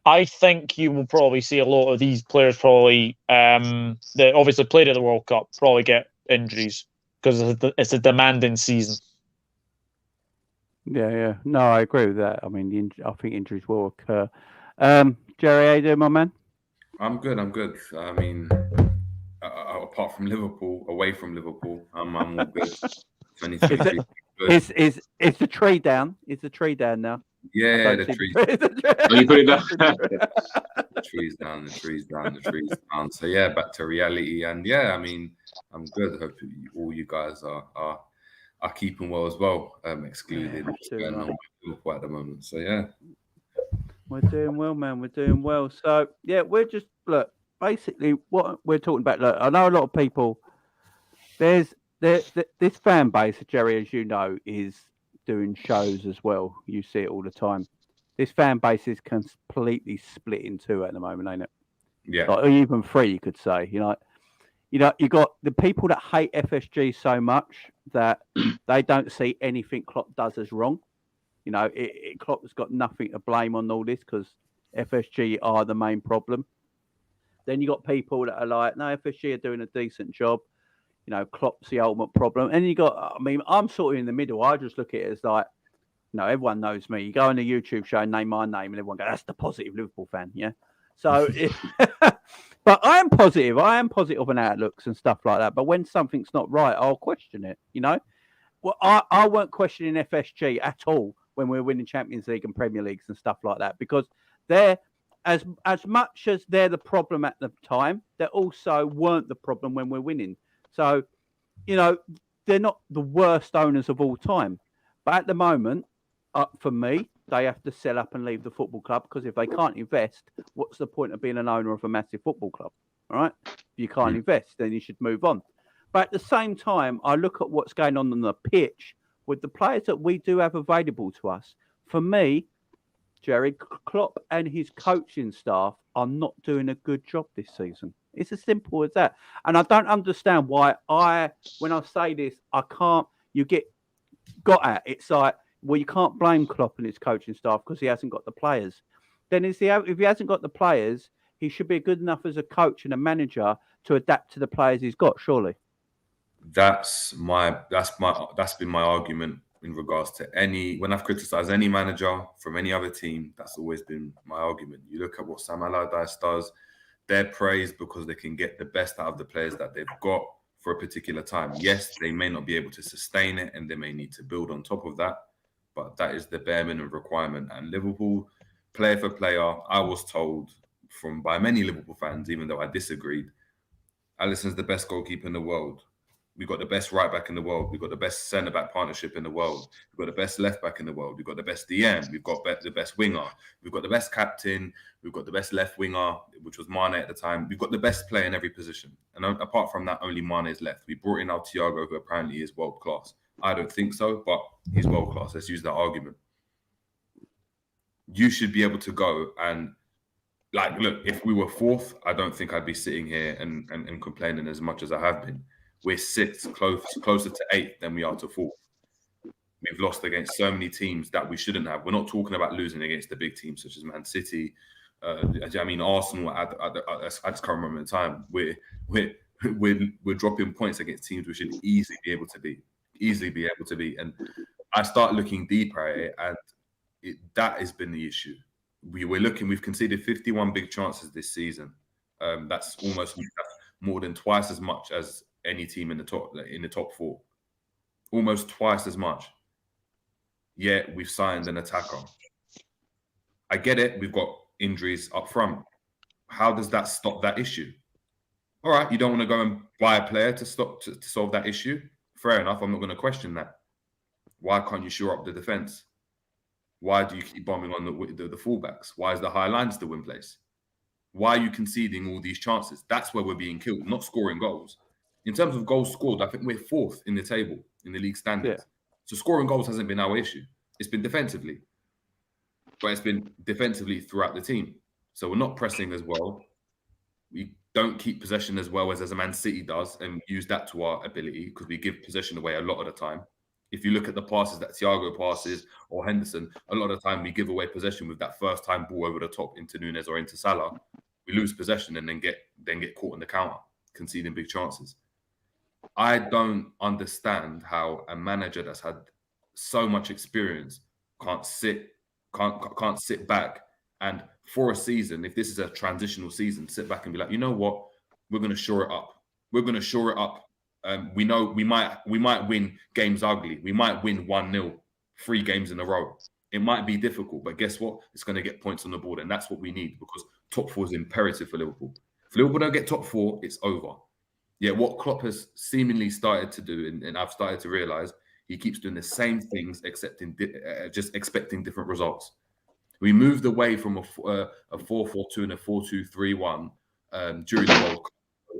I think you will probably see a lot of these players probably that obviously played at the World Cup probably get injuries because it's a demanding season. Yeah. No, I agree with that. I mean, I think injuries will occur. Jerry, how you doing, my man? I'm good. I mean, apart from Liverpool, away from Liverpool, I'm all good. 2023. Is the tree down? Is the tree down now? Yeah, the trees. Oh, you put it down. The trees down. So yeah, back to reality. And yeah, I mean, I'm good. Hope all you guys are keeping well as well, excluding what's going on with Liverpool at the moment. So yeah. We're doing well, man. We're doing well. So yeah, we're just basically what we're talking about. Look, I know a lot of people. There's this fan base, Jerry, as you know, is doing shows as well. You see it all the time. This fan base is completely split in two at the moment, ain't it? Yeah. Like, even three, you could say. You got the people that hate FSG so much that they don't see anything Klopp does as wrong. Klopp's got nothing to blame on all this because FSG are the main problem. Then you got people that are like, no, FSG are doing a decent job. Klopp's the ultimate problem. And I'm sort of in the middle. I just look at it as like, everyone knows me. You go on a YouTube show and name my name and everyone goes, that's the positive Liverpool fan, yeah? So, but I am positive. I am positive on outlooks and stuff like that. But when something's not right, I'll question it, Well, I weren't questioning FSG at all when we were winning Champions League and Premier Leagues and stuff like that, because they're, as much as they're the problem at the time, they also weren't the problem when we're winning. So, they're not the worst owners of all time. But at the moment, for me, they have to sell up and leave the football club, because if they can't invest, what's the point of being an owner of a massive football club? All right? If you can't invest, then you should move on. But at the same time, I look at what's going on the pitch with the players that we do have available to us. For me, Jerry, Klopp and his coaching staff are not doing a good job this season. It's as simple as that. And I don't understand why when I say this, I can't. You get got at. It's like, well, you can't blame Klopp and his coaching staff because he hasn't got the players. Then if he hasn't got the players, he should be good enough as a coach and a manager to adapt to the players he's got. Surely. That's been my argument in regards to when I've criticised any manager from any other team. That's always been my argument. You look at what Sam Allardyce does; they're praised because they can get the best out of the players that they've got for a particular time. Yes, they may not be able to sustain it, and they may need to build on top of that, but that is the bare minimum requirement. And Liverpool, player for player, I was told by many Liverpool fans, even though I disagreed, Alisson's the best goalkeeper in the world. We've got the best right back in the world. We've got the best centre back partnership in the world. We've got the best left back in the world. We've got the best DM. We've got the best winger. We've got the best captain. We've got the best left winger, which was Mane at the time. We've got the best player in every position. And apart from that, only Mane is left. We brought in our Thiago, who apparently is world class. I don't think so, but he's world class. Let's use that argument. You should be able to go and, look, if we were fourth, I don't think I'd be sitting here and complaining as much as I have been. We're sixth, closer to eighth than we are to fourth. We've lost against so many teams that we shouldn't have. We're not talking about losing against the big teams such as Man City. Arsenal. I just can't remember the time. We're dropping points against teams we should easily be able to beat. And I start looking deeper at it, and that has been the issue. We've conceded 51 big chances this season. That's almost more than twice as much as any team in the top four, almost twice as much. Yet we've signed an attacker. I get it. We've got injuries up front. How does that stop that issue? All right, you don't want to go and buy a player to solve that issue. Fair enough. I'm not going to question that. Why can't you shore up the defense? Why do you keep bombing on the fullbacks? Why is the high line still in place? Why are you conceding all these chances? That's where we're being killed, not scoring goals. In terms of goals scored, I think we're fourth in the table in the league standings. Yeah. So scoring goals hasn't been our issue. It's been defensively. But it's been defensively throughout the team. So we're not pressing as well. We don't keep possession as well as a Man City does and use that to our ability because we give possession away a lot of the time. If you look at the passes that Thiago passes or Henderson, a lot of the time we give away possession with that first time ball over the top into Nunes or into Salah. We lose possession and then get caught in the counter, conceding big chances. I don't understand how a manager that's had so much experience can't sit back and for a season, if this is a transitional season, sit back and be like, you know what, we're going to shore it up. We're going to shore it up. We know we might win games ugly. We might win 1-0, 3 games in a row. It might be difficult, but guess what? It's going to get points on the board, and that's what we need because top 4 is imperative for Liverpool. If Liverpool don't get top 4, it's over. Yeah, what Klopp has seemingly started to do, and I've started to realise, he keeps doing the same things, just expecting different results. We moved away from a 4-4-2 and a 4-2-3-1 during the World Cup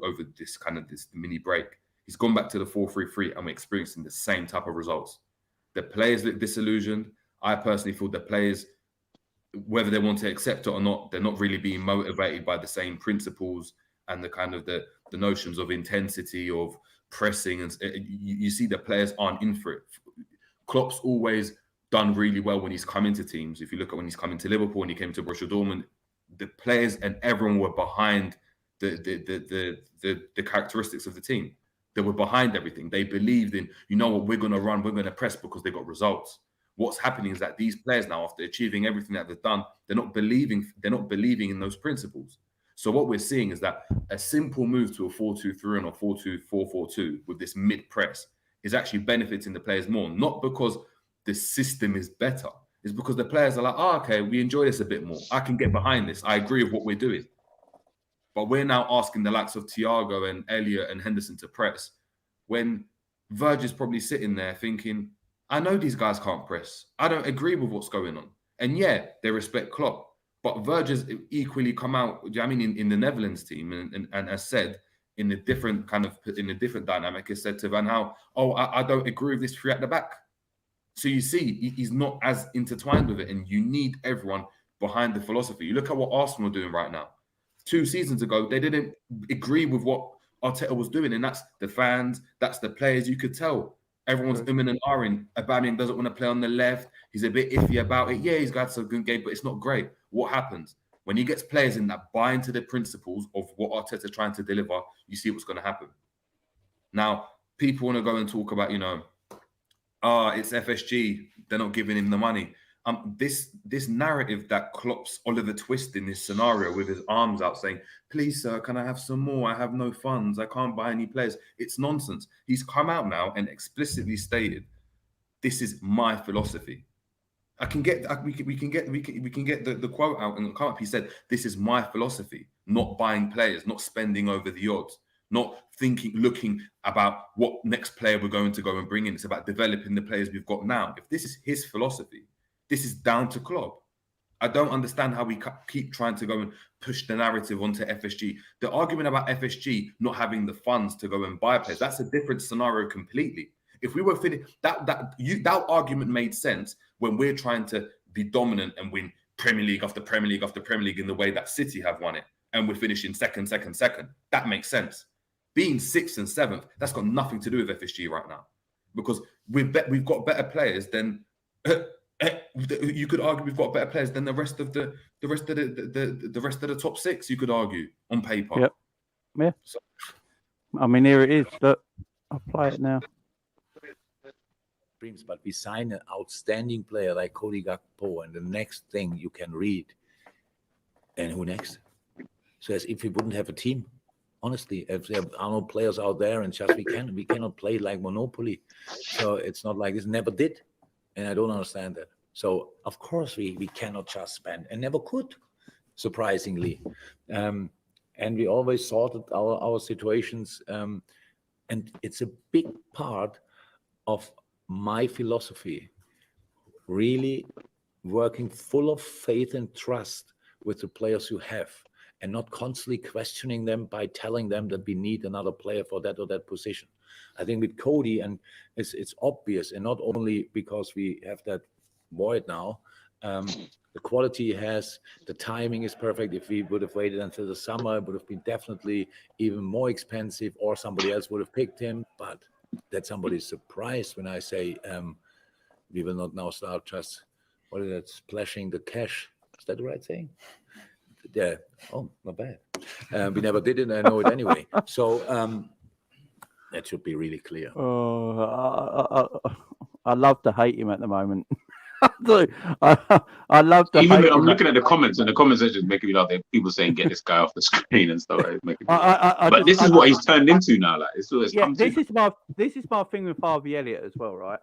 over this mini break. He's gone back to the 4-3-3, and we're experiencing the same type of results. The players look disillusioned. I personally feel the players, whether they want to accept it or not, they're not really being motivated by the same principles and the notions of intensity, of pressing. And you see the players aren't in for it. Klopp's always done really well when he's come into teams. If you look at when he's come into Liverpool and he came to Borussia Dortmund, the players and everyone were behind the characteristics of the team. They were behind everything. They believed in, you know what, we're going to run, we're going to press because they got results. What's happening is that these players now, after achieving everything that they've done, they're not believing in those principles. So what we're seeing is that a simple move to a 4-2-3 and a 4-2-4-4-2 with this mid-press is actually benefiting the players more, not because the system is better. It's because the players are like, okay, we enjoy this a bit more. I can get behind this. I agree with what we're doing. But we're now asking the likes of Thiago and Elliott and Henderson to press when Virgil's probably sitting there thinking, I know these guys can't press. I don't agree with what's going on. And yeah, they respect Klopp. But Virgil's equally come out, in the Netherlands team and has said in a different dynamic, has said to Van Gaal, I don't agree with this 3 at the back. So you see, he's not as intertwined with it, and you need everyone behind the philosophy. You look at what Arsenal are doing right now. 2 seasons ago, they didn't agree with what Arteta was doing, and that's the fans, that's the players. You could tell everyone's umming and ahhing. Aubameyang doesn't want to play on the left. He's a bit iffy about it. Yeah, he's got some good game, but it's not great. What happens when he gets players in that buy into the principles of what Arteta's trying to deliver? You see what's going to happen. Now, people want to go and talk about, it's FSG. They're not giving him the money. This narrative that Klopp's Oliver Twist in this scenario with his arms out saying, please, sir, can I have some more? I have no funds. I can't buy any players. It's nonsense. He's come out now and explicitly stated, this is my philosophy. We can get the quote out and come up. He said, this is my philosophy, not buying players, not spending over the odds, not looking about what next player we're going to go and bring in. It's about developing the players we've got now. If this is his philosophy, this is down to Klopp. I don't understand how we keep trying to go and push the narrative onto FSG. The argument about FSG not having the funds to go and buy players, that's a different scenario completely. If we were finished, that argument made sense when we're trying to be dominant and win Premier League after Premier League after Premier League in the way that City have won it, and we're finishing second. That makes sense. Being 6th and 7th, that's got nothing to do with FSG right now, because we've got better players than. You could argue we've got better players than the rest of the top 6. You could argue on paper. Yep. Yeah. So, I mean, here it is. Look, I'll play it now. But we sign an outstanding player like Cody Gakpo, and the next thing you can read, and who next? So as if we wouldn't have a team. Honestly, if there are no players out there, and just we cannot play like Monopoly. So it's not like this. Never did. And I don't understand that. So, of course, we cannot just spend, and never could, surprisingly. And we always sorted our situations. And it's a big part of my philosophy, really working full of faith and trust with the players you have, and not constantly questioning them by telling them that we need another player for that or that position. I think with Cody, and it's obvious, and not only because we have that void now, the quality he has, the timing is perfect. If we would have waited until the summer, it would have been definitely even more expensive, or somebody else would have picked him. But that somebody's surprised when I say we will not now start just, splashing the cash. Is that the right thing? Yeah. Oh, not bad. We never did it. I know it anyway. So, that should be really clear. I love to hate him at the moment. I love to hate him. I'm looking at the comments, and the comments are just making me laugh. People saying, "Get this guy off the screen" and stuff. Right? But this is what he's turned into now. Like, this is my thing with Harvey Elliott as well, right?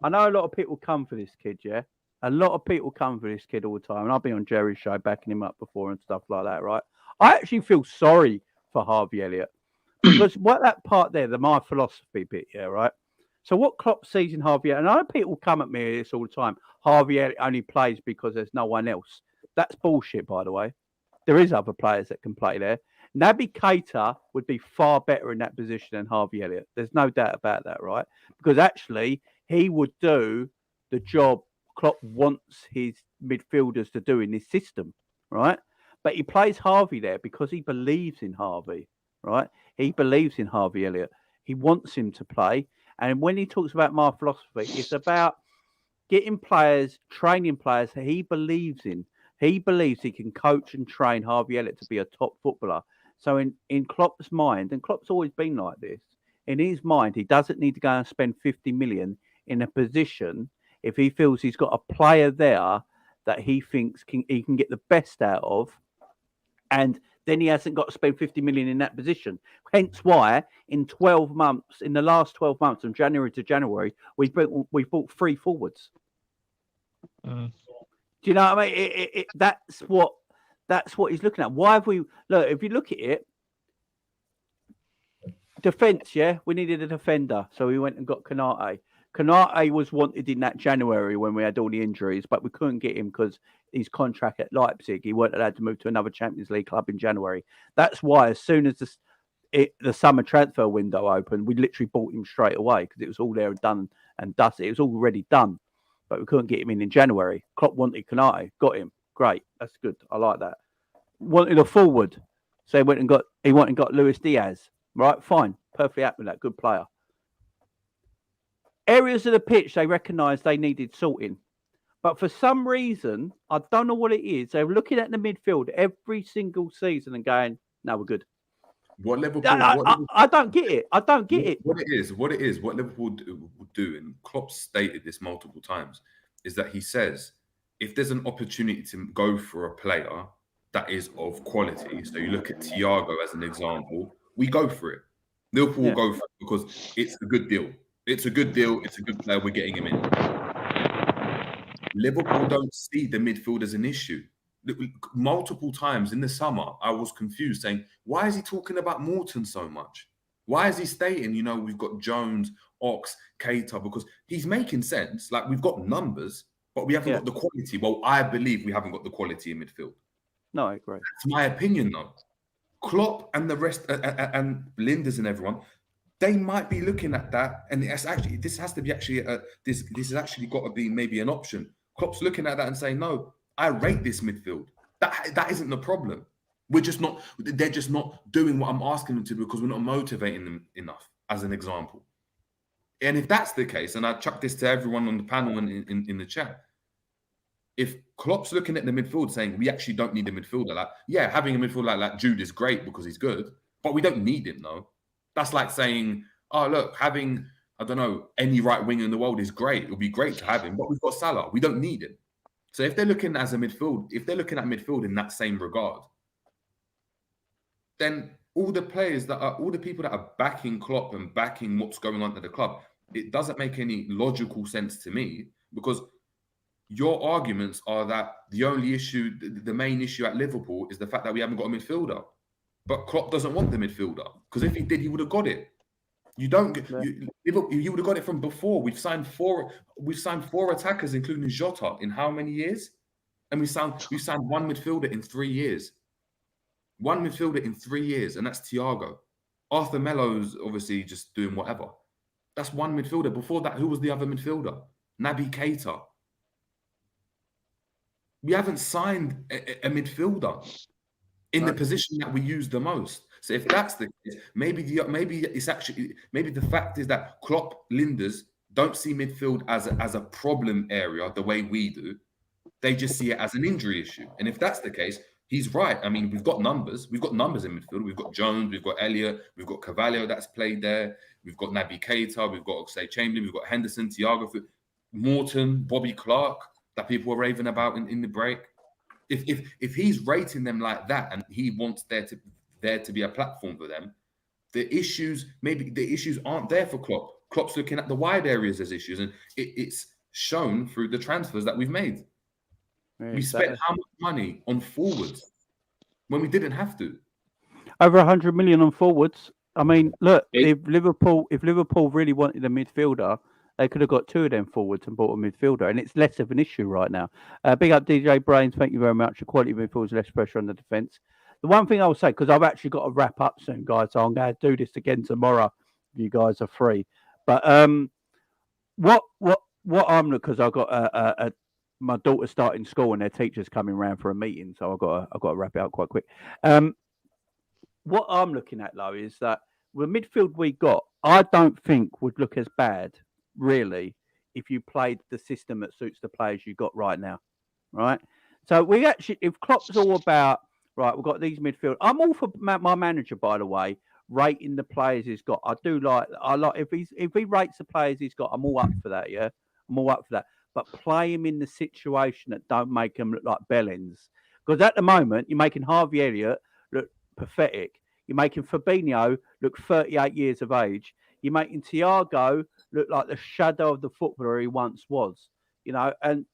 I know a lot of people come for this kid, yeah. A lot of people come for this kid all the time, and I've been on Jerry's show backing him up before and stuff like that, right? I actually feel sorry for Harvey Elliott. Because what that part there, my philosophy bit, yeah, right? So what Klopp sees in Harvey Elliott, and I know people come at me this all the time, Harvey Elliott only plays because there's no one else. That's bullshit, by the way. There is other players that can play there. Naby Keita would be far better in that position than Harvey Elliott. There's no doubt about that, right? Because actually, he would do the job Klopp wants his midfielders to do in this system, right? But he plays Harvey there because he believes in Harvey, right? He believes in Harvey Elliott. He wants him to play. And when he talks about my philosophy, it's about getting players, training players that he believes in. He believes he can coach and train Harvey Elliott to be a top footballer. So in Klopp's mind, and Klopp's always been like this, in his mind, he doesn't need to go and spend 50 million in a position if he feels he's got a player there that he thinks he can get the best out of, and then he hasn't got to spend 50 million in that position. Hence why in the last 12 months, from January to January, we bought 3 forwards. Do you know what I mean? That's what he's looking at. Why have we look? If you look at it, defense, yeah, we needed a defender, so we went and got Konate. Konate was wanted in that January when we had all the injuries, but we couldn't get him because his contract at Leipzig, he weren't allowed to move to another Champions League club in January. That's why as soon as the summer transfer window opened, we literally bought him straight away because it was all there and done and dusted. It was already done, but we couldn't get him in January. Klopp wanted Konate, got him. Great, that's good. I like that. Wanted a forward. So he went and got Luis Diaz. Right, fine, perfectly happy with that. Good player. Areas of the pitch they recognised they needed sorting. But for some reason, I don't know what it is, they're looking at the midfield every single season and going, no, we're good. What Liverpool? I don't get it. I don't get it. What Liverpool do, and Klopp stated this multiple times, is that he says, if there's an opportunity to go for a player that is of quality, so you look at Thiago as an example, we go for it. Liverpool will go for it because it's a good deal. It's a good deal. It's a good player. We're getting him in. Liverpool don't see the midfield as an issue. Multiple times in the summer, I was confused, saying, why is he talking about Morton so much? Why is he stating, we've got Jones, Ox, Keita? Because he's making sense. Like, we've got numbers, but we haven't got the quality. Well, I believe we haven't got the quality in midfield. No, I agree. That's my opinion, though. Klopp and the rest, and Lijnders and everyone, they might be looking at that, and this has to be actually this has actually got to be maybe an option. Klopp's looking at that and saying, no, I rate this midfield. That isn't the problem. They're just not doing what I'm asking them to because we're not motivating them enough, as an example. And if that's the case, and I chuck this to everyone on the panel and in the chat, if Klopp's looking at the midfield saying we actually don't need a midfielder, having a midfielder like Jude is great because he's good, but we don't need him, though. That's like saying, oh, look, having, I don't know, any right winger in the world is great. It would be great to have him, but we've got Salah. We don't need him. So if they're looking at midfield in that same regard, then all the people that are backing Klopp and backing what's going on at the club, it doesn't make any logical sense to me, because your arguments are that the main issue at Liverpool is the fact that we haven't got a midfielder. But Klopp doesn't want the midfielder, because if he did, he would have got it. You don't. You would have got it from before. We've signed four attackers, including Jota, in how many years? And we signed one midfielder in 3 years. One midfielder in 3 years, and that's Thiago. Arthur Melo's obviously just doing whatever. That's one midfielder. Before that, who was the other midfielder? Naby Keita. We haven't signed a midfielder in the position that we use the most. So if that's the case, maybe the fact is that Klopp, Lijnders don't see midfield as a problem area the way we do. They just see it as an injury issue. And if that's the case, he's right. I mean, we've got numbers. We've got numbers in midfield. We've got Jones, we've got Elliott, we've got Carvalho that's played there. We've got Naby Keita, we've got Oxlade-Chamberlain, we've got Henderson, Thiago, Morton, Bobby Clark that people were raving about in the break. If he's rating them like that and he wants there to be a platform for them, the issues aren't there for Klopp. Klopp's looking at the wide areas as issues, and it's shown through the transfers that we've made. We spent how much money on forwards when we didn't have to? Over 100 million on forwards. I mean, look, if Liverpool really wanted a midfielder, they could have got two of them forwards and bought a midfielder, and it's less of an issue right now. Big up DJ Brains, thank you very much. The quality of midfield, less pressure on the defence. The one thing I'll say, because I've actually got to wrap up soon, guys, so I'm going to do this again tomorrow if you guys are free. But what I'm looking, because I've got my daughter's starting school and their teacher's coming round for a meeting, so I've got to wrap it up quite quick. What I'm looking at, though, is that the midfield we got, I don't think would look as bad, really, if you played the system that suits the players you got right now, right? So we actually, if Klopp's all about, right, we've got these midfield. I'm all for my manager, by the way, rating the players he's got. I like if he rates the players he's got, I'm all up for that. Yeah, I'm all up for that. But play him in the situation that don't make him look like bellends. Because at the moment, you're making Harvey Elliott look pathetic. You're making Fabinho look 38 years of age. You're making Thiago look like the shadow of the footballer he once was. You know, and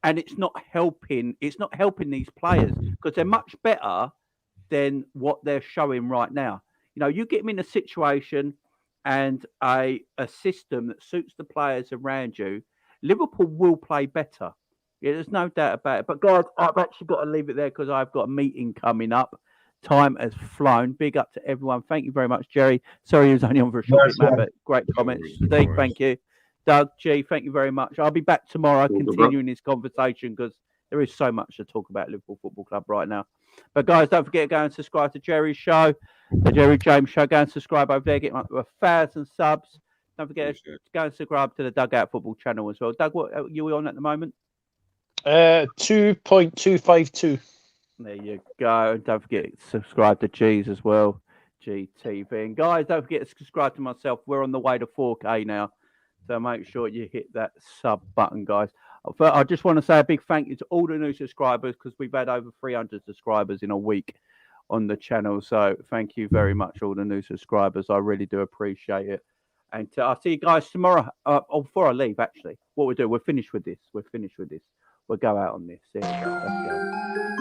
it's not helping. It's not helping these players because they're much better than what they're showing right now. You know, you get them in a situation and a system that suits the players around you, Liverpool will play better. Yeah, there's no doubt about it. But guys, I've actually got to leave it there because I've got a meeting coming up. Time has flown. Big up to everyone. Thank you very much, Jerry. Sorry he was only on for a short bit, man, but great comments. Steve, thank you. Doug, G, thank you very much. I'll be back tomorrow continuing this conversation because there is so much to talk about Liverpool Football Club right now. But guys, don't forget to go and subscribe to Jerry's show, the Jerry James show. Go and subscribe over there. Get up to 1,000 subs. Don't forget to go and subscribe to the Dugout Football channel as well. Doug, what are you on at the moment? 2.252. There you go. And don't forget to subscribe to G's as well. GTV. And guys, don't forget to subscribe to myself. We're on the way to 4K now. So make sure you hit that sub button, guys. But I just want to say a big thank you to all the new subscribers because we've had over 300 subscribers in a week on the channel. So thank you very much, all the new subscribers. I really do appreciate it. And I'll see you guys tomorrow. Before I leave, actually, what we'll do, we're finished with this. We'll go out on this. There you go. Let's go.